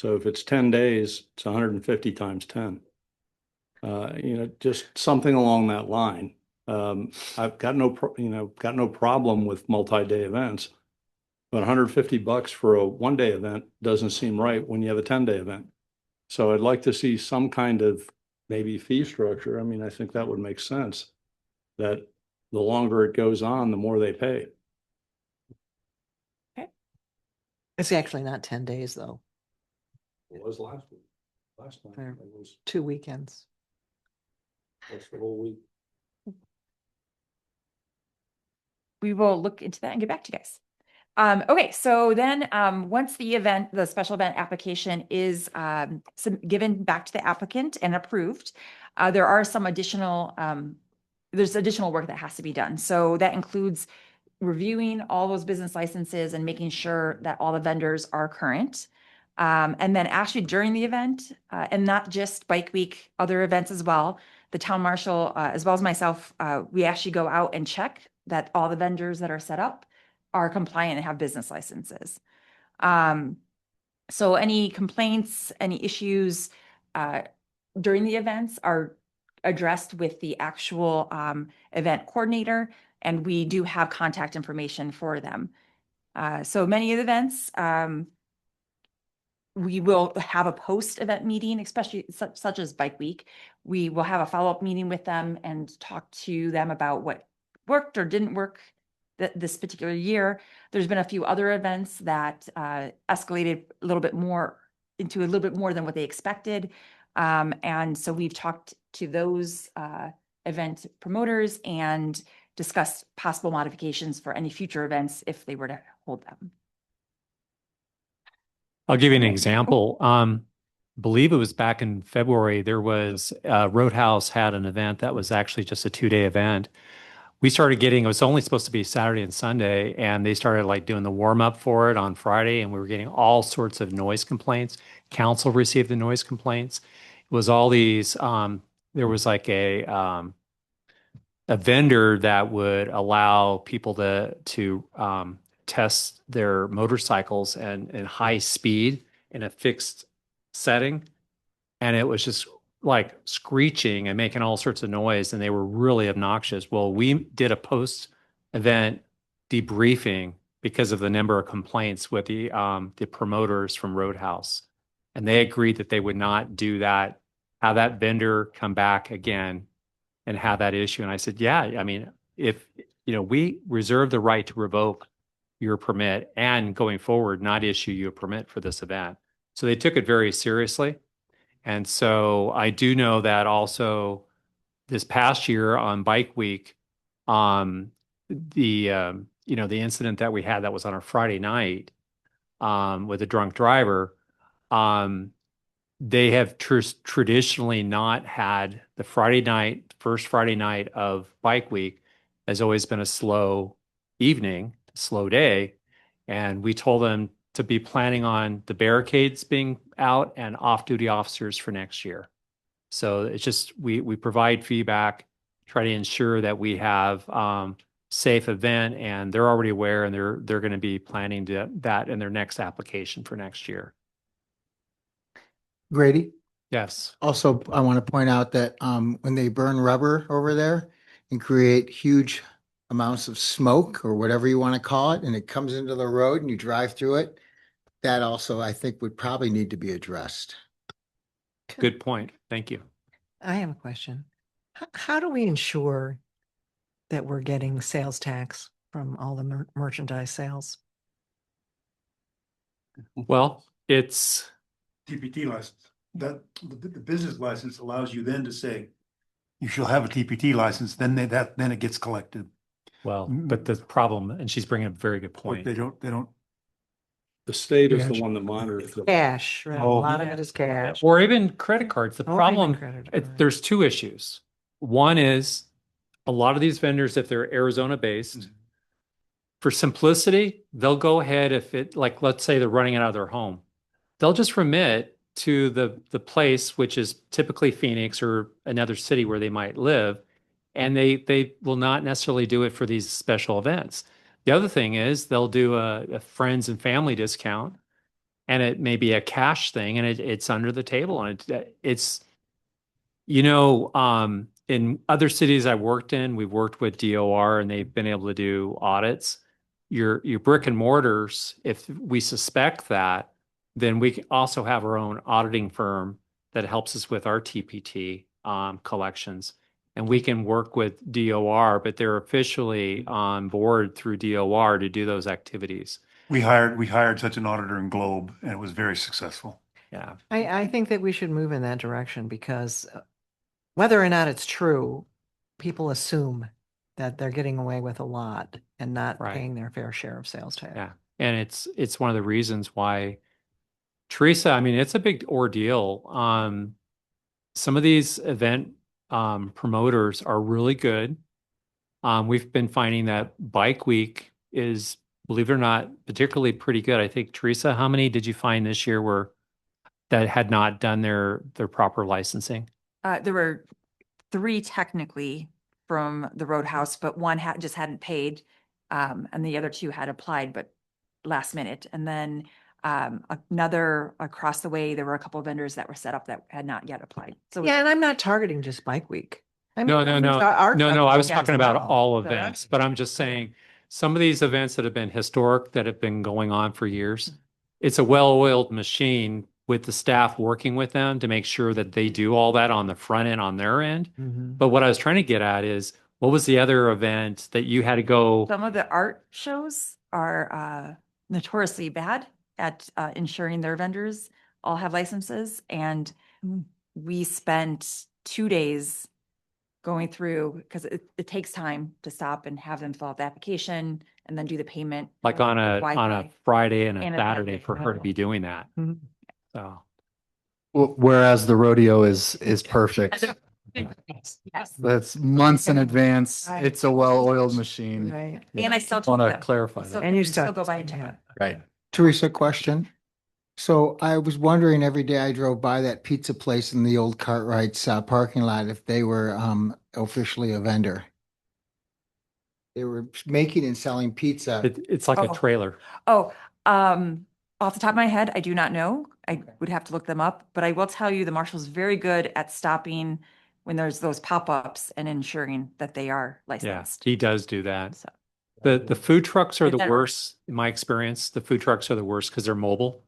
So if it's 10 days, it's 150 times 10. Just something along that line. I've got no problem with multi-day events, but $150 for a one-day event doesn't seem right when you have a 10-day event. So I'd like to see some kind of maybe fee structure. I mean, I think that would make sense, that the longer it goes on, the more they pay. It's actually not 10 days though. It was last week. Last time There- it was 2 weekends. that's the whole week. We will look into that and get back to you guys. Okay, so then once the special event application is given back to the applicant and approved, there are some there's additional work that has to be done. So that includes reviewing all those business licenses and making sure that all the vendors are current. And then actually during the event, and not just Bike Week, other events as well, the town marshal, as well as myself, we actually go out and check that all the vendors that are set up are compliant and have business licenses. So any complaints, any issues during the events are addressed with the actual event coordinator, and we do have contact information for them. So many of the events, we will have a post-event meeting, especially such as Bike Week. We will have a follow-up meeting with them and talk to them about what worked or didn't work this particular year. There's been a few other events that escalated a little bit more into a little bit more than what they expected. And so we've talked to those event promoters and discussed possible modifications for any future events if they were to hold them. I'll give you an example. Believe it was back in February, there was Roadhouse had an event that was actually just a 2-day event. We started getting, it was only supposed to be Saturday and Sunday, and they started like doing the warm up for it on Friday, and we were getting all sorts of noise complaints. Council received the noise complaints. It was all these, there was like a vendor that would allow people to test their motorcycles and in high speed in a fixed setting. And it was just like screeching and making all sorts of noise, and they were really obnoxious. Well, we did a post-event debriefing because of the number of complaints with the promoters from Roadhouse. And they agreed that they would not do that, have that vendor come back again and have that issue. And I said, yeah, I mean, if, we reserve the right to revoke your permit and going forward, not issue you a permit for this event. So they took it very seriously. And so I do know that also this past year on Bike Week, the incident that we had that was on a Friday night with a drunk driver, they have traditionally not had the first Friday night of Bike Week has always been a slow evening, slow day. And we told them to be planning on the barricades being out and off-duty officers for next year. So it's just, we provide feedback, try to ensure that we have safe event, and they're already aware, and they're going to be planning that in their next application for next year. Grady? Yes. Also, I want to point out that when they burn rubber over there and create huge amounts of smoke or whatever you want to call it, and it comes into the road and you drive through it, that also I think would probably need to be addressed. Good point. Thank you. I have a question. How do we ensure that we're getting sales tax from all the merchandise sales? Well, it's TPT license. The business license allows you then to say, you shall have a TPT license, then it gets collected. Well, but the problem, and she's bringing up a very good point. They don't. The state is the one that monitors. Cash, right? A Oh. lot of it is cash. Or even credit cards. The Or even problem, credit card. there's two issues. One is a lot of these vendors, if they're Arizona based, for simplicity, they'll go ahead like, let's say they're running it out of their home. They'll just remit to the place, which is typically Phoenix or another city where they might live. And they will not necessarily do it for these special events. The other thing is they'll do a friends and family discount, and it may be a cash thing, and it's under the table, and it's in other cities I worked in, we've worked with DOR, and they've been able to do audits. Your brick and mortars, if we suspect that, then we can also have our own auditing firm that helps us with our TPT collections. And we can work with DOR, but they're officially on board through DOR to do those activities. We hired such an auditor in Globe, and it was very successful. Yeah. I think that we should move in that direction because whether or not it's true, people assume that they're getting away with a lot and not paying their fair share of sales tax. Yeah. And it's one of the reasons why, Teresa, I mean, it's a big ordeal. Some of these event promoters are really good. We've been finding that Bike Week is, believe it or not, particularly pretty good. I think, Teresa, how many did you find this year that had not done their proper licensing? There were 3 technically from the Roadhouse, but one just hadn't paid, and the other 2 had applied, but last minute. And then another across the way, there were a couple of vendors that were set up that had not yet applied. So Yeah, and I'm not targeting just Bike Week. No. I was talking about all events, but I'm just saying some of these events that have been historic, that have been going on for years, it's a well-oiled machine with the staff working with them to make sure that they do all that on the front end on their end. But what I was trying to get at is, what was the other event that you had to go? Some of the art shows are notoriously bad at ensuring their vendors all have licenses. And we spent 2 days going through, because it takes time to stop and have them fill out the application and then do the payment. Like on a Wi-Fi. Friday and a And a Saturday Saturday. for her to be doing that. So Whereas the rodeo is perfect. Yes. That's months in advance. Right. It's a well-oiled machine. Right. And I still Want to them. clarify Still- that. And you still still- go by and check it. Right. Teresa, question. So I was wondering every day I drove by that pizza place in the old Cartwright's parking lot if they were officially a vendor. They were making and selling pizza. it's like a Oh. trailer. Oh, off the top of my head, I do not know. I would have to look them up, but I will tell you the marshal's very good at stopping when there's those pop-ups and ensuring that they are Yeah, licensed. he does do that. So, The food trucks are But the that- worst, in my experience. The food trucks are the worst because they're mobile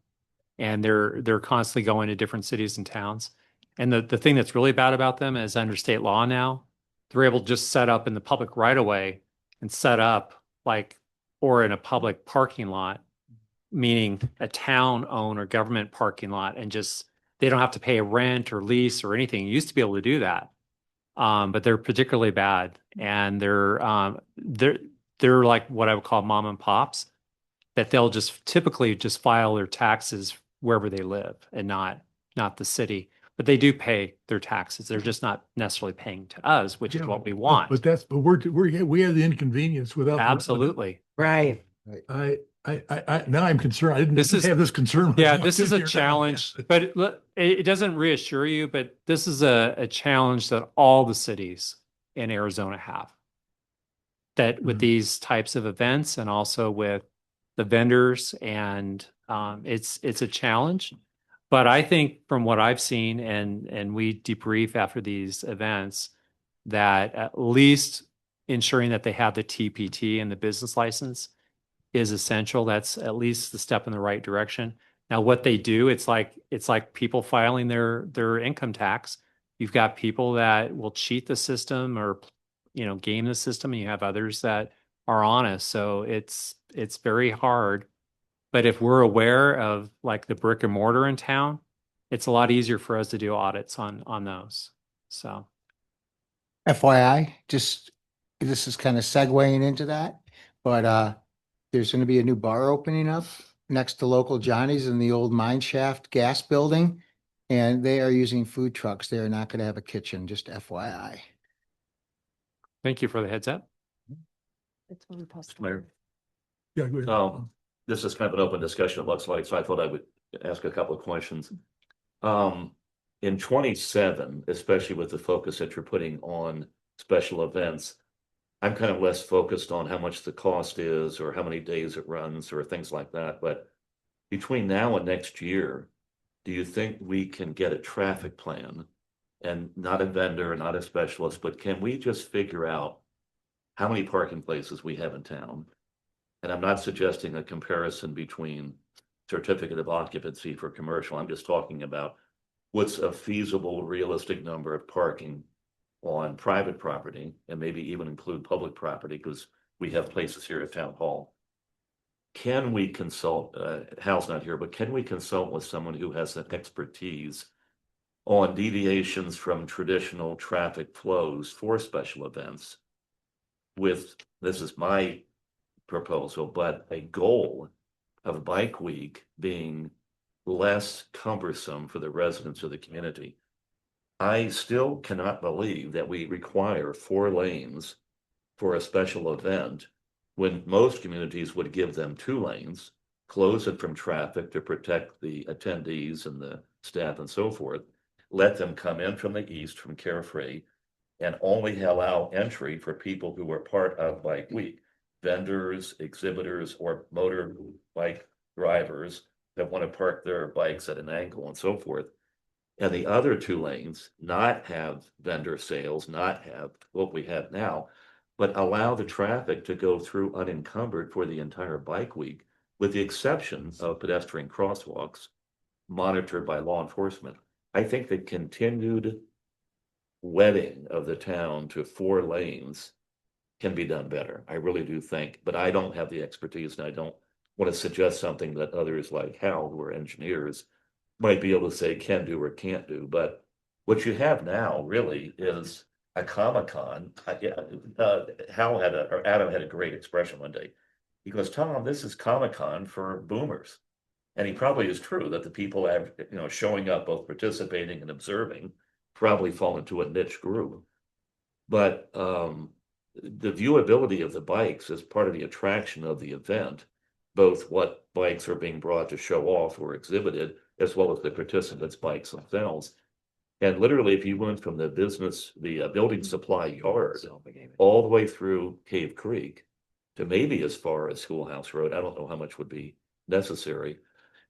and they're constantly going to different cities and towns. And the thing that's really bad about them is under state law now, they're able to just set up in the public right of way and set up like, or in a public parking lot, meaning a town-owned or government parking lot, and just, they don't have to pay a rent or lease or anything. You used to be able to do that. But they're particularly bad, and they're like what I would call mom and pops, that they'll just typically just file their taxes wherever they live and not the city. But they do pay their taxes. They're just not necessarily paying to us, which is what we want. But we have the inconvenience without. Absolutely. Right. Now I'm concerned. I didn't have this concern. when I Yeah, walked this in is a here. challenge, but it doesn't reassure you, but this is a challenge that all the cities in Arizona have. That with these types of events and also with the vendors, and it's a challenge. But I think from what I've seen, and we debrief after these events, that at least ensuring that they have the TPT and the business license is essential. That's at least the step in the right direction. Now, what they do, it's like people filing their income tax. You've got people that will cheat the system or, game the system, and you have others that are honest. So it's very hard. But if we're aware of like the brick and mortar in town, it's a lot easier for us to do audits on those. So FYI, just this is kind of segueing into that, but there's going to be a new bar opening up next to local Johnny's in the old mine shaft gas building, and they are using food trucks. They are not going to have a kitchen, just FYI. thank you for the heads up. That's what we posted. Mayor, Yeah, go ahead. this is kind of an open discussion, it looks like, so I thought I would ask a couple of questions. In 27, especially with the focus that you're putting on special events, I'm kind of less focused on how much the cost is or how many days it runs or things like that. But between now and next year, do you think we can get a traffic plan, and not a vendor, not a specialist, but can we just figure out how many parking places we have in town? And I'm not suggesting a comparison between certificate of occupancy for commercial. I'm just talking about what's a feasible, realistic number of parking on private property, and maybe even include public property, because we have places here at Town Hall. Can we consult, Hal's not here, but can we consult with someone who has an expertise on deviations from traditional traffic flows for special events? This is my proposal, but a goal of Bike Week being less cumbersome for the residents of the community. I still cannot believe that we require 4 lanes for a special event when most communities would give them 2 lanes, close it from traffic to protect the attendees and the staff and so forth, let them come in from the east from Carefree, and only allow entry for people who are part of Bike Week, vendors, exhibitors, or motorbike drivers that want to park their bikes at an angle and so forth. And the other 2 lanes not have vendor sales, not have what we have now, but allow the traffic to go through unencumbered for the entire Bike Week. with the exception of pedestrian crosswalks monitored by law enforcement. I think the continued wedding of the town to 4 lanes can be done better. I really do think, but I don't have the expertise and I don't want to suggest something that others like Hal, who are engineers, might be able to say can do or can't do. But what you have now really is a Comic-Con. Hal had or Adam had a great expression one day. He goes, Tom, this is Comic-Con for boomers. And he probably is true that the people have, showing up, both participating and observing, probably fall into a niche group. But the viewability of the bikes is part of the attraction of the event, both what bikes are being brought to show off or exhibited, as well as the participants' bikes themselves. And literally, if you went from the building supply yard all the way through Cave Creek to maybe as far as Schoolhouse Road, I don't know how much would be necessary,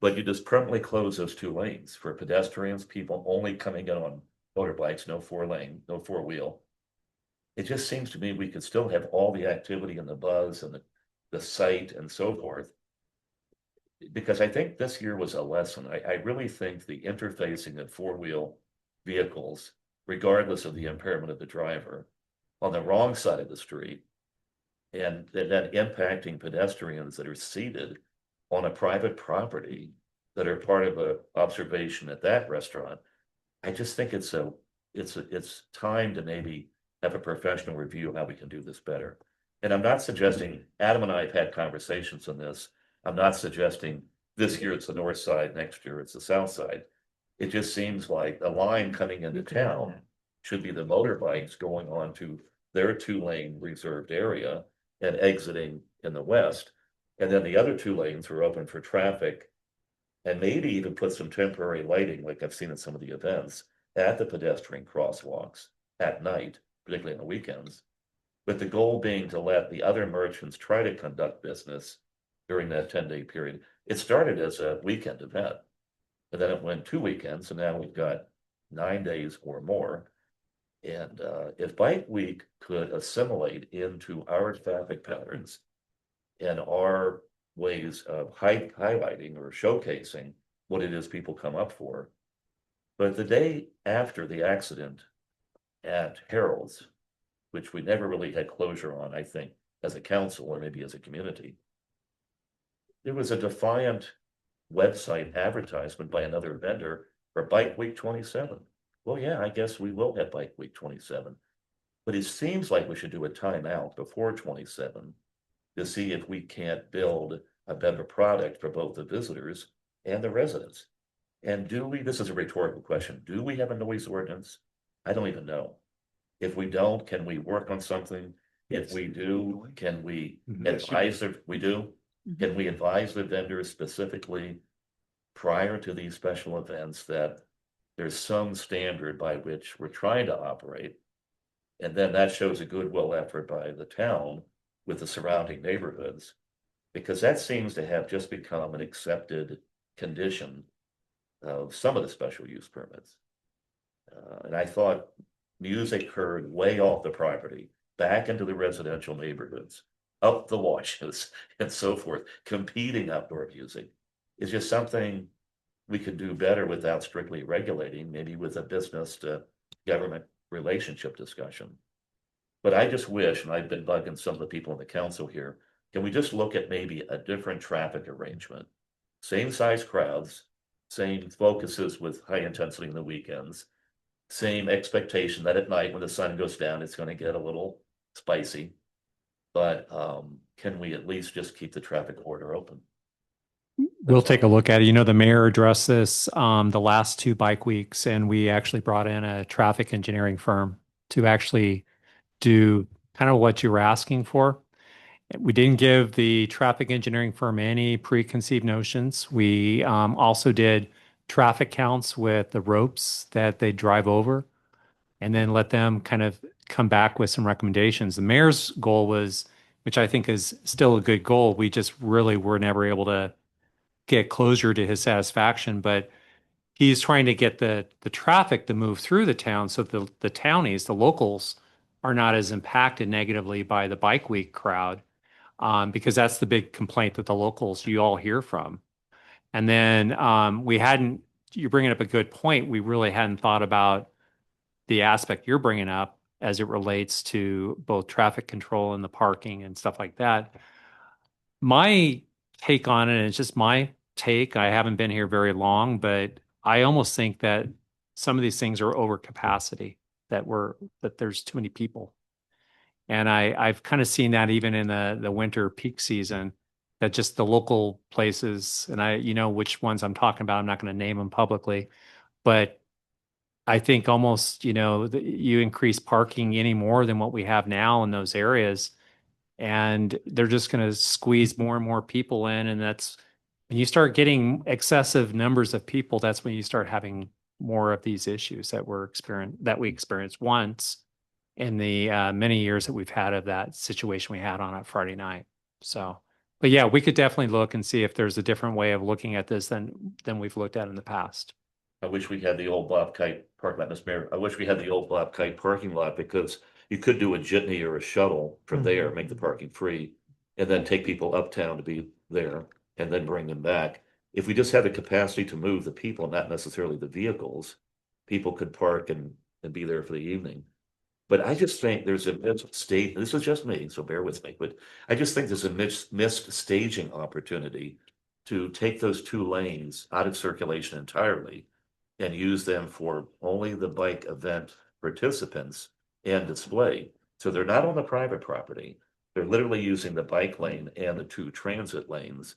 but you just permanently close those 2 lanes for pedestrians, people only coming in on motorbikes, no 4 lane, no 4-wheel. It just seems to me we could still have all the activity and the buzz and the sight and so forth. Because I think this year was a lesson. I really think the interfacing of 4-wheel vehicles, regardless of the impairment of the driver, on the wrong side of the street, and then impacting pedestrians that are seated on a private property that are part of an observation at that restaurant. I just think it's time to maybe have a professional review of how we can do this better. And I'm not suggesting, Adam and I have had conversations on this. I'm not suggesting this year it's the north side, next year it's the south side. It just seems like the line coming into town should be the motorbikes going on to their 2-lane reserved area and exiting in the west. And then the other 2 lanes are open for traffic, and maybe even put some temporary lighting, like I've seen in some of the events, at the pedestrian crosswalks at night, particularly on the weekends, with the goal being to let the other merchants try to conduct business during that 10-day period. It started as a weekend event, and then it went 2 weekends, and now we've got 9 days or more. And if Bike Week could assimilate into our traffic patterns and our ways of highlighting or showcasing what it is people come up for. But the day after the accident at Harold's, which we never really had closure on, I think, as a council or maybe as a community, there was a defiant website advertisement by another vendor for Bike Week 27. Well, yeah, I guess we will have Bike Week 27. But it seems like we should do a timeout before 27 to see if we can't build a better product for both the visitors and the residents. And this is a rhetorical question, do we have a noise ordinance? I don't even know. If we don't, can we work on something? If we do, can we advise Can we advise the vendors specifically prior to these special events that there's some standard by which we're trying to operate? And then that shows a goodwill effort by the town with the surrounding neighborhoods, because that seems to have just become an accepted condition of some of the special use permits. And I thought music heard way off the property, back into the residential neighborhoods, up the washes and so forth, competing outdoor music is just something we could do better without strictly regulating, maybe with a business to government relationship discussion. But I just wish, and I've been bugging some of the people in the council here, can we just look at maybe a different traffic arrangement? Same size crowds, same focuses with high intensity in the weekends, same expectation that at night when the sun goes down, it's going to get a little spicy. But can we at least just keep the traffic corridor open? We'll take a look at it. The mayor addressed this the last 2 bike weeks, and we actually brought in a traffic engineering firm to actually do kind of what you were asking for. We didn't give the traffic engineering firm any preconceived notions. We also did traffic counts with the ropes that they drive over, and then let them kind of come back with some recommendations. The mayor's goal was, which I think is still a good goal, we just really were never able to get closure to his satisfaction, but he's trying to get the traffic to move through the town so the townies, the locals, are not as impacted negatively by the Bike Week crowd. because that's the big complaint that the locals, you all hear from. And then you're bringing up a good point. We really hadn't thought about the aspect you're bringing up as it relates to both traffic control and the parking and stuff like that. My take on it, and it's just my take, I haven't been here very long, but I almost think that some of these things are over capacity, that there's too many people. And I've kind of seen that even in the winter peak season, that just the local places, and you know which ones I'm talking about, I'm not going to name them publicly, but I think almost, you increase parking any more than what we have now in those areas, and they're just going to squeeze more and more people in. And that's when you start getting excessive numbers of people, that's when you start having more of these issues that we experienced once in the many years that we've had of that situation we had on a Friday night. So, but yeah, we could definitely look and see if there's a different way of looking at this than we've looked at in the past. I wish we had the old Bobkite parking lot, Mr. Mayor. I wish we had the old Bobkite parking lot, because you could do a jitney or a shuttle from there, make the parking free, and then take people uptown to be there and then bring them back. If we just had the capacity to move the people, not necessarily the vehicles, people could park and be there for the evening. But I just think there's a missed stage. This is just me, so bear with me. But I just think there's a missed staging opportunity to take those 2 lanes out of circulation entirely and use them for only the bike event participants and display. So they're not on the private property. They're literally using the bike lane and the 2 transit lanes.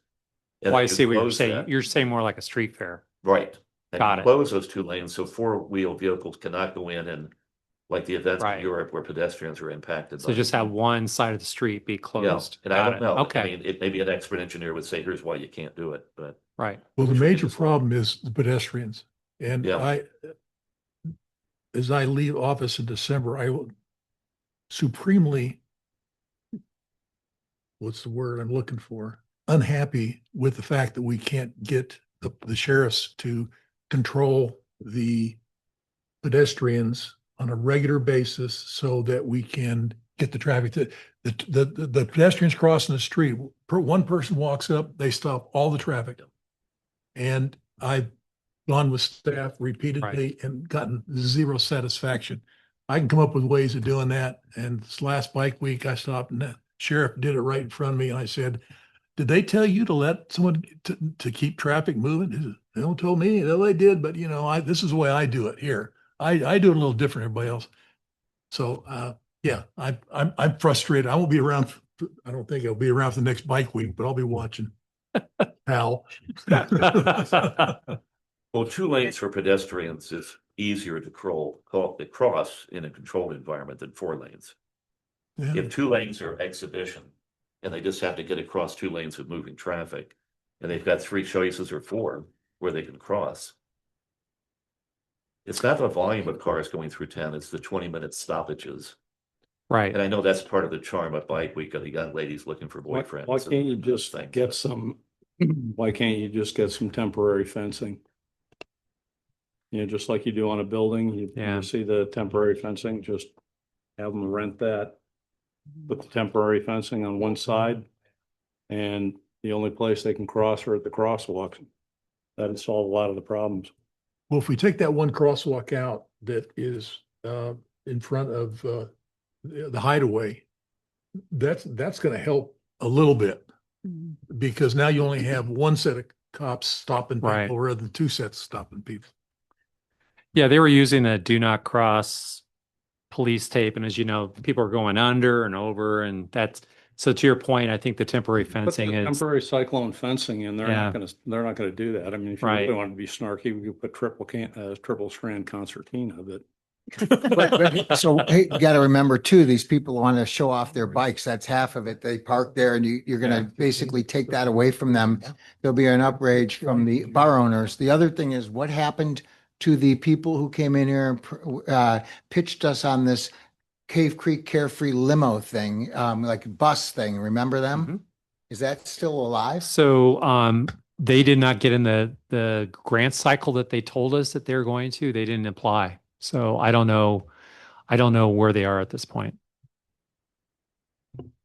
And Well, I you see what you're close saying. that. You're saying more like a street fair. Right. And Got you it. close those 2 lanes so 4-wheel vehicles cannot go in, and like the events in Europe where pedestrians are impacted. So just have one side of the street be Yeah, closed. and I Got don't it. know. Okay. I mean, it maybe an expert engineer would say, here's why you can't do it, but. Right. Well, the major problem is the pedestrians. And Yeah. as I leave office in December, I will supremely, what's the word I'm looking for? Unhappy with the fact that we can't get the sheriffs to control the pedestrians on a regular basis so that we can get the traffic. The pedestrians crossing the street, one person walks up, they stop all the traffic. And I've gone with staff repeatedly and gotten zero satisfaction. I can come up with ways of doing that. And this last bike week, I stopped and the sheriff did it right in front of me. And I said, did they tell you to let someone to keep traffic moving? He said, they don't tell me. No, they did, but this is the way I do it here. I do it a little different than everybody else. So yeah, I'm frustrated. I won't be around. I don't think I'll be around for the next bike week, but I'll be watching. Pal. Well, 2 lanes for pedestrians is easier to cross in a controlled environment than 4 lanes. Yeah. If 2 lanes are exhibition and they just have to get across 2 lanes of moving traffic, and they've got 3 choices or 4 where they can cross. It's not the volume of cars going through town, it's the 20-minute stoppages. Right. And I know that's part of the charm of Bike Week, of the young ladies looking for boyfriends. Why can't you just get why can't you just get some temporary fencing? Just like you do on a building, you see the temporary fencing, just have them rent that. Put the temporary fencing on one side, and the only place they can cross are at the crosswalks. That'd solve a lot of the problems. Well, if we take that one crosswalk out that is in front of the hideaway, that's going to help a little bit, because now you only have one set of cops stopping people rather than 2 sets stopping people. Yeah, they were using the do not cross police tape. And as you know, people are going under and over, and so to your point, I think the temporary fencing is temporary cyclone fencing, and they're not going to do that. I mean, if you really want to be snarky, we could put triple strand concertina, but. So hey, you got to remember too, these people want to show off their bikes. That's half of it. They park there, and you're going to basically take that away from them. There'll be an outrage from the bar owners. The other thing is, what happened to the people who came in here and pitched us on this Cave Creek Carefree limo thing, like bus thing? Remember them? Is that still alive? So they did not get in the grant cycle that they told us that they're going to. They didn't apply. So I don't know where they are at this point.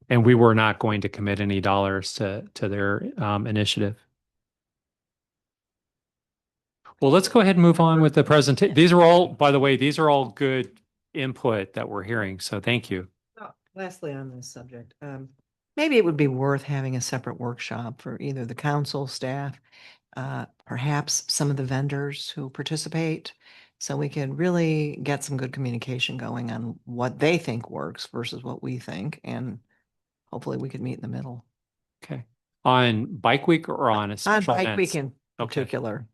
And we were not going to commit any dollars to their initiative. Well, let's go ahead and move on with the presentation. These are all, by the way, these are all good input that we're hearing. So thank you. Lastly, on this subject, maybe it would be worth having a separate workshop for either the council staff, perhaps some of the vendors who participate, so we can really get some good communication going on what they think works versus what we think, and hopefully we could meet in the middle. Okay. On Bike Week or on a On special Bike events? Week in Okay. particular.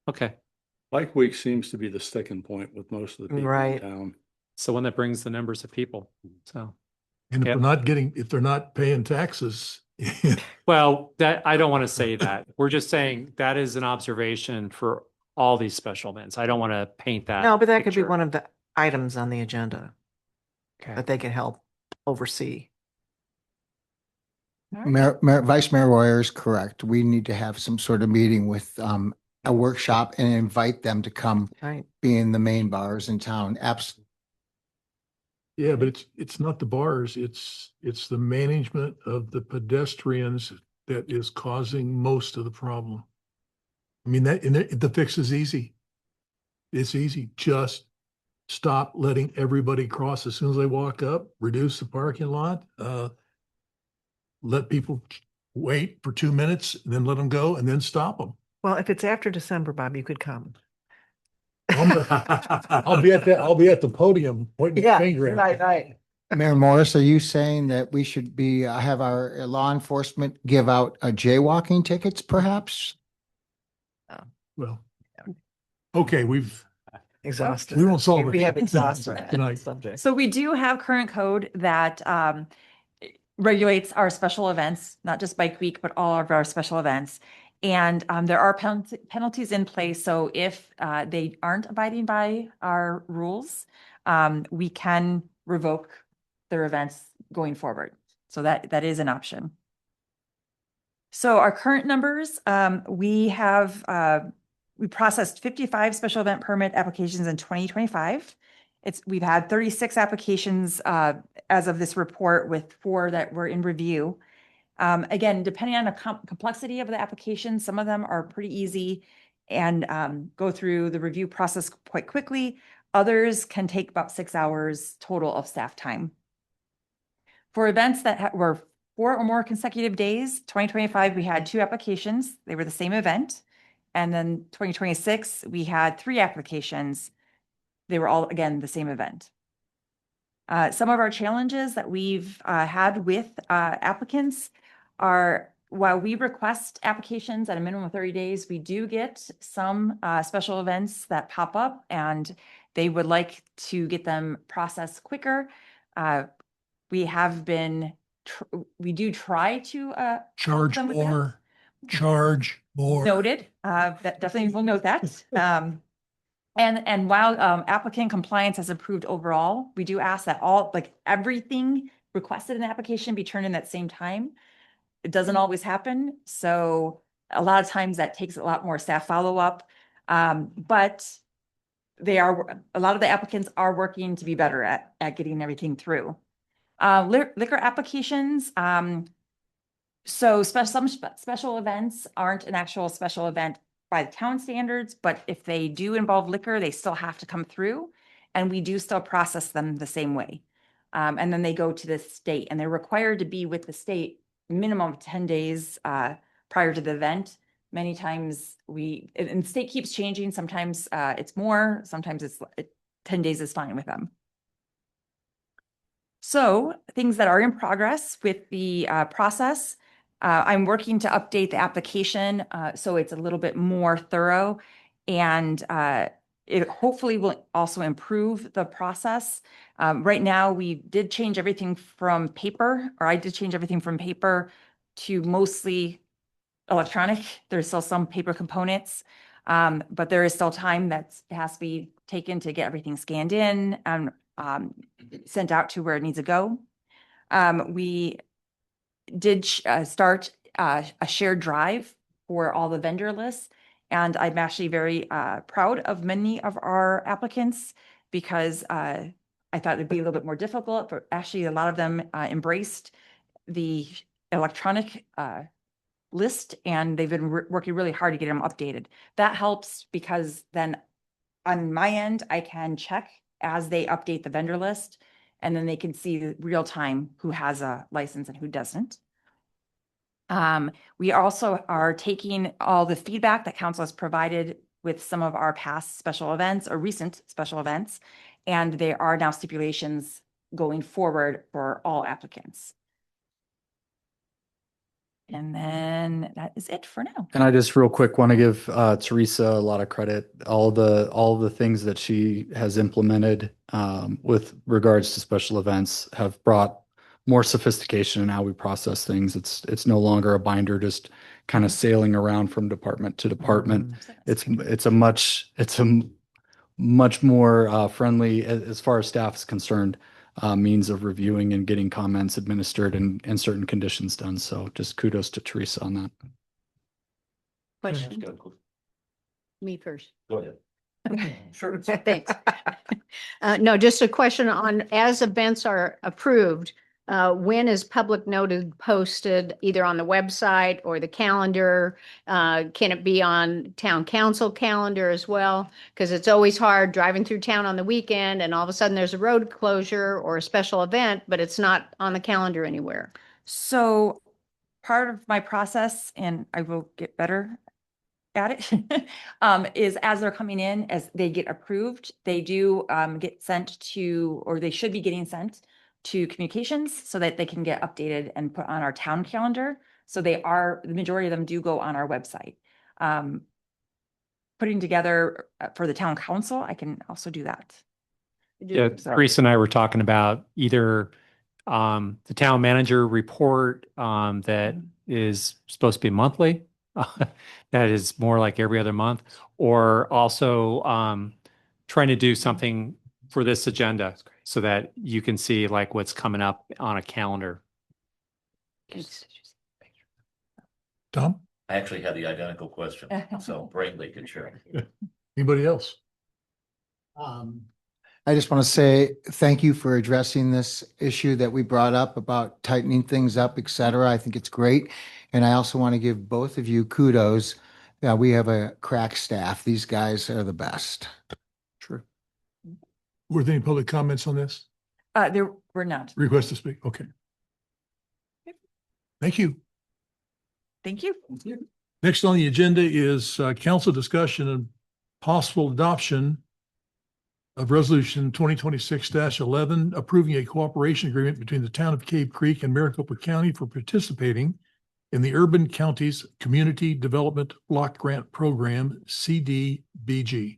Okay. Bike Week seems to be the sticking point with most of the people in Right. town. It's the one that brings the numbers of people. So, And Yep. if they're not paying taxes, well, that I don't want to say that. We're just saying that is an observation for all these special events. I don't want to paint that. No, but that could be picture. one of the items on the agenda Okay. that they can help oversee. Vice Mayor Royer is correct. We need to have some sort of meeting with a workshop and invite them to come Right. be in the main bars in town. yeah, but it's not the bars, it's the management of the pedestrians that is causing most of the problem. I mean, the fix is easy. It's easy. Just stop letting everybody cross as soon as they walk up, reduce the parking lot, let people wait for 2 minutes, and then let them go, and then stop them. Well, if it's after December, Bob, you could come. I'll be at the podium pointing the finger at you. right. Mayor Morris, are you saying that we should be, have our law enforcement give out jaywalking tickets perhaps? Well, okay, we've Exhausted. we won't solve it. We have exhausted that Tonight. subject. So we do have current code that regulates our special events, not just Bike Week, but all of our special events. And there are penalties in place. So if they aren't abiding by our rules, we can revoke their events going forward. So that is an option. So our current numbers, we processed 55 special event permit applications in 2025. We've had 36 applications as of this report, with 4 that were in review. Again, depending on the complexity of the application, some of them are pretty easy and go through the review process quite quickly. Others can take about 6 hours total of staff time. For events that were 4 or more consecutive days, 2025, we had 2 applications. They were the same event. And then 2026, we had 3 applications. They were all, again, the same event. Some of our challenges that we've had with applicants are, while we request applications at a minimum of 30 days, we do get some special events that pop up and they would like to get them processed quicker. We have been, we do try to Charge them with that. more, charge more. Noted. That definitely will note that. And while applicant compliance has improved overall, we do ask that everything requested in the application be turned in at the same time. It doesn't always happen. So a lot of times that takes a lot more staff follow-up. But a lot of the applicants are working to be better at getting everything through. Liquor applications. So some special events aren't an actual special event by the town standards, but if they do involve liquor, they still have to come through, and we do still process them the same way. And then they go to the state, and they're required to be with the state minimum of 10 days prior to the event. Many times and the state keeps changing. Sometimes it's more, sometimes 10 days is fine with them. So things that are in progress with the process. I'm working to update the application so it's a little bit more thorough, and it hopefully will also improve the process. Right now, we did change everything from paper, or I did change everything from paper to mostly electronic. There's still some paper components, but there is still time that has to be taken to get everything scanned in and sent out to where it needs to go. We did start a shared drive for all the vendor lists. And I'm actually very proud of many of our applicants, because I thought it'd be a little bit more difficult, but actually a lot of them embraced the electronic list, and they've been working really hard to get them updated. That helps because then on my end, I can check as they update the vendor list, and then they can see real time who has a license and who doesn't. We also are taking all the feedback that council has provided with some of our past special events or recent special events, and there are now stipulations going forward for all applicants. And then that is it for now. And I just real quick want to give Teresa a lot of credit. All the things that she has implemented with regards to special events have brought more sophistication in how we process things. It's no longer a binder just kind of sailing around from department to department. It's a much more friendly as far as staff is concerned, means of reviewing and getting comments administered and certain conditions done. So just kudos to Teresa on that. Question? Me first. Go ahead. Sure. Thanks. No, just a question on, as events are approved, when is public notice posted either on the website or the calendar? Can it be on town council calendar as well? Because it's always hard driving through town on the weekend and all of a sudden there's a road closure or a special event, but it's not on the calendar anywhere. So part of my process, and I will get better at it, is as they're coming in, as they get approved, they do get sent to, or they should be getting sent to communications so that they can get updated and put on our town calendar. So the majority of them do go on our website. Putting together for the town council, I can also do that. Yeah, So- Teresa and I were talking about either the town manager report that is supposed to be monthly, that is more like every other month, or also trying to do something for this agenda so that you can see like what's coming up on a calendar. Tom? I actually had the identical question, so Brady could share. Anybody else? I just want to say thank you for addressing this issue that we brought up about tightening things up, et cetera. I think it's great. And I also want to give both of you kudos. We have a crack staff. These guys are the best. True. Were there any public comments on this? There were not. Request to speak. Okay. Thank you. Thank you. Next on the agenda is council discussion and possible adoption of resolution 2026-11, approving a cooperation agreement between the town of Cave Creek and Maricopa County for participating in the Urban Counties Community Development Block Grant Program, CDBG.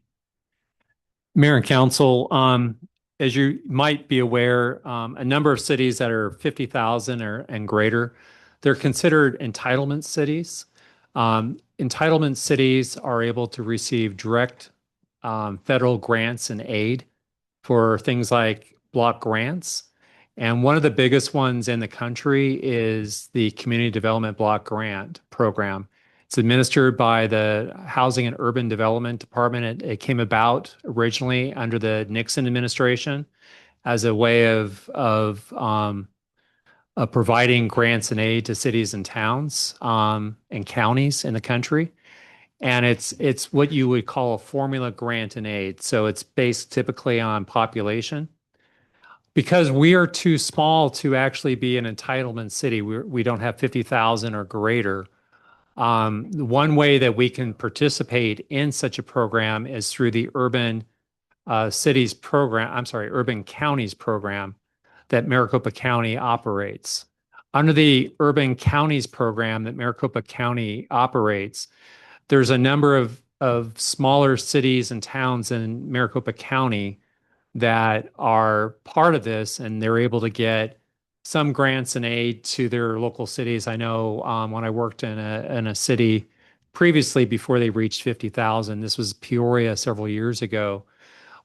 Mayor and council, as you might be aware, a number of cities that are 50,000 and greater, they're considered entitlement cities. Entitlement cities are able to receive direct federal grants and aid for things like block grants. And one of the biggest ones in the country is the Community Development Block Grant Program. It's administered by the Housing and Urban Development Department. It came about originally under the Nixon administration as a way of providing grants and aid to cities and towns and counties in the country. And it's what you would call a formula grant and aid. So it's based typically on population. Because we are too small to actually be an entitlement city, we don't have 50,000 or greater. One way that we can participate in such a program is through the Urban Counties program that Maricopa County operates. Under the Urban Counties program that Maricopa County operates, there's a number of smaller cities and towns in Maricopa County that are part of this, and they're able to get some grants and aid to their local cities. I know when I worked in a city previously before they reached 50,000, this was Peoria several years ago,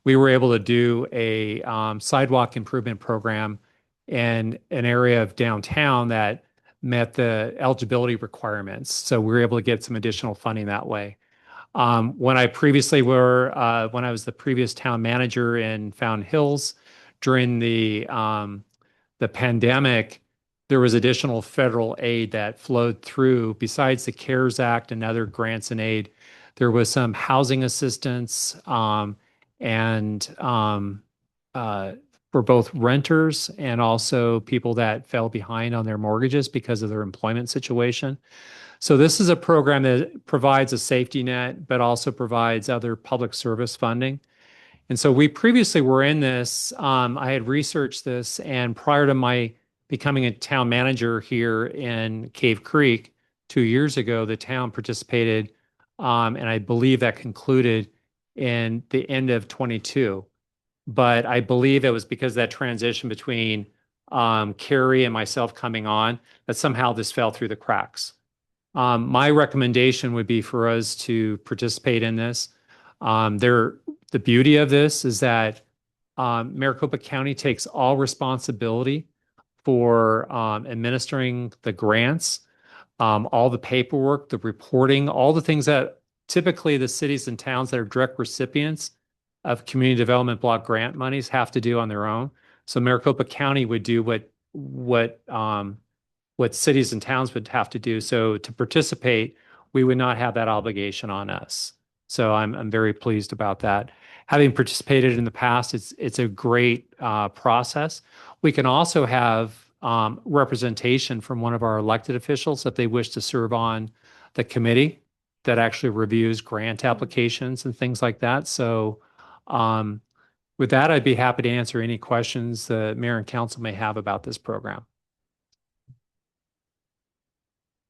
we were able to do a sidewalk improvement program in an area of downtown that met the eligibility requirements. So we were able to get some additional funding that way. When I was the previous town manager in Fountain Hills during the pandemic, there was additional federal aid that flowed through besides the CARES Act and other grants and aid. There was some housing assistance and for both renters and also people that fell behind on their mortgages because of their employment situation. So this is a program that provides a safety net, but also provides other public service funding. And so we previously were in this. I had researched this, and prior to my becoming a town manager here in Cave Creek 2 years ago, the town participated, and I believe that concluded in the end of 22. But I believe it was because of that transition between Carrie and myself coming on that somehow this fell through the cracks. My recommendation would be for us to participate in this. The beauty of this is that Maricopa County takes all responsibility for administering the grants, all the paperwork, the reporting, all the things that typically the cities and towns that are direct recipients of community development block grant monies have to do on their own. So Maricopa County would do what cities and towns would have to do. So to participate, we would not have that obligation on us. So I'm very pleased about that. Having participated in the past, it's a great process. We can also have representation from one of our elected officials if they wish to serve on the committee that actually reviews grant applications and things like that. So with that, I'd be happy to answer any questions the mayor and council may have about this program.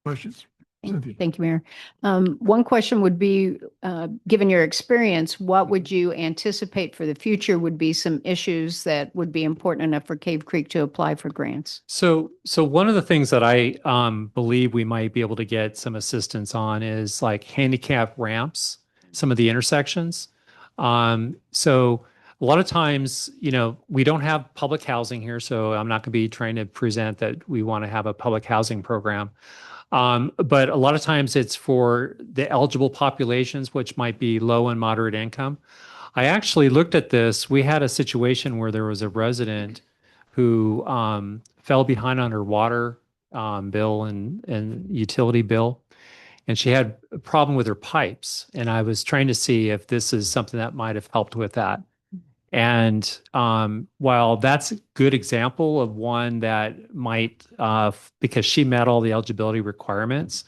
Questions? Thank you, Mayor. One question would be, given your experience, what would you anticipate for the future would be some issues that would be important enough for Cave Creek to apply for grants? So one of the things that I believe we might be able to get some assistance on is like handicap ramps, some of the intersections. So a lot of times, we don't have public housing here, so I'm not going to be trying to present that we want to have a public housing program. But a lot of times it's for the eligible populations, which might be low and moderate income. I actually looked at this. We had a situation where there was a resident who fell behind on her water bill and utility bill, and she had a problem with her pipes. And I was trying to see if this is something that might have helped with that. And while that's a good example of one that might, because she met all the eligibility requirements,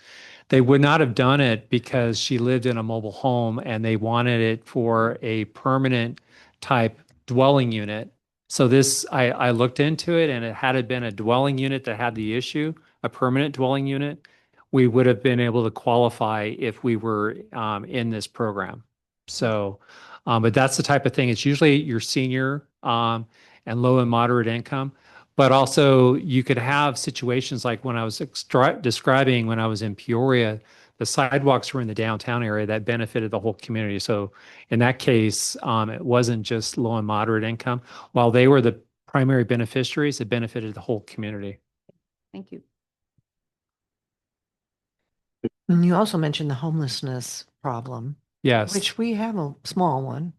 they would not have done it because she lived in a mobile home and they wanted it for a permanent type dwelling unit. So this, I looked into it, and it had it been a dwelling unit that had the issue, a permanent dwelling unit, we would have been able to qualify if we were in this program. So, but that's the type of thing. It's usually your senior and low and moderate income. But also you could have situations like when I was describing when I was in Peoria, the sidewalks were in the downtown area that benefited the whole community. So in that case, it wasn't just low and moderate income. While they were the primary beneficiaries, it benefited the whole community. Thank you. And you also mentioned the homelessness problem. Yes. Which we have a small one.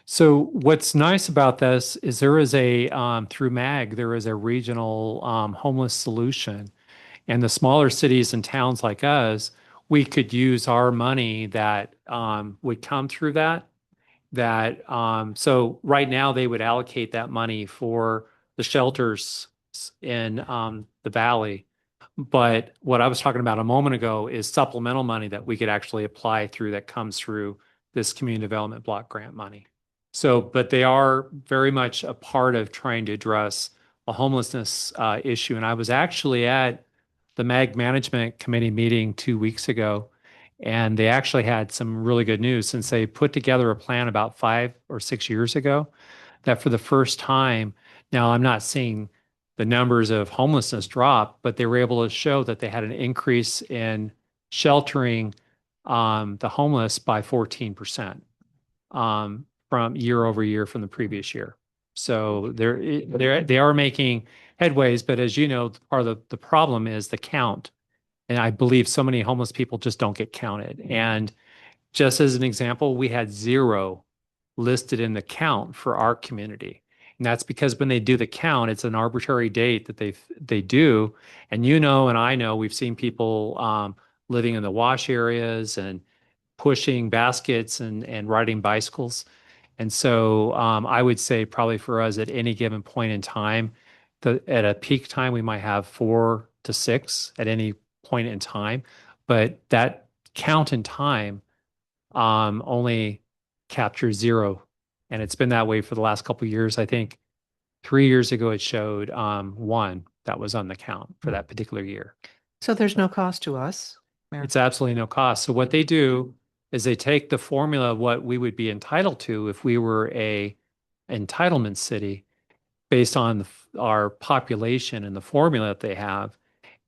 So what's nice about this is there is a, through MAG, there is a regional homeless solution. And the smaller cities and towns like us, we could use our money that would come through that. So right now they would allocate that money for the shelters in the valley. But what I was talking about a moment ago is supplemental money that we could actually apply through that comes through this community development block grant money. So, but they are very much a part of trying to address a homelessness issue. And I was actually at the MAG Management Committee meeting 2 weeks ago, and they actually had some really good news since they put together a plan about 5 or 6 years ago that for the first time, now I'm not seeing the numbers of homelessness drop, but they were able to show that they had an increase in sheltering the homeless by 14% from year over year from the previous year. So they are making headways, but as you know, part of the problem is the count. And I believe so many homeless people just don't get counted. And just as an example, we had 0 listed in the count for our community. And that's because when they do the count, it's an arbitrary date that they do. And you know, and I know, we've seen people living in the wash areas and pushing baskets and riding bicycles. And so I would say probably for us at any given point in time, at a peak time, we might have 4 to 6 at any point in time. But that count in time only captures 0. And it's been that way for the last couple of years. I think 3 years ago, it showed 1 that was on the count for that particular year. So there's no cost to us. Mayor. It's absolutely no cost. So what they do is they take the formula of what we would be entitled to if we were a entitlement city based on our population and the formula that they have.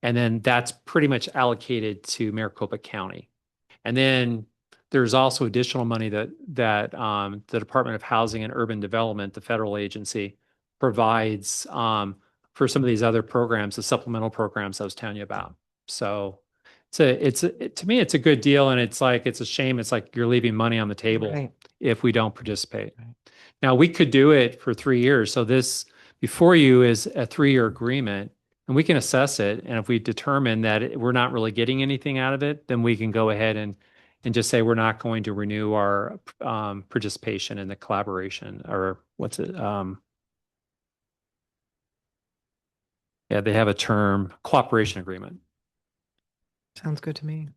And then that's pretty much allocated to Maricopa County. And then there's also additional money that the Department of Housing and Urban Development, the federal agency, provides for some of these other programs, the supplemental programs I was telling you about. So to me, it's a good deal, and it's a shame. It's like you're leaving money on the table Right. if we don't participate. Now, we could do it for 3 years. So this before you is a 3-year agreement, and we can assess it. And if we determine that we're not really getting anything out of it, then we can go ahead and just say we're not going to renew our participation in the collaboration, or what's it? Yeah, they have a term, cooperation agreement. Sounds good to me.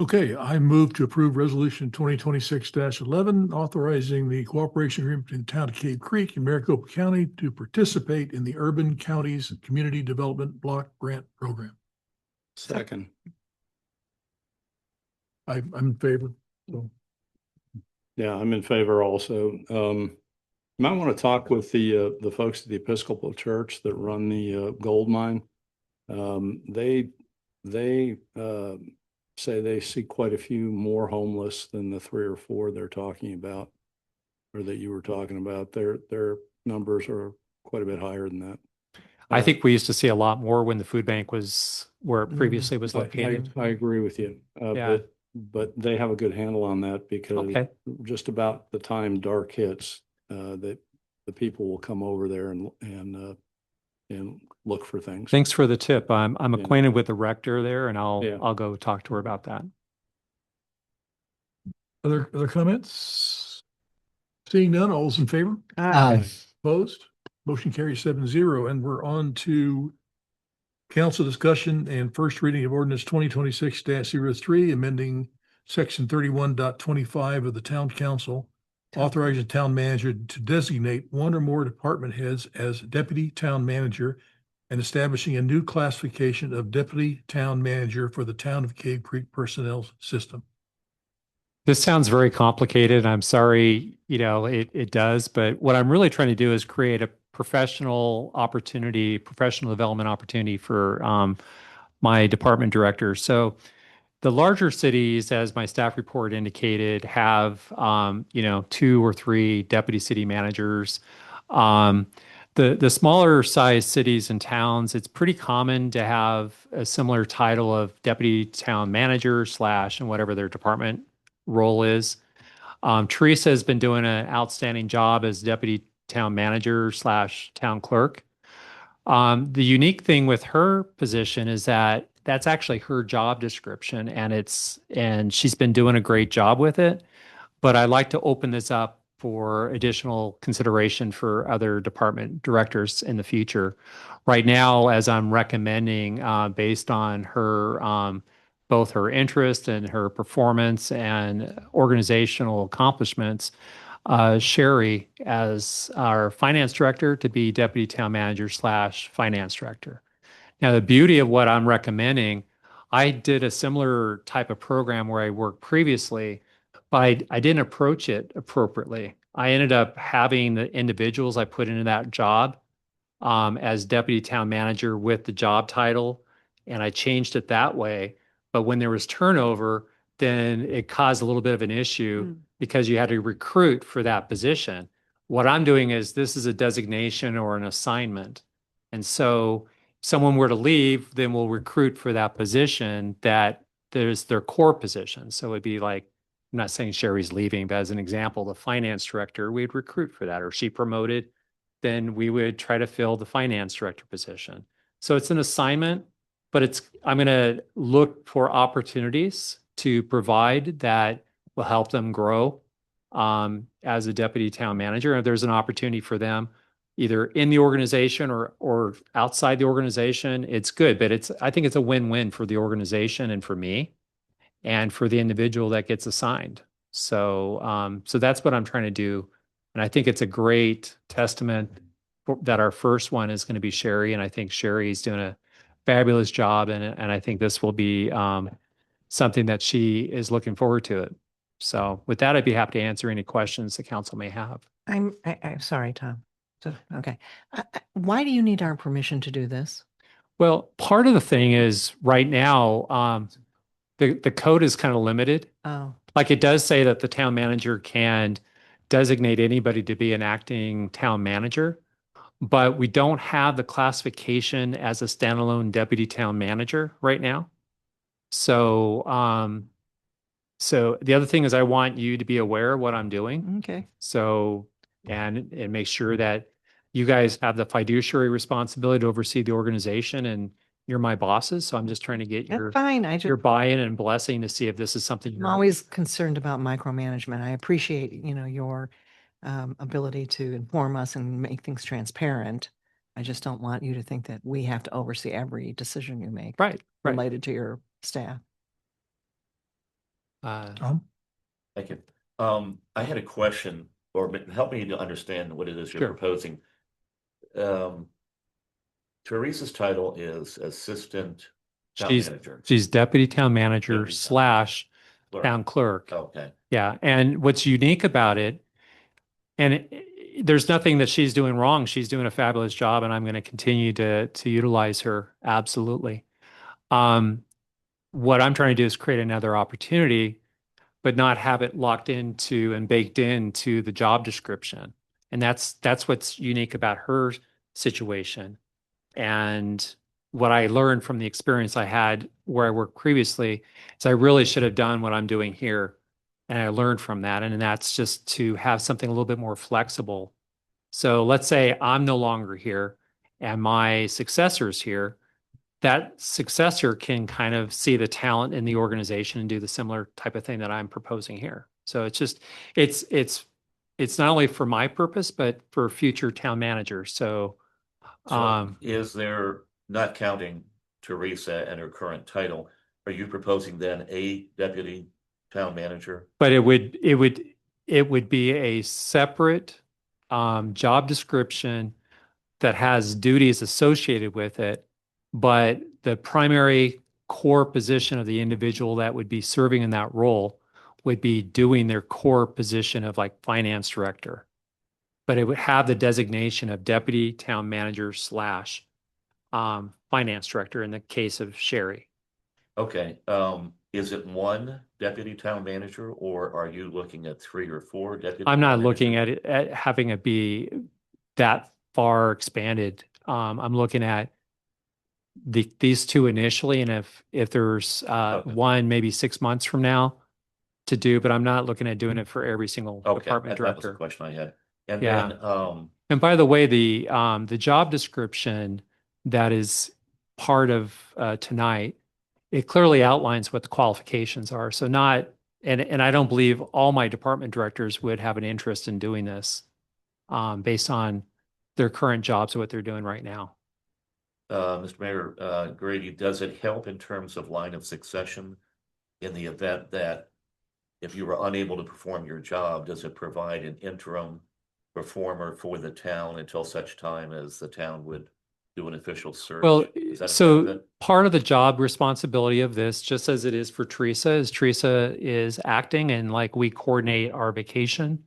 Okay, I move to approve resolution 2026-11, authorizing the cooperation agreement between the town of Cave Creek and Maricopa County to participate in the Urban Counties Community Development Block Grant Program. Second. I'm in favor. So Yeah, I'm in favor also. Might want to talk with the folks at the Episcopal Church that run the gold mine. They say they see quite a few more homeless than the 3 or 4 they're talking about, or that you were talking about. Their numbers are quite a bit higher than that. I think we used to see a lot more when the food bank was where it previously was located. I agree with you. Yeah. But they have a good handle on that, because Okay. just about the time dark hits, that the people will come over there and look for things. Thanks for the tip. I'm Yeah. acquainted with the rector there, and Yeah. I'll go talk to her about that. other comments? Seeing none, all those in favor? Aye. Opposed? Motion carries 7-0, and we're on to council discussion and first reading of ordinance 2026-03, amending section 31.25 of the town council, authorizing town manager to designate 1 or more department heads as deputy town manager and establishing a new classification of deputy town manager for the town of Cave Creek personnel system. This sounds very complicated. I'm sorry, it does, but what I'm really trying to do is create a professional development opportunity for my department director. So the larger cities, as my staff report indicated, have 2 or 3 deputy city managers. The smaller size cities and towns, it's pretty common to have a similar title of deputy town manager / and whatever their department role is. Teresa has been doing an outstanding job as deputy town manager / town clerk. The unique thing with her position is that that's actually her job description, and she's been doing a great job with it. But I'd like to open this up for additional consideration for other department directors in the future. Right now, as I'm recommending, based on her both her interest and her performance and organizational accomplishments, Sherry as our finance director to be deputy town manager / finance director. Now, the beauty of what I'm recommending, I did a similar type of program where I worked previously, but I didn't approach it appropriately. I ended up having the individuals I put into that job as deputy town manager with the job title, and I changed it that way. But when there was turnover, then it caused a little bit of an issue because you had to recruit for that position. What I'm doing is this is a designation or an assignment. And so if someone were to leave, then we'll recruit for that position that there's their core position. So it'd be like, I'm not saying Sherry's leaving, but as an example, the finance director, we'd recruit for that, or she promoted then we would try to fill the finance director position. So it's an assignment, but I'm going to look for opportunities to provide that will help them grow as a deputy town manager. If there's an opportunity for them either in the organization or outside the organization, it's good. But I think it's a win-win for the organization and for me and for the individual that gets assigned. So that's what I'm trying to do. And I think it's a great testament that our first one is going to be Sherry. And I think Sherry's doing a fabulous job. And I think this will be something that she is looking forward to it. So with that, I'd be happy to answer any questions the council may have. I'm sorry, Tom. So, okay. Why do you need our permission to do this? Well, part of the thing is right now, the code is kind of limited. Oh, Like it does say that the town manager can designate anybody to be an acting town manager, but we don't have the classification as a standalone deputy town manager right now. So, so the other thing is I want you to be aware of what I'm doing. okay. So, and make sure that you guys have the fiduciary responsibility to oversee the organization and you're my bosses. So I'm just trying to get That's fine. your buy-in and blessing to see if this is something I'm you're always concerned about micromanagement. I appreciate, your ability to inform us and make things transparent. I just don't want you to think that we have to oversee every decision you make right. related to your staff. Thank you. I had a question, or help me to understand what it is you're Sure. proposing. Teresa's title is assistant town manager. She's deputy town manager Deputy / town clerk. Okay. Yeah. And what's unique about it, and there's nothing that she's doing wrong. She's doing a fabulous job and I'm going to continue to utilize her. Absolutely. What I'm trying to do is create another opportunity, but not have it locked into and baked into the job description. And that's what's unique about her situation. And what I learned from the experience I had where I worked previously is I really should have done what I'm doing here. And I learned from that. And that's just to have something a little bit more flexible. So let's say I'm no longer here and my successor's here. That successor can kind of see the talent in the organization and do the similar type of thing that I'm proposing here. So it's not only for my purpose, but for future town managers. So is there, not counting Teresa and her current title, are you proposing then a deputy town manager? but it would be a separate job description that has duties associated with it, but the primary core position of the individual that would be serving in that role would be doing their core position of like finance director. But it would have the designation of deputy town manager / finance director in the case of Sherry. Okay. Is it one deputy town manager or are you looking at 3 or 4 deputy? I'm not town looking managers? at it, at having it be that far expanded. I'm looking at these two initially, and if there's Okay. one maybe 6 months from now to do, but I'm not looking at doing it for every single Okay, department that was the director. question I had. And Yeah. then, And by the way, the job description that is part of tonight, it clearly outlines what the qualifications are. So and I don't believe all my department directors would have an interest in doing this based on their current jobs and what they're doing right now. Mr. Mayor, Grady, does it help in terms of line of succession in the event that if you were unable to perform your job, does it provide an interim performer for the town until such time as the town would do an official search? Well, Is that a so benefit? part of the job responsibility of this, just as it is for Teresa, is Teresa is acting and like we coordinate our vacation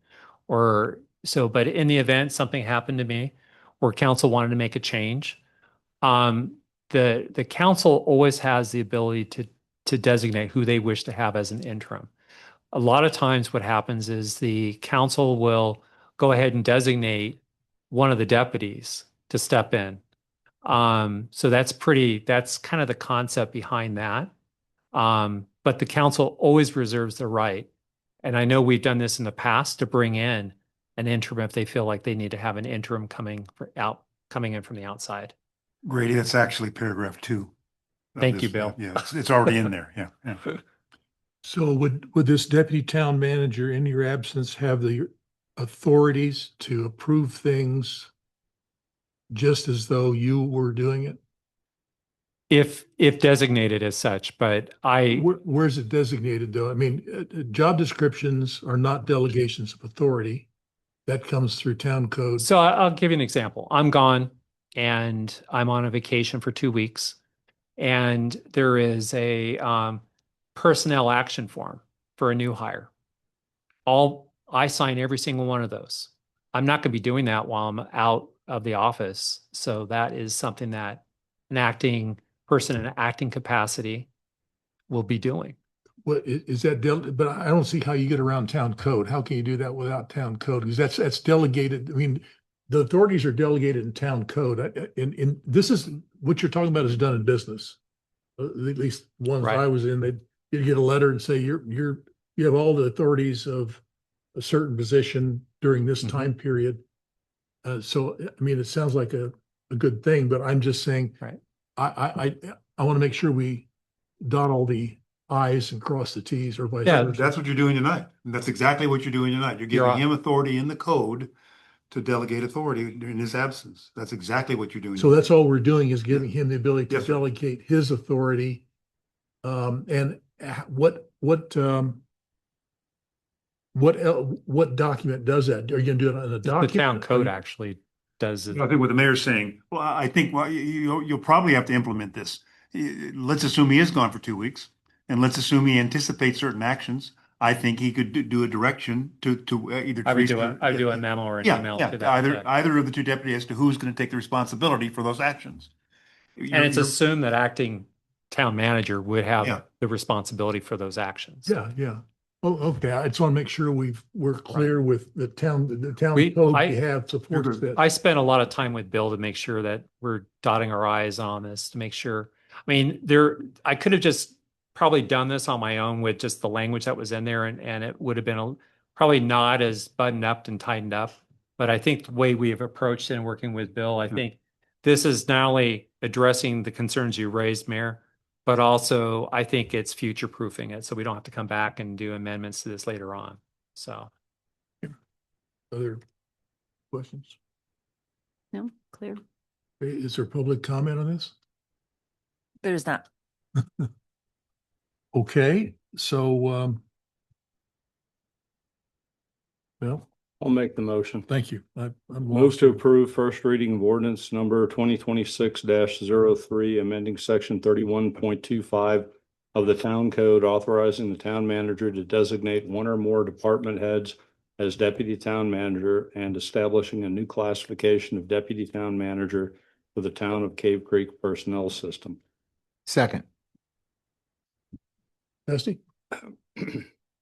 or so, but in the event something happened to me or council wanted to make a change, the council always has the ability to designate who they wish to have as an interim. A lot of times what happens is the council will go ahead and designate one of the deputies to step in. So that's kind of the concept behind that. But the council always reserves the right. And I know we've done this in the past to bring in an interim if they feel like they need to have an interim coming in from the outside. Grady, that's actually paragraph 2. of Thank this, you, Bill. Yeah, it's already in there. Yeah. So would this deputy town manager in your absence have the authorities to approve things just as though you were doing it? If designated as such, but Where's it designated though? I mean, job descriptions are not delegations of authority. That comes through town code. So I'll give you an example. I'm gone and I'm on a vacation for 2 weeks, and there is a personnel action form for a new hire. I sign every single one of those. I'm not going to be doing that while I'm out of the office. So that is something that an acting person in an acting capacity will be doing. What is that? But I don't see how you get around town code. How can you do that without town code? Because that's delegated. I mean, the authorities are delegated in town code. In this is what you're talking about is done in business. At least ones I was in, you'd get a letter and say you have all the authorities of a certain position during this time period. So I mean, it sounds like a good thing, but I'm just saying, I want to make sure we dot all the I's and cross the T's or vice versa. That's what you're doing tonight. And that's exactly what you're doing tonight. You're giving him authority in the code to delegate authority in his absence. That's exactly what you're doing. So that's all we're doing is giving him the ability to delegate his authority. And what document does that? Are you gonna do it on a document? The town code actually does it. I think what the mayor's saying, well, I think you'll probably have to implement this. Let's assume he is gone for 2 weeks, and let's assume he anticipates certain actions. I think he could do a direction to either. I would do a memo or an email to that. Either of the two deputies as to who's going to take the responsibility for those actions. And it's assumed that acting town manager would have the responsibility for those actions. Yeah. Oh, okay. I just want to make sure we're clear with the town code we have supports that. I spent a lot of time with Bill to make sure that we're dotting our I's on this to make sure. I mean, I could have just probably done this on my own with just the language that was in there, and it would have been probably not as buttoned up and tightened up. But I think the way we have approached it and working with Bill, I think this is not only addressing the concerns you raised, Mayor, but also I think it's future proofing it so we don't have to come back and do amendments to this later on. So. Other questions? No, clear. Is there public comment on this? There's not. Okay, so, well, I'll make the motion. Thank you. I'm Move to approve first reading of ordinance number 2026-03, amending section 31.25 of the town code, authorizing the town manager to designate one or more department heads as deputy town manager and establishing a new classification of deputy town manager for the town of Cave Creek personnel system. Second. Dusty?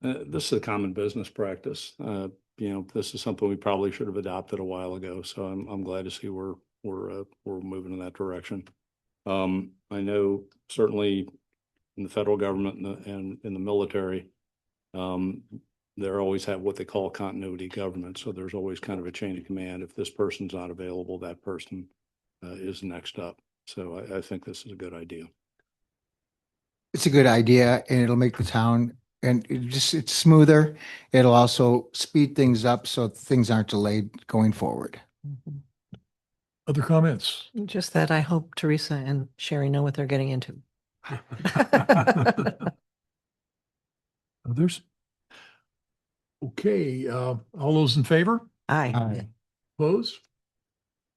This is a common business practice. This is something we probably should have adopted a while ago. So I'm glad to see we're moving in that direction. I know certainly in the federal government and in the military, they always have what they call continuity government. So there's always kind of a chain of command. If this person's not available, that person is next up. So I think this is a good idea. It's a good idea and it'll make the town and it's smoother. It'll also speed things up so things aren't delayed going forward. Other comments? Just that I hope Teresa and Sherry know what they're getting into. Others? Okay, all those in favor? Aye. Opposed?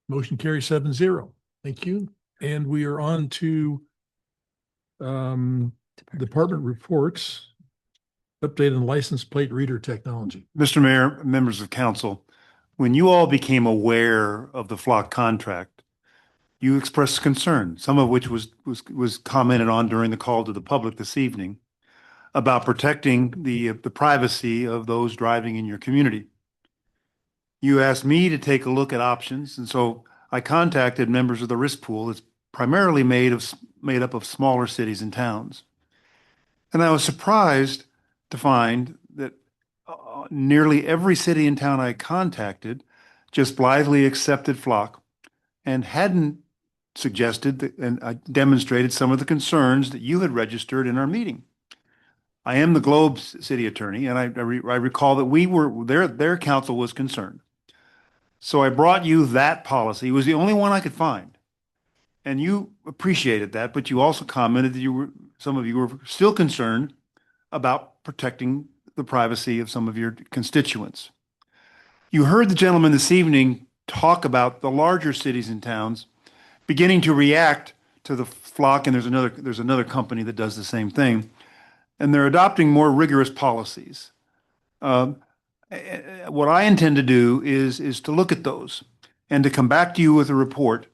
Motion carries 7-0. Thank you. And we are on to department reports, update on license plate reader technology. Mr. Mayor, members of council, when you all became aware of the flock contract, you expressed concern, some of which was commented on during the call to the public this evening, about protecting the privacy of those driving in your community. You asked me to take a look at options, and so I contacted members of the risk pool that's primarily made up of smaller cities and towns. And I was surprised to find that nearly every city and town I contacted just blithely accepted Flock and hadn't suggested and I demonstrated some of the concerns that you had registered in our meeting. I am the Globe's city attorney, and I recall that their council was concerned. So I brought you that policy. It was the only one I could find. And you appreciated that, but you also commented that some of you were still concerned about protecting the privacy of some of your constituents. You heard the gentleman this evening talk about the larger cities and towns beginning to react to the Flock, and there's another company that does the same thing, and they're adopting more rigorous policies. What I intend to do is to look at those and to come back to you with a report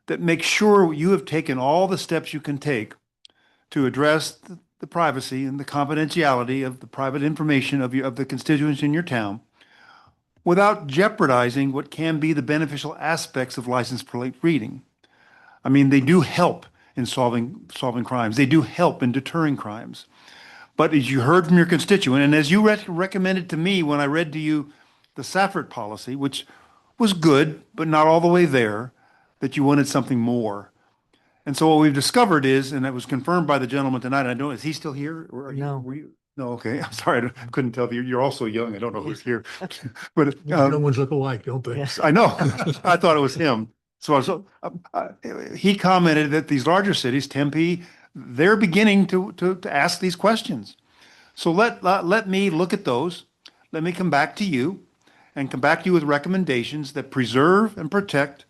that makes sure you have taken all the steps you can take to address the privacy and the confidentiality of the private information of the constituents in your town without jeopardizing what can be the beneficial aspects of license plate reading. I mean, they do help in solving crimes. They do help in deterring crimes. But as you heard from your constituent, and as you recommended to me when I read to you the Safford policy, which was good, but not all the way there, that you wanted something more. And so what we've discovered is, and that was confirmed by the gentleman tonight, and I don't know, is he still here? Or No. No, okay. I'm sorry. I couldn't tell you. You're also young. I don't know who's here. But Young ones look alike, don't they? I know. I thought it was him. So he commented that these larger cities, Tempe, they're beginning to ask these questions. So let me look at those. Let me come back to you and come back to you with recommendations that preserve and protect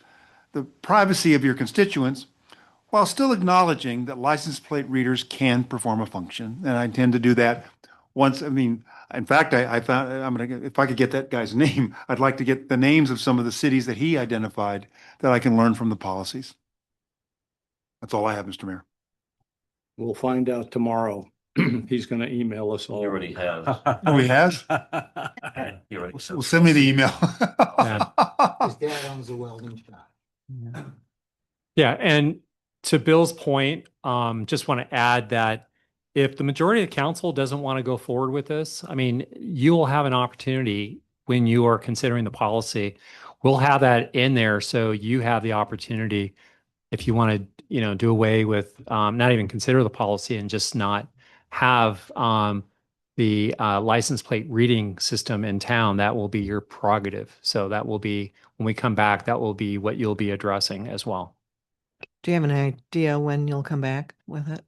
the privacy of your constituents while still acknowledging that license plate readers can perform a function. And I intend to do that once. I mean, in fact, I found, if I could get that guy's name, I'd like to get the names of some of the cities that he identified that I can learn from the policies. That's all I have, Mr. Mayor. We'll find out tomorrow. He's going to email us all. He already has. Oh, he has? He already Well, send me the email. His dad owns a welding shop. Yeah, and to Bill's point, just want to add that if the majority of the council doesn't want to go forward with this, I mean, you will have an opportunity when you are considering the policy. We'll have that in there, so you have the opportunity if you want to, do away with, not even consider the policy and just not have the license plate reading system in town. That will be your prerogative. So that will be, when we come back, that will be what you'll be addressing as well. Do you have an idea when you'll come back with it?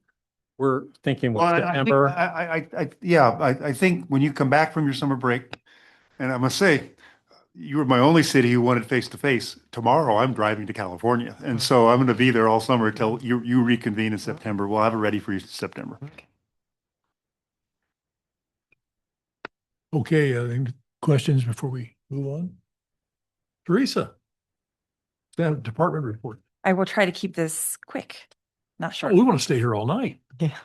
We're thinking Well, September. I think when you come back from your summer break, and I must say, you were my only city who wanted face-to-face. Tomorrow, I'm driving to California, and so I'm going to be there all summer until you reconvene in September. We'll have it ready for you in September. Okay, any questions before we move on? Teresa? That department report. I will try to keep this quick, not Oh, short. we want to stay here all night. Yeah.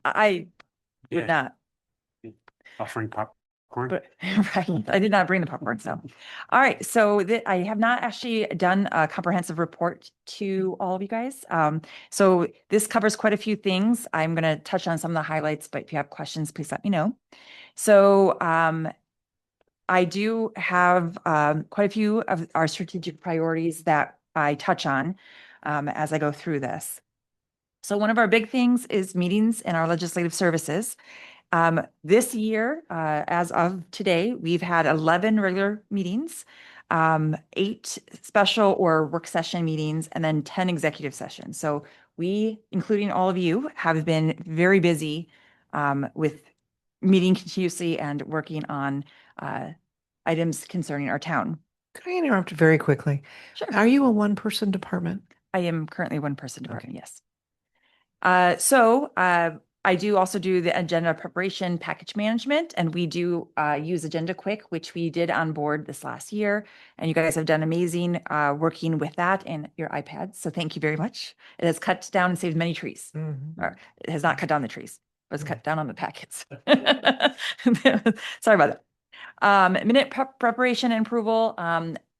I would not. Offering popcorn. But right, I did not bring the popcorn. So, all right. So I have not actually done a comprehensive report to all of you guys. So this covers quite a few things. I'm going to touch on some of the highlights, but if you have questions, please let me know. So I do have quite a few of our strategic priorities that I touch on as I go through this. So one of our big things is meetings in our legislative services. This year, as of today, we've had 11 regular meetings, 8 special or work session meetings, and then 10 executive sessions. So we, including all of you, have been very busy with meeting continuously and working on items concerning our town. Could I interrupt very quickly? Sure. Are you a one-person department? I am currently a one-person department, yes. So I do also do the agenda preparation, package management, and we do use Agenda Quick, which we did on board this last year. And you guys have done amazing working with that and your iPads. So thank you very much. It has cut down and saved many trees. Or it has not cut down the trees, but it's cut down on the packets. Sorry about that. Minute preparation and approval.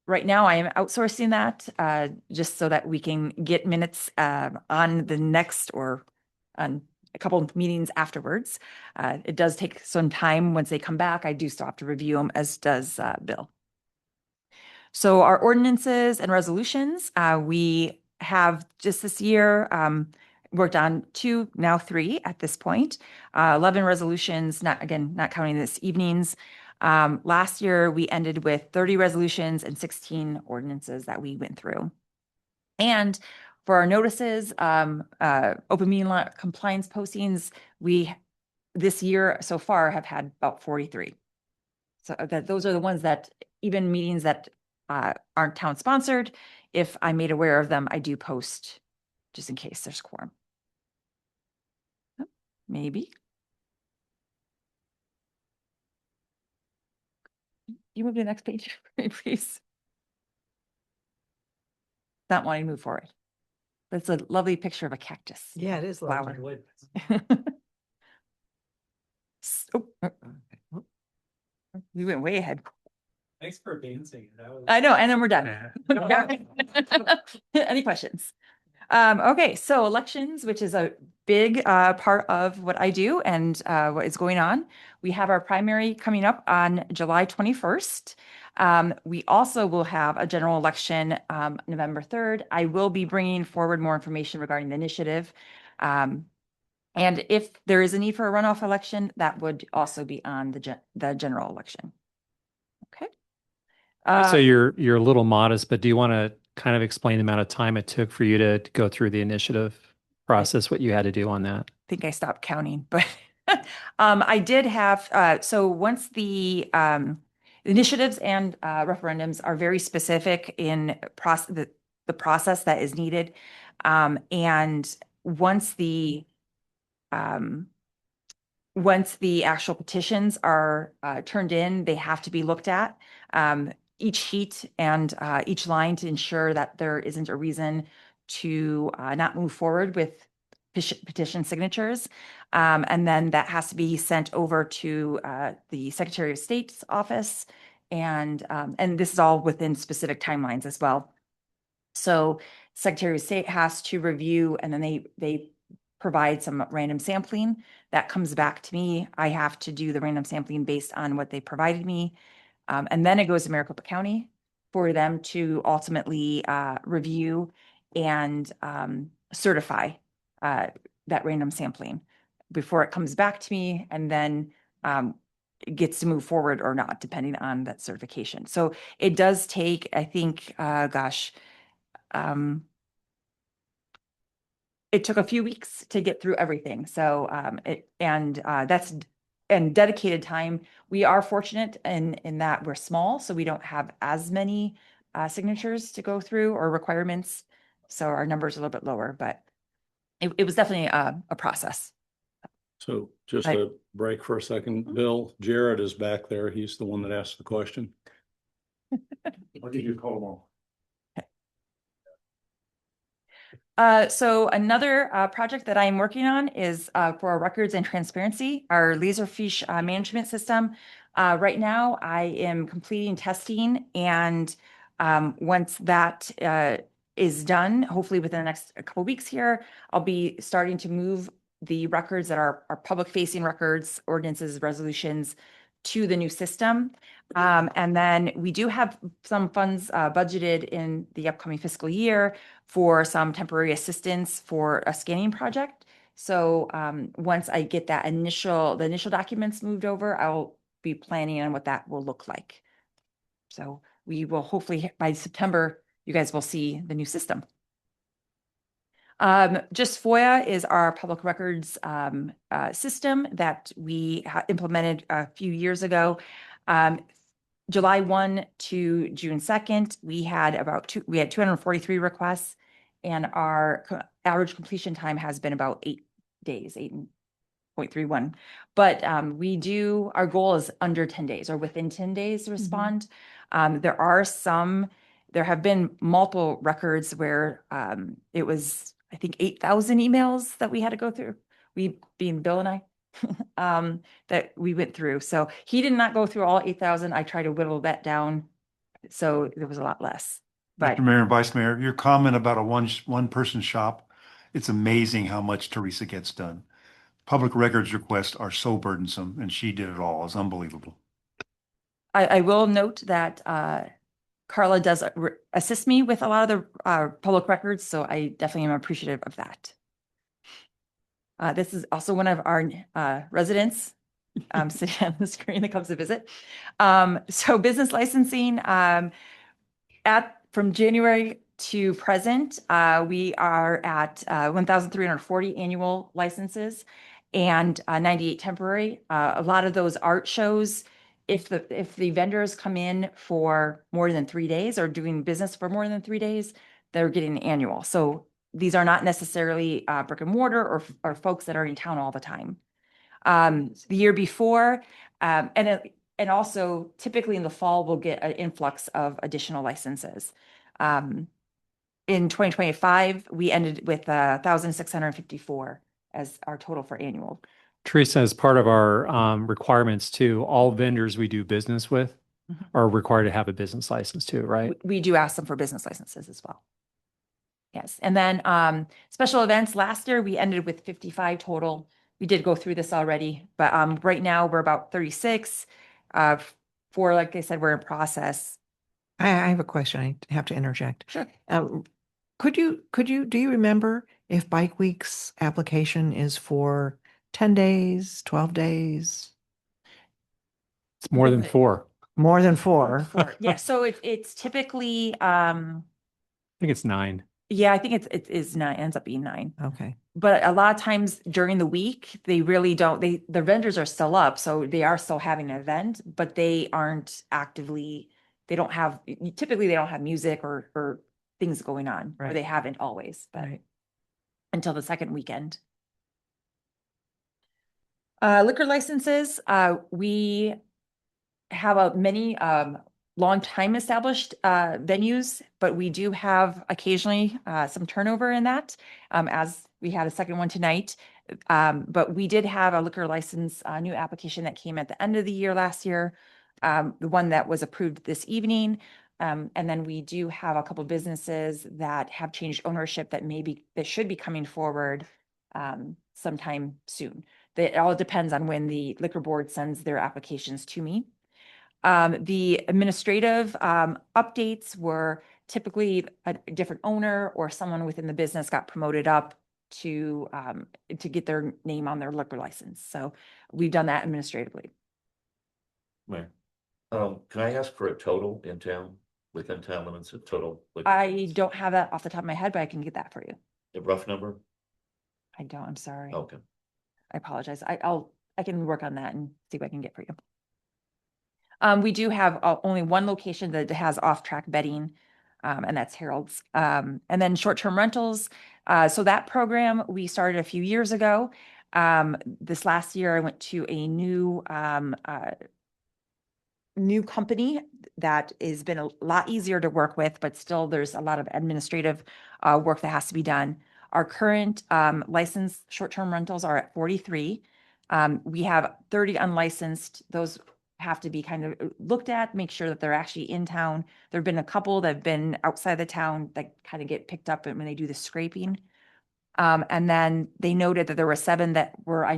Right now, I am outsourcing that just so that we can get minutes on the next or on a couple of meetings afterwards. It does take some time. Once they come back, I do still have to review them, as does Bill. So our ordinances and resolutions, we have just this year worked on 2, now 3 at this point. 11 resolutions, not counting this evening's. Last year, we ended with 30 resolutions and 16 ordinances that we went through. And for our notices, open meeting law compliance postings, we this year so far have had about 43. So those are the ones that even meetings that aren't town sponsored, if I'm made aware of them, I do post just in case there's quorum. Maybe. You move to the next page, please. Not wanting to move forward. That's a lovely picture of a cactus. Yeah, it is flower. lovely. We went way ahead. Thanks for dancing. I know, and then we're done. Any questions? Okay, so elections, which is a big part of what I do and what is going on. We have our primary coming up on July 21st. We also will have a general election November 3rd. I will be bringing forward more information regarding the initiative. And if there is a need for a runoff election, that would also be on the general election. Okay. So you're a little modest, but do you want to kind of explain the amount of time it took for you to go through the initiative process, what you had to do on that? I think I stopped counting, but I did have, so once the initiatives and referendums are very specific in the process that is needed. And once the actual petitions are turned in, they have to be looked at. Each sheet and each line to ensure that there isn't a reason to not move forward with petition signatures. And then that has to be sent over to the Secretary of State's office. And this is all within specific timelines as well. So Secretary of State has to review, and then they provide some random sampling that comes back to me. I have to do the random sampling based on what they provided me. And then it goes to Maricopa County for them to ultimately review and certify that random sampling before it comes back to me, and then it gets to move forward or not, depending on that certification. So it does take, I think, it took a few weeks to get through everything. So that's dedicated time. We are fortunate in that we're small, so we don't have as many signatures to go through or requirements. So our numbers are a little bit lower, but it was definitely a process. So just a break for a second. Bill, Jared is back there. He's the one that asked the question. I'll give you a call tomorrow. So another project that I'm working on is for our records and transparency, our Laserfish management system. Right now, I am completing testing, and once that is done, hopefully within the next couple weeks here, I'll be starting to move the records that are public-facing records, ordinances, resolutions to the new system. And then we do have some funds budgeted in the upcoming fiscal year for some temporary assistance for a scanning project. So once I get the initial documents moved over, I'll be planning on what that will look like. So we will hopefully by September, you guys will see the new system. Just FOIA is our public records system that we implemented a few years ago. July 1 to June 2nd, we had 243 requests, and our average completion time has been about 8 days, 8.31. But our goal is under 10 days or within 10 days to respond. There have been multiple records where it was, I think, 8,000 emails that we had to go through. We, being Bill and I, that we went through. So he did not go through all 8,000. I tried to whittle that down, so there was a lot less. But Mr. Mayor and Vice Mayor, your comment about a one person shop, it's amazing how much Teresa gets done. public records requests are so burdensome, and she did it all. It's unbelievable. I will note that Carla does assist me with a lot of the public records, so I definitely am appreciative of that. This is also one of our residents sitting on the screen that comes to visit. So business licensing, from January to present, we are at 1,340 annual licenses and 98 temporary. A lot of those art shows, if the vendors come in for more than 3 days or doing business for more than 3 days, they're getting annual. So these are not necessarily brick and mortar or folks that are in town all the time. The year before, and also typically in the fall, we'll get an influx of additional licenses. In 2025, we ended with 1,654 as our total for annual. Teresa, as part of our requirements too, all vendors we do business with are required to have a business license too, right? We do ask them for business licenses as well. Yes. And then special events, last year we ended with 55 total. We did go through this already, but right now we're about 36. For, like I said, we're in process. I have a question. I have to interject. Sure. Do you remember if Bike Week's application is for 10 days, 12 days? It's more than 4. More than 4. Yeah. So it's typically, I think it's 9. yeah, I think it is 9, ends up being 9. Okay. But a lot of times during the week, they really don't, the vendors are still up, so they are still having an event, but they aren't actively, typically they don't have music or things going on, or Right. they haven't always, but Right. until the second weekend. Liquor licenses, we have many long time established venues, but we do have occasionally some turnover in that, as we had a second one tonight. But we did have a liquor license new application that came at the end of the year last year, the one that was approved this evening. And then we do have a couple businesses that have changed ownership that should be coming forward sometime soon. It all depends on when the liquor board sends their applications to me. The administrative updates were typically a different owner or someone within the business got promoted up to get their name on their liquor license. So we've done that administratively. Right. Can I ask for a total in town, within town limits, a total? I don't have that off the top of my head, but I can get that for you. A rough number? I don't, I'm sorry. Okay. I apologize. I can work on that and see what I can get for you. We do have only one location that has off-track betting, and that's Harold's. And then short-term rentals. So that program we started a few years ago. This last year, I went to a new company that has been a lot easier to work with, but still there's a lot of administrative work that has to be done. Our current licensed short-term rentals are at 43. We have 30 unlicensed. Those have to be kind of looked at, make sure that they're actually in town. There have been a couple that have been outside the town that kind of get picked up when they do the scraping. And then they noted that there were 7 that were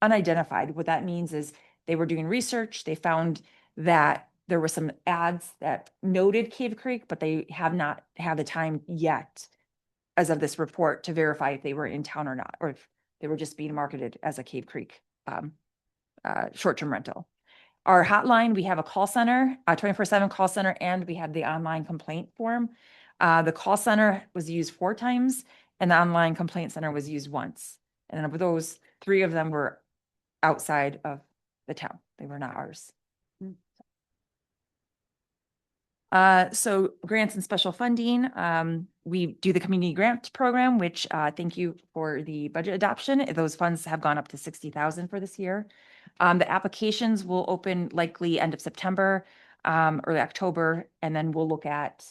unidentified. What that means is they were doing research. They found that there were some ads that noted Cave Creek, but they have not had the time yet as of this report to verify if they were in town or not, or if they were just being marketed as a Cave Creek short-term rental. Our hotline, we have a call center, a 24/7 call center, and we have the online complaint form. The call center was used 4 times and the online complaint center was used once. And of those, 3 of them were outside of the town. They were not ours. So grants and special funding, we do the community grant program, which thank you for the budget adoption. Those funds have gone up to 60,000 for this year. The applications will open likely end of September, early October, and then we'll look at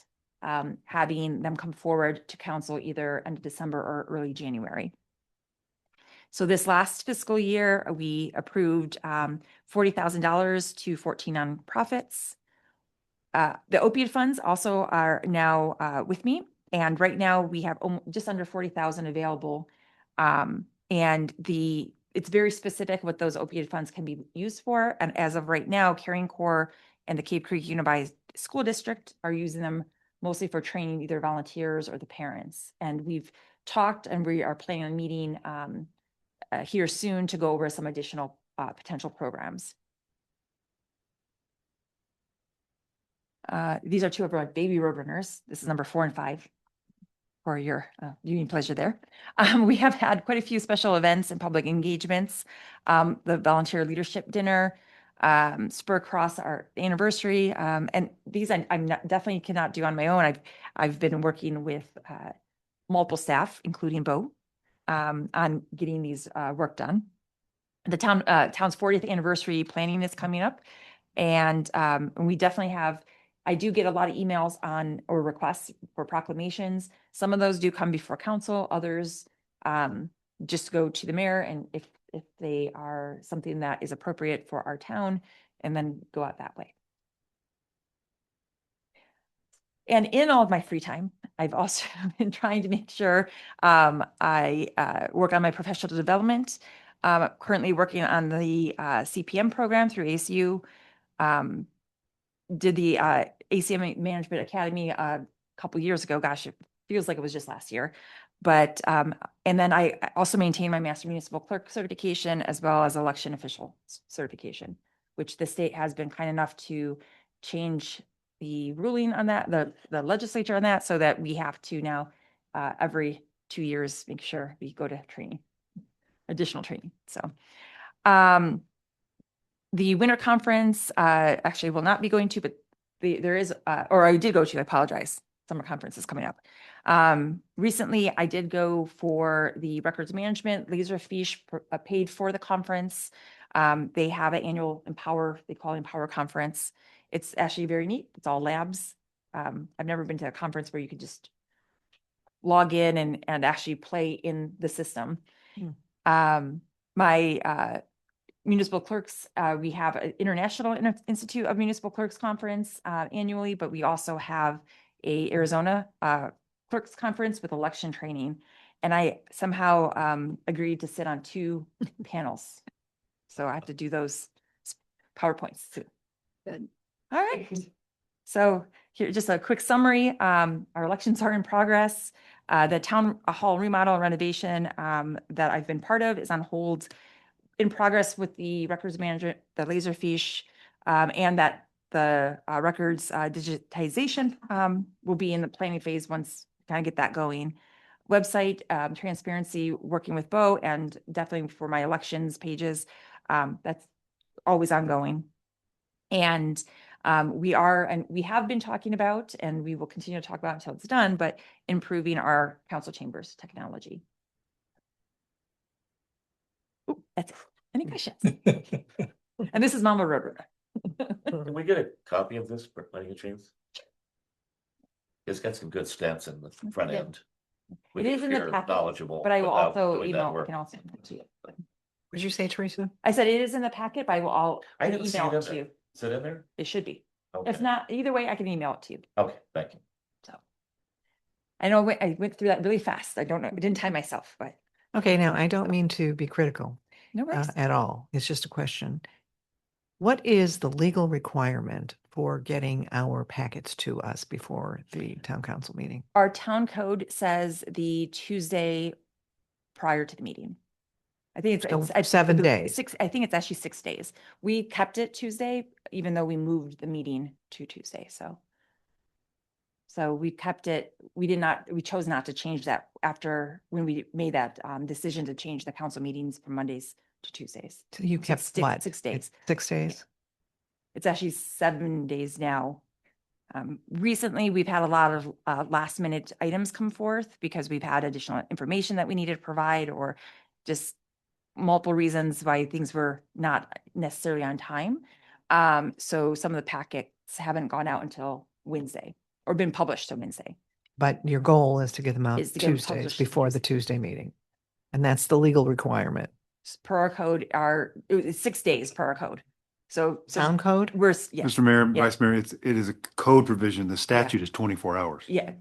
having them come forward to council either end of December or early January. So this last fiscal year, we approved $40,000 to 14 nonprofits. The opioid funds also are now with me. And right now we have just under 40,000 available. And the it's very specific what those opiate funds can be used for. And as of right now, Caring Corps and the Cape Creek Unified School District are using them mostly for training either volunteers or the parents. And we've talked and we are planning on meeting here soon to go over some additional potential programs. These are two of our baby roadrunners. This is number 4 and 5 for your viewing pleasure there. We have had quite a few special events and public engagements. The volunteer leadership dinner, spur across our anniversary. And these I'm definitely cannot do on my own. I've been working with multiple staff, including Bo, on getting these work done. The town's 40th anniversary planning is coming up. And we definitely have, I do get a lot of emails on or requests for proclamations. Some of those do come before council, others just go to the mayor, and if they are something that is appropriate for our town, and then go out that way. And in all of my free time, I've also been trying to make sure I work on my professional development. Currently working on the CPM program through ACU. Did the ACM Management Academy a couple years ago. Gosh, it feels like it was just last year. But and then I also maintain my Master Municipal Clerk certification as well as election official certification, which the state has been kind enough to change the ruling on that, the legislature on that, so that we have to now every 2 years make sure we go to training, additional training. So the winter conference actually will not be going to, but there is, or I did go to, I apologize. Summer conference is coming up. Recently, I did go for the records management. Laserfish paid for the conference. They have an annual Empower, they call it Empower conference. It's actually very neat. It's all labs. I've never been to a conference where you could just log in and actually play in the system. My municipal clerks, we have an International Institute of Municipal Clerks Conference annually, but we also have a Arizona Clerks Conference with election training. And I somehow agreed to sit on 2 panels. So I have to do those PowerPoints too. Good. All right. So here, just a quick summary. Our elections are in progress. The town hall remodel and renovation that I've been part of is on hold, in progress with the records management, the Laserfish, and that the records digitization will be in the planning phase once we kind of get that going. Website transparency, working with Bo, and definitely for my elections pages, that's always ongoing. And we have been talking about, and we will continue to talk about until it's done, but improving our council chambers technology. Ooh, that's it. Any questions? And this is Mama Roadrunner. Can we get a copy of this by any chance? It's got some good stats in the front Yeah. end. It is in the packet, knowledgeable, but I will about also doing that email, I work. can also send it to you. What did you say, Teresa? I said it is in the packet, but I I can didn't see email it in it to there. you. Is it in there? It should be. Okay. If not, either way, I can email it to you. Okay, thank you. So I know I went through that really fast. I don't know, I didn't time myself, but Okay, now I don't mean to be critical no worries. at all. It's just a question. What is the legal requirement for getting our packets to us before the town council meeting? Our town code says the Tuesday prior to the meeting. I think So it's 7 days. I think it's actually 6 days. We kept it Tuesday, even though we moved the meeting to Tuesday. So we kept it. We chose not to change that after when we made that decision to change the council meetings from Mondays to Tuesdays. So you kept what? 6 days. 6 days? It's actually 7 days now. Recently, we've had a lot of last minute items come forth because we've had additional information that we needed to provide, or just multiple reasons why things were not necessarily on time. So some of the packets haven't gone out until Wednesday or been published on Wednesday. But your goal is to get them out Is to get them Tuesdays published before the Tuesday meeting. And that's the legal requirement. Per our code it's 6 days per our code. So Town code? Yeah. Mr. Mayor, Yeah. Vice Mayor, it is a code provision. The statute is 24 hours. Yeah.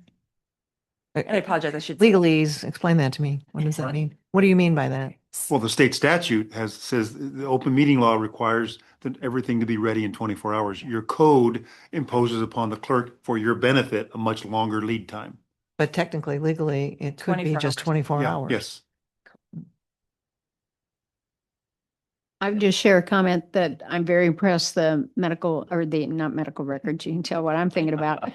And I apologize. I should Legalese, explain that to me. What does that mean? What do you mean by that? Well, the state statute says the open meeting law requires that everything to be ready in 24 hours. Your code imposes upon the clerk for your benefit a much longer lead time. But technically, legally, it could be 24 just hours. 24 Yeah, hours. yes. I would just share a comment that I'm very impressed the medical or the, not medical records, you can tell what I'm thinking about.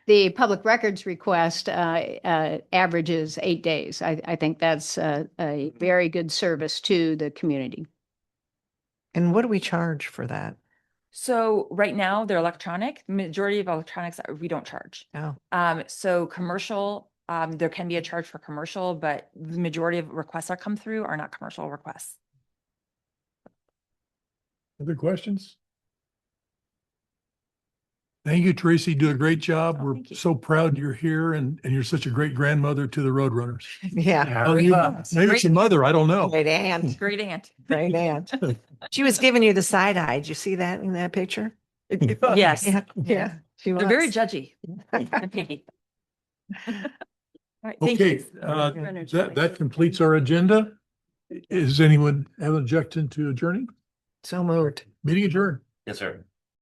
The public records request averages 8 days. I think that's a very good service to the community. And what do we charge for that? So right now they're electronic. Majority of electronics we don't charge. Oh, So commercial, there can be a charge for commercial, but the majority of requests that come through are not commercial requests. Other questions? Thank you, Tracy. You do a great job. We're thank you. so proud you're here and you're such a great grandmother to the Roadrunners. yeah. Oh, maybe it's your mother. I don't know. Great aunt. Great aunt. Great aunt. She was giving you the side eye. Did you see that in that picture? Yes. Yeah. She was. They're very judgy. And picky. All right, thank Okay, you. that completes our agenda. Is anyone have an objection to adjourning? So moved. Meeting adjourned. Yes, sir.